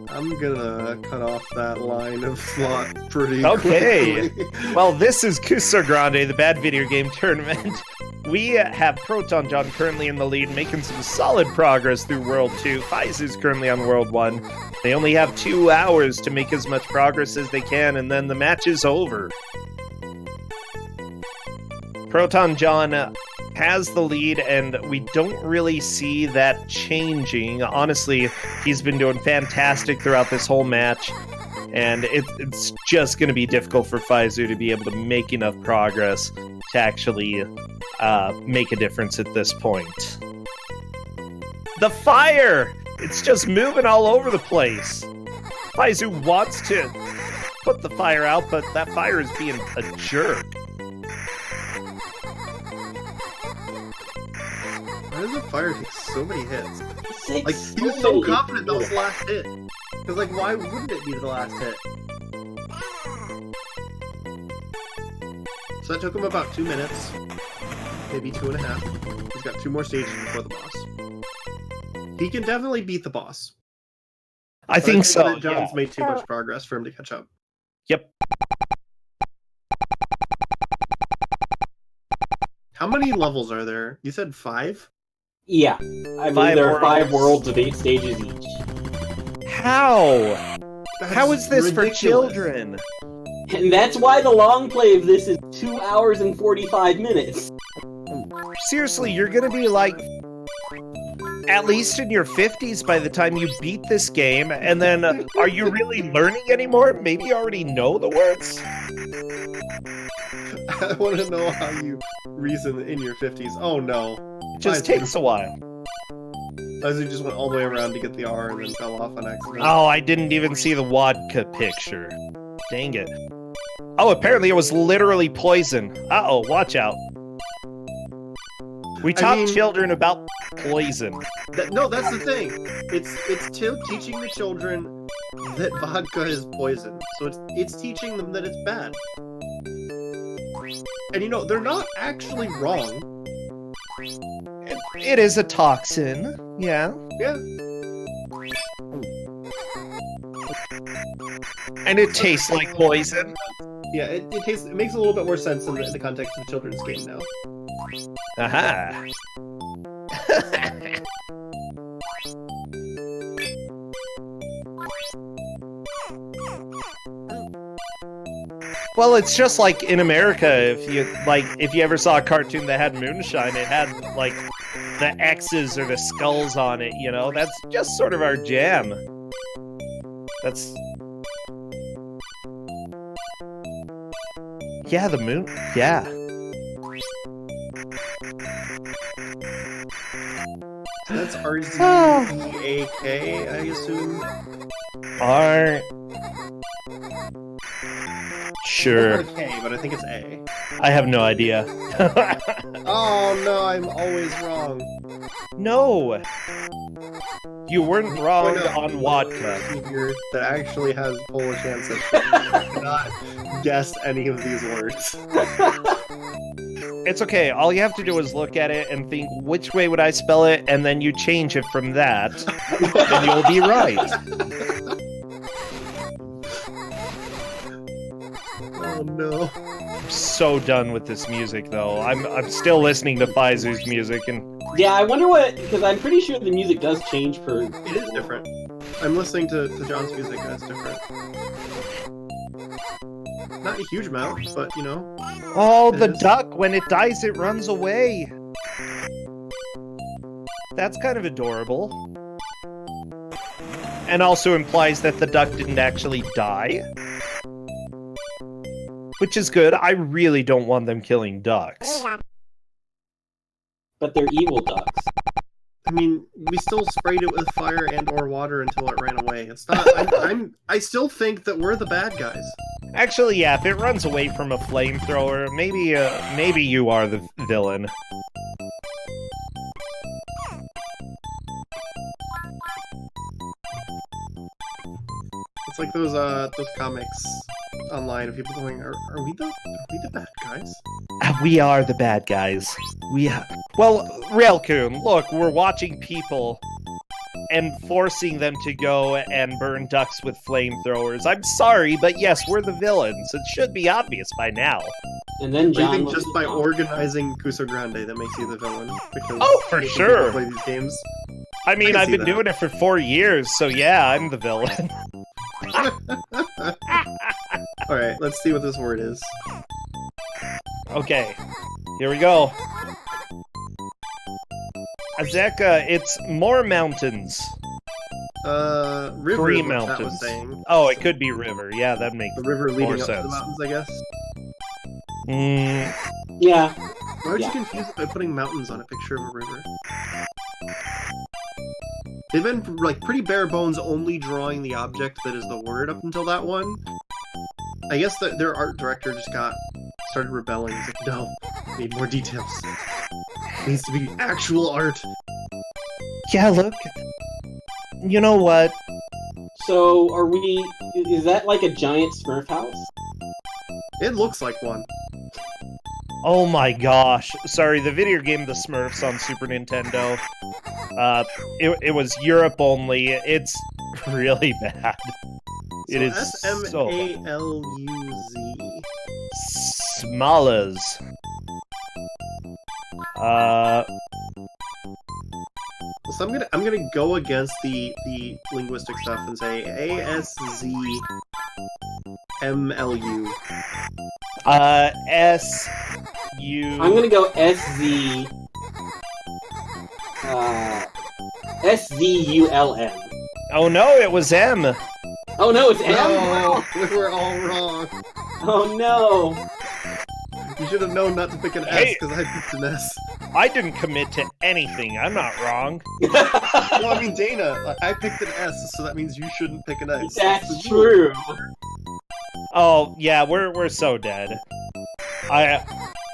I'm gonna cut off that line of thought pretty Okay. quickly. Well, this is Kusogrande, the bad video game tournament. We have Proton John currently in the lead, making some solid progress through World 2. Faizu's currently on World 1. They only have 2 hours to make as much progress as they can, and then the match is over. Proton John has the lead, and we don't really see that changing. Honestly, he's been doing fantastic throughout this whole match, and it's just going to be difficult for Faizu to be able to make enough progress to actually make a difference at this point. The fire! It's just moving all over the place. Faizu wants to put the fire out, but that fire is being a jerk. Why does the fire take so many hits? Six Like, he was so minutes. confident that was the last hit. Because, like, why wouldn't it be the last hit? So that took him about 2 minutes, maybe 2.5. He's got 2 more stages before the boss. He can definitely beat the boss. I think so. That John's made too much progress for him to catch up. Yep. How many levels are there? You said 5? Yeah, I believe there are 5 worlds with 8 stages each. How? How is this ridiculous. for children? And that's why the long play of this is 2 hours and 45 minutes. Seriously, you're gonna be like at least in your 50s by the time you beat this game, and then are you really learning anymore? Maybe you already know the words? I want to know how you reason in your 50s. Oh no. It just takes a while. As you just went all the way around to get the R and then fell off on accident. Oh, I didn't even see the vodka picture. Dang it. Oh, apparently it was literally poison. Uh-oh, watch out. We taught children about poison. No, that's the thing. It's teaching the children that vodka is poison. So it's teaching them that it's bad. And you know, they're not actually wrong. It is a toxin. Yeah. Yeah. And it tastes like poison. Yeah, it makes a little bit more sense in the context of a children's game now. Aha. Well, it's just like in America, if you ever saw a cartoon that had moonshine, it had like the X's or the skulls on it, you know? That's just sort of our jam. That's... Yeah, the moon... Yeah. So that's R-Z-E-A-K, I assume? R... Sure. It's K, but I think it's A. I have no idea. Oh no, I'm always wrong. No! You weren't wrong on vodka. That actually has full chance of not guess any of these words. It's okay, all you have to do is look at it and think, which way would I spell it, and then you change it from that, and you'll be right. Oh no. I'm so done with this music, though. I'm still listening to Faizu's music, and... Yeah, I wonder what... Because I'm pretty sure the music does change per... It is different. I'm listening to John's music, and it's different. Not a huge amount, but, you know... Oh, the duck! When it dies, it runs away! That's kind of adorable. And also implies that the duck didn't actually die. Which is good. I really don't want them killing ducks. But they're evil ducks. I mean, we still sprayed it with fire and or water until it ran away. It's not... I still think that we're the bad guys. Actually, yeah, if it runs away from a flamethrower, maybe you are the villain. It's like those comics online of people going, are we the bad guys? We are the bad guys. We are. Well, Railcoon, look, we're watching people and forcing them to go and burn ducks with flamethrowers. I'm sorry, but yes, we're the villains. It should be obvious by now. And then John... I think just by organizing Kusogrande, that makes you the villain. Because for sure. Play these games. I mean, I've been doing it for 4 years, so yeah, I'm the villain. Alright, let's see what this word is. Okay, here we go. Azeka, it's more mountains. River. 3 That mountains. was saying. Oh, it could be river. Yeah, that makes the river leading more up sense. to the mountains, I guess. Yeah. Why would you confuse it by putting mountains on a picture of a river? They've been like pretty bare bones, only drawing the object that is the word up until that one. I guess that their art director just started rebelling. He's like, no, need more details. It needs to be actual art. Yeah, look. You know what? So, is that like a giant Smurf house? It looks like one. Oh my gosh. Sorry, the video game The Smurfs on Super Nintendo. It was Europe only. It's really bad. It is so bad. SMALUZ. Smalas. So I'm gonna go against the linguistic stuff and say ASZMLU. SU. I'm gonna go SZ. SZULM. Oh no, it was M. Oh no, it's M. No, we were all wrong. Oh no. You should have known not to pick an S because I picked an S. I didn't commit to anything. I'm not wrong. Well, I mean, Dana, I picked an S, so that means you shouldn't pick an S. That's true. Oh yeah, we're so dead.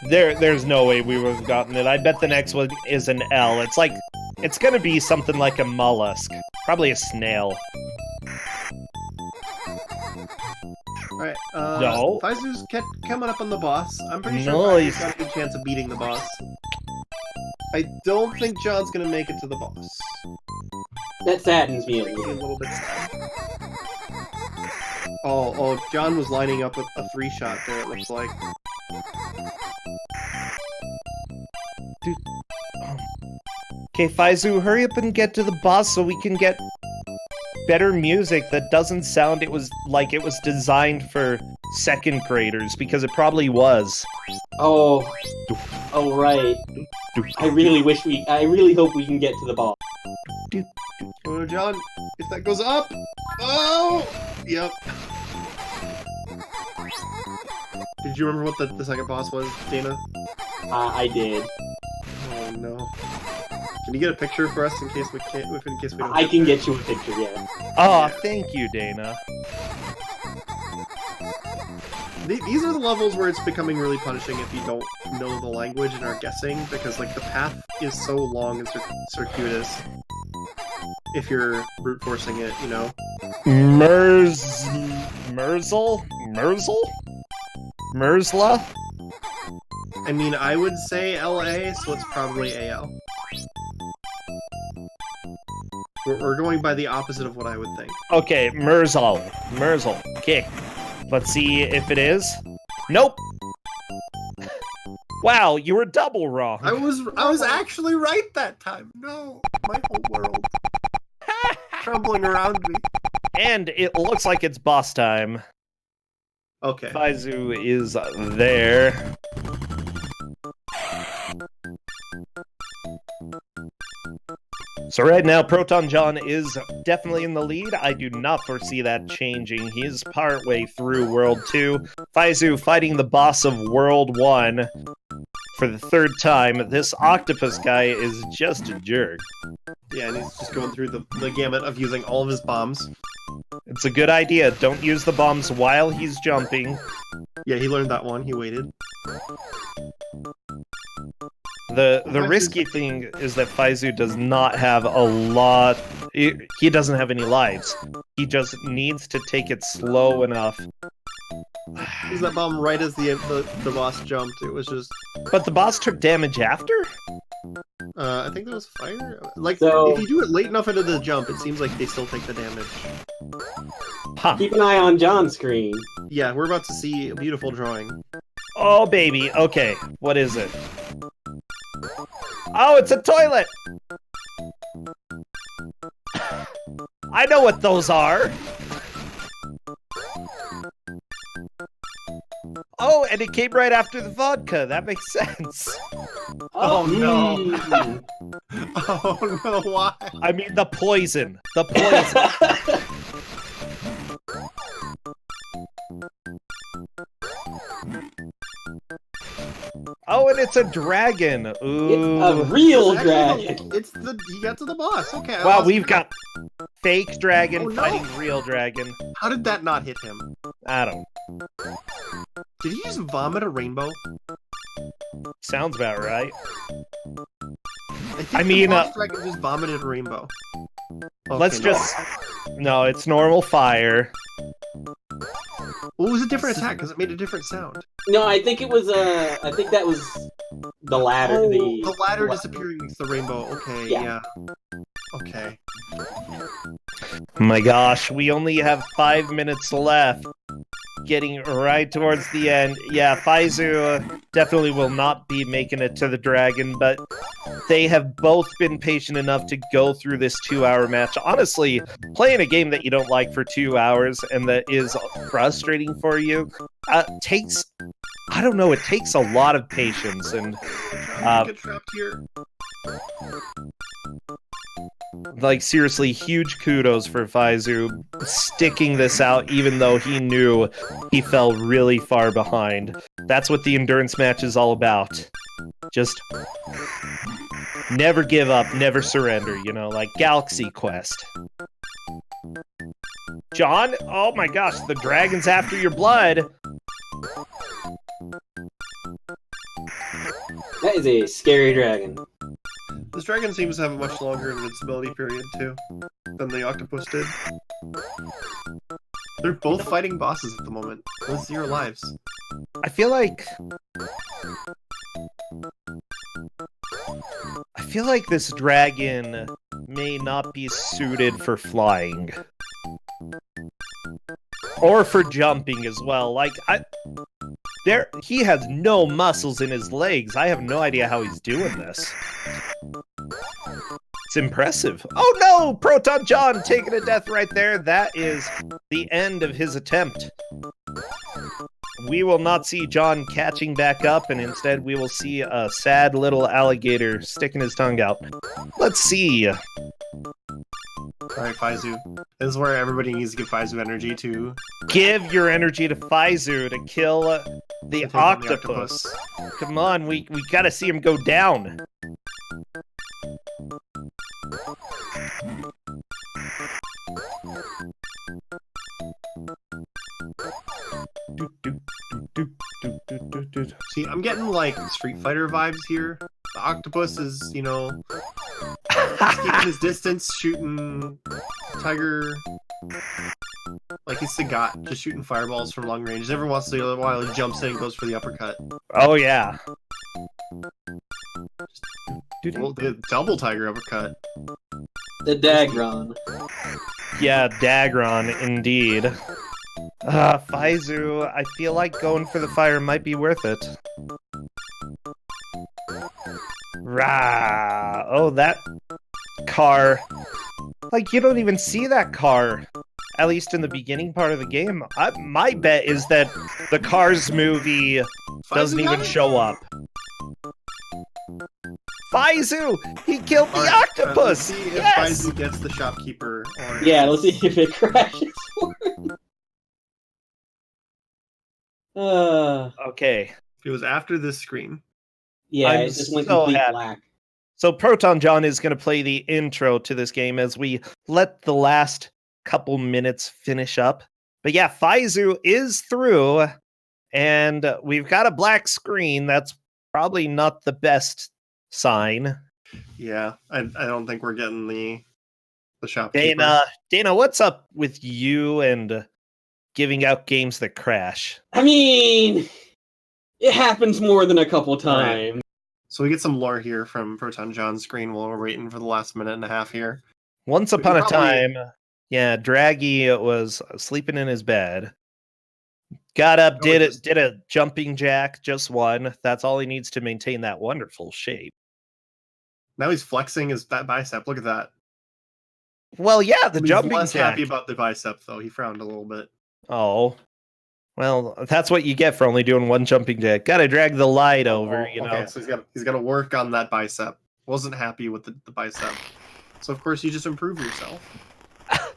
There's no way we would have gotten it. I bet the next one is an L. It's gonna be something like a mollusk, probably a snail. Alright, No. Faizu's kept coming up on the boss. I'm pretty sure Nice. Faizu's got a good chance of beating the boss. I don't think John's gonna make it to the boss. That saddens me a A little. little bit sad. Oh, John was lining up with a 3-shot there, it looks like. Okay, Faizu, hurry up and get to the boss so we can get better music that doesn't sound it was designed for second graders, because it probably was. Oh right. I really hope we can get to the boss. Oh, John, if that goes up! Oh! Yep. Did you remember what the second boss was, Dana? I did. Oh no. Can you get a picture for us in case we don't? I can get you a picture, yeah. Oh, thank you, Dana. These are the levels where it's becoming really punishing if you don't know the language and are guessing, because like the path is so long and circuitous. If you're brute forcing it, you know. Merzla? I mean, I would say LA, so it's probably AL. We're going by the opposite of what I would think. Okay, Merzel. Okay. Let's see if it is. Nope. Wow, you were double wrong. I was actually right that time. No, my whole world crumbling around me. And it looks like it's boss time. Okay. Faizu is there. So right now, Proton John is definitely in the lead. I do not foresee that changing. He's partway through World 2. Faizu fighting the boss of World 1 for the third time. This octopus guy is just a jerk. Yeah, and he's just going through the gamut of using all of his bombs. It's a good idea. Don't use the bombs while he's jumping. Yeah, he learned that one. He waited. The risky thing is that Faizu does not have a lot... He doesn't have any lives. He just needs to take it slow enough. Use that bomb right as the boss jumped. It was just... But the boss took damage after? I think that was fire? Like, So- if you do it late enough into the jump, it seems like they still take the damage. Huh. Keep an eye on John's screen. Yeah, we're about to see a beautiful drawing. Oh, baby. Okay, what is it? Oh, it's a toilet! I know what those are! Oh, and it came right after the vodka. That makes sense. Oh, no. mm. Oh no, why? I mean, the poison. The poison. Oh, and it's a dragon. Ooh. It's a real It's actually dragon. he got to the boss. Okay. I Wow, lost we've track. got fake dragon Oh, no. fighting real dragon. How did that not hit him? I don't. Did he just vomit a rainbow? Sounds about right. think I the mean, boss dragon just vomited a rainbow. Okay, Let's no. just... No, it's normal fire. Well, it was a different attack because it made a different sound. No, I think it was. I think that was the ladder. Oh, the ladder disappearing makes the rainbow. Okay, yeah. Okay. My gosh, we only have 5 minutes left. Getting right towards the end. Yeah, Faizu definitely will not be making it to the dragon, but they have both been patient enough to go through this 2-hour match. Honestly, playing a game that you don't like for 2 hours and that is frustrating for you takes, I don't know, it takes a lot of patience. And get trapped here. like, seriously, huge kudos for Faizu sticking this out even though he knew he fell really far behind. That's what the endurance match is all about. Just never give up, never surrender, you know, like Galaxy Quest. John? Oh my gosh, the dragon's after your blood. That is a scary dragon. This dragon seems to have a much longer invincibility period, too, than the octopus did. They're both fighting bosses at the moment, with 0 lives. I feel like this dragon may not be suited for flying. Or for jumping as well. Like, he has no muscles in his legs. I have no idea how he's doing this. It's impressive. Oh no! Proton John taking a death right there. That is the end of his attempt. We will not see John catching back up, and instead we will see a sad little alligator sticking his tongue out. Let's see. Alright, Faizu. This is where everybody needs to give Faizu energy to... Give your energy to Faizu to kill the octopus. Come on, we gotta see him go down. See, I'm getting, like, Street Fighter vibes here. The octopus is, you know, keeping his distance, shooting Tiger... Like he's Sagat, just shooting fireballs from long range. Every once in a while he jumps in and goes for the uppercut. Oh, yeah. Well, the double Tiger uppercut. The Dagron. Yeah, Dagron, indeed. Faizu, I feel like going for the fire might be worth it. Rah! Oh, that car. Like, you don't even see that car. At least in the beginning part of the game. My bet is that the Cars movie doesn't even show up. Faizu! He killed the octopus! Let's see if Yes! Faizu gets the shopkeeper. Or... Yeah, let's see if it crashes for him. Okay. It was after this screen. Yeah, I'm it just went so complete happy. black. So Proton John is going to play the intro to this game as we let the last couple minutes finish up. But yeah, Faizu is through, and we've got a black screen. That's probably not the best sign. Yeah, I don't think we're getting the shopkeeper. Dana, what's up with you and giving out games that crash? I mean, it happens more than a couple times. Right. So we get some lore here from Proton John's screen while we're waiting for the last minute and a half here. Once upon a time, yeah, Draggy was sleeping in his bed. Got up, did a jumping jack, just one. That's all he needs to maintain that wonderful shape. Now he's flexing his bicep. Look at that. Well, yeah, the jumping He's less jack. happy about the bicep, though. He frowned a little bit. Oh, well, that's what you get for only doing one jumping jack. Got to drag the light over, you know. Okay, so he's got to work on that bicep. Wasn't happy with the bicep, so of course you just improve yourself.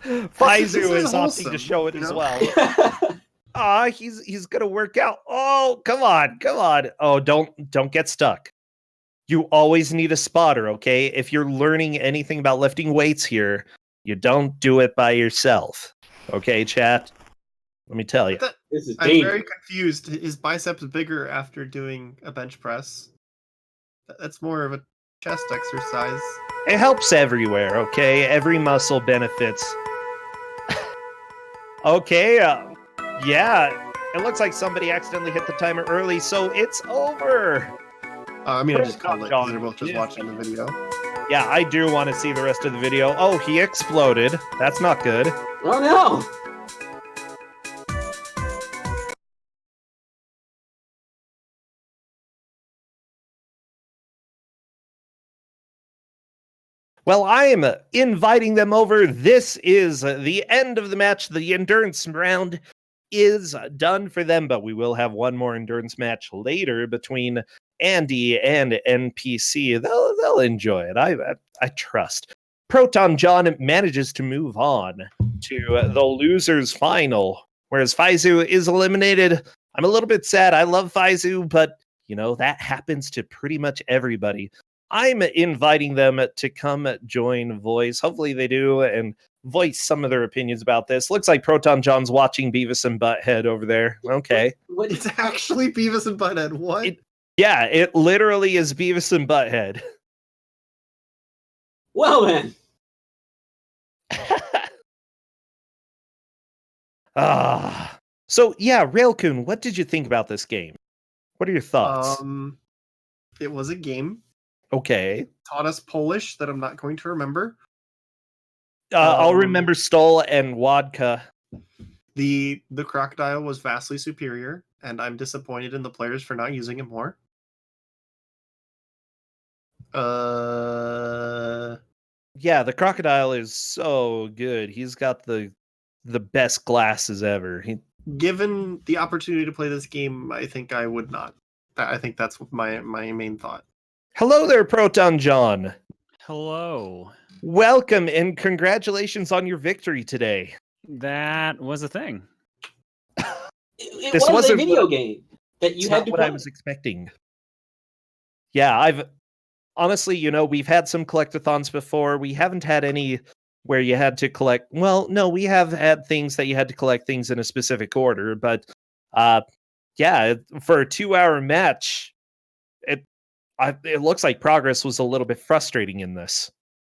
Faizu is wholesome, opting to show it you as know? well. He's gonna work out. Oh, come on. Oh, don't get stuck. You always need a spotter, okay? If you're learning anything about lifting weights here, you don't do it by yourself. Okay, chat? Let me tell you. This is I'm dangerous. very confused. His biceps bigger after doing a bench press. That's more of a chest exercise. It helps everywhere, okay? Every muscle benefits. Okay, yeah. It looks like somebody accidentally hit the timer early, so it's over. I just called it because they're both just watching the video. Yeah, I do want to see the rest of the video. Oh, he exploded. That's not good. Oh no! Well, I am inviting them over. This is the end of the match. The endurance round is done for them, but we will have one more endurance match later between Andy and NPC. They'll enjoy it. I trust. Proton John manages to move on to the losers final, whereas Faizu is eliminated. I'm a little bit sad. I love Faizu, but that happens to pretty much everybody. I'm inviting them to come join Voice. Hopefully they do and voice some of their opinions about this. Looks like Proton John's watching Beavis and Butthead over there. Okay. What? It's actually Beavis and Butthead. What? It literally is Beavis and Butthead. Well then. So yeah, Railcoon, what did you think about this game? What are your thoughts? It was a game. Okay. Taught us Polish that I'm not going to remember. I'll remember Stol and Wadka. The crocodile was vastly superior, and I'm disappointed in the players for not using it more. Yeah, the crocodile is so good. He's got the best glasses ever. Given the opportunity to play this game, I think I would not. I think that's my main thought. Hello there, Proton John. Hello. Welcome and congratulations on your victory today. That was a thing. It was a video game that you had to what play. I was expecting. Yeah, I've honestly, we've had some collectathons before. We haven't had any where you had to collect. Well, no, we have had things that you had to collect things in a specific order, but yeah, for a 2-hour match, it looks like progress was a little bit frustrating in this.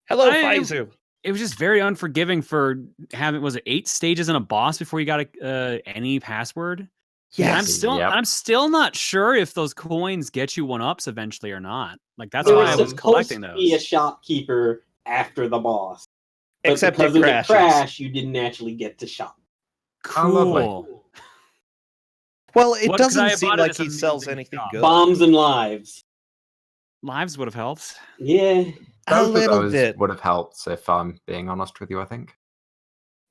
Hello, Faizu. It was just very unforgiving for having, was it 8 stages in a boss before you got any password? Yes. I'm still not sure if those coins get you 1-ups eventually or not. Like that's There why I was was collecting supposed to those. be a shopkeeper after the boss, but Except because it of crashes. the crash, you didn't actually get to shop. Cool. Well, it What could I doesn't have seem bought at like this he sells amazing anything shop? good. Bombs and lives. Lives would have helped. Yeah. A Both of little those bit. would have helped, if I'm being honest with you, I think.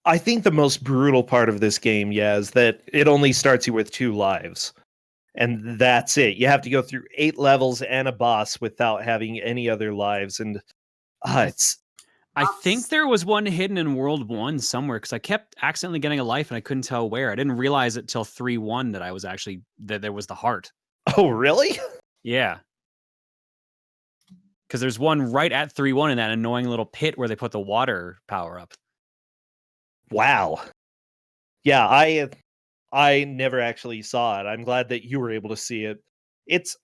I think the most brutal part of this game, is that it only starts you with 2 lives. And that's it. You have to go through 8 levels and a boss without having any other lives. And it's... I think there was one hidden in World 1 somewhere because I kept accidentally getting a life and I couldn't tell where. I didn't realize it till 3-1 that I was actually, that there was the heart. Oh, really? Yeah. Because there's one right at 3-1 in that annoying little pit where they put the water power up. Wow. Yeah, I never actually saw it. I'm glad that you were able to see it. It's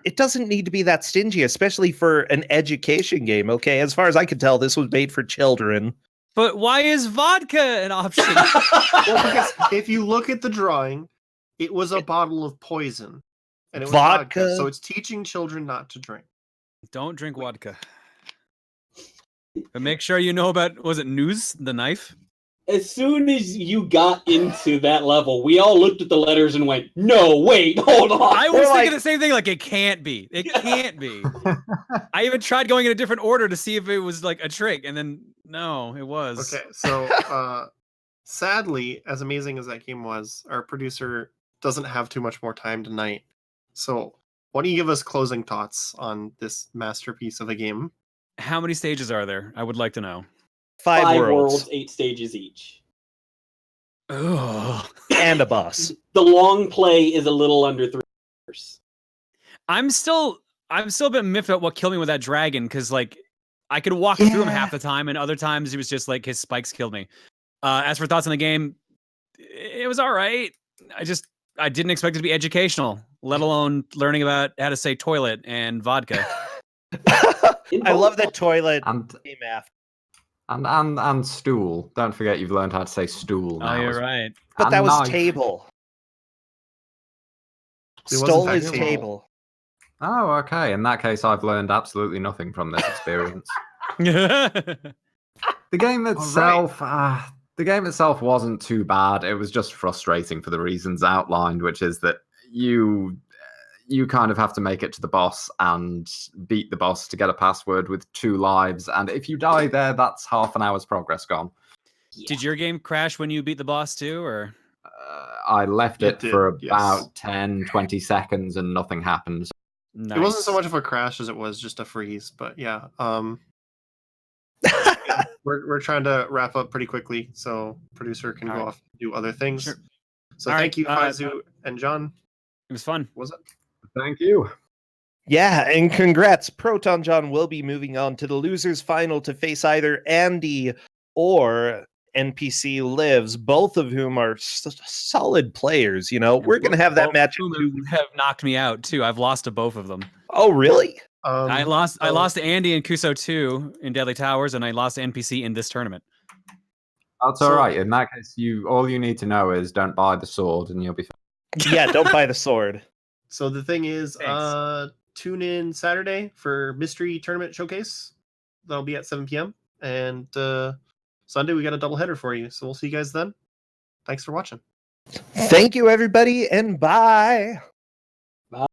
it doesn't need to be that stingy, especially for an education game. Okay, as far as I can tell, this was made for children. But why is vodka an option? Well, because if you look at the drawing, it was a bottle of poison, and it was vodka. So it's teaching children not to drink. Don't drink vodka. But make sure you know about, was it News, the knife? As soon as you got into that level, we all looked at the letters and went, "No, wait, hold on." I was thinking the same thing. Like, it can't be. It can't be. I even tried going in a different order to see if it was like a trick, and then no, it was. Okay, so sadly, as amazing as that game was, our producer doesn't have too much more time tonight. So, why don't you give us closing thoughts on this masterpiece of a game? How many stages are there? I would like to know. 5 worlds. 8 stages each. Ugh. And a boss. The long play is a little under 3 hours. I'm still a bit miffed about what killed me with that dragon, because like I could walk through him half the time, and other times it was just like his spikes killed me. As for thoughts on the game, it was all right. I didn't expect it to be educational, let alone learning about how to say toilet and vodka. I love that toilet And came after. and stool. Don't forget you've learned how to say stool now. Oh, you're right. But And that was knife. table. Stole in his fact table. Oh, okay. In that case, I've learned absolutely nothing from this experience. That's The game itself, the game itself wasn't too bad. It was just frustrating for the reasons outlined, which is that you kind of have to make it to the boss and beat the boss to get a password with 2 lives. And if you die there, that's half an hour's progress gone. Did your game crash when you beat the boss too, or? I left it did, for about yes. 10, 20 seconds and nothing happened. Nice. It wasn't so much of a crash as it was just a freeze, but yeah. We're trying to wrap up pretty quickly, so producer can All go right. off and do other things. Sure. So All thank right, you, Faizu and John. It was fun. Was it? Thank you. Yeah, and congrats. Proton John will be moving on to the losers final to face either Andy or NPC Lives, both of whom are solid players. You know, we're going to have that Both match of in whom 2 weeks. have knocked me out too. I've lost to both of them. Oh, really? I lost so- to Andy and Kuso 2 in Deadly Towers, and I lost to NPC in this tournament. That's all right. In that case, all you need to know is don't buy the sword and you'll be fine. Yeah, don't buy the sword. So the thing is, Thanks. tune in Saturday for Mystery Tournament Showcase. That'll be at 7 p.m. And Sunday we got a doubleheader for you. So we'll see you guys then. Thanks for watching. Thank you, everybody, and bye.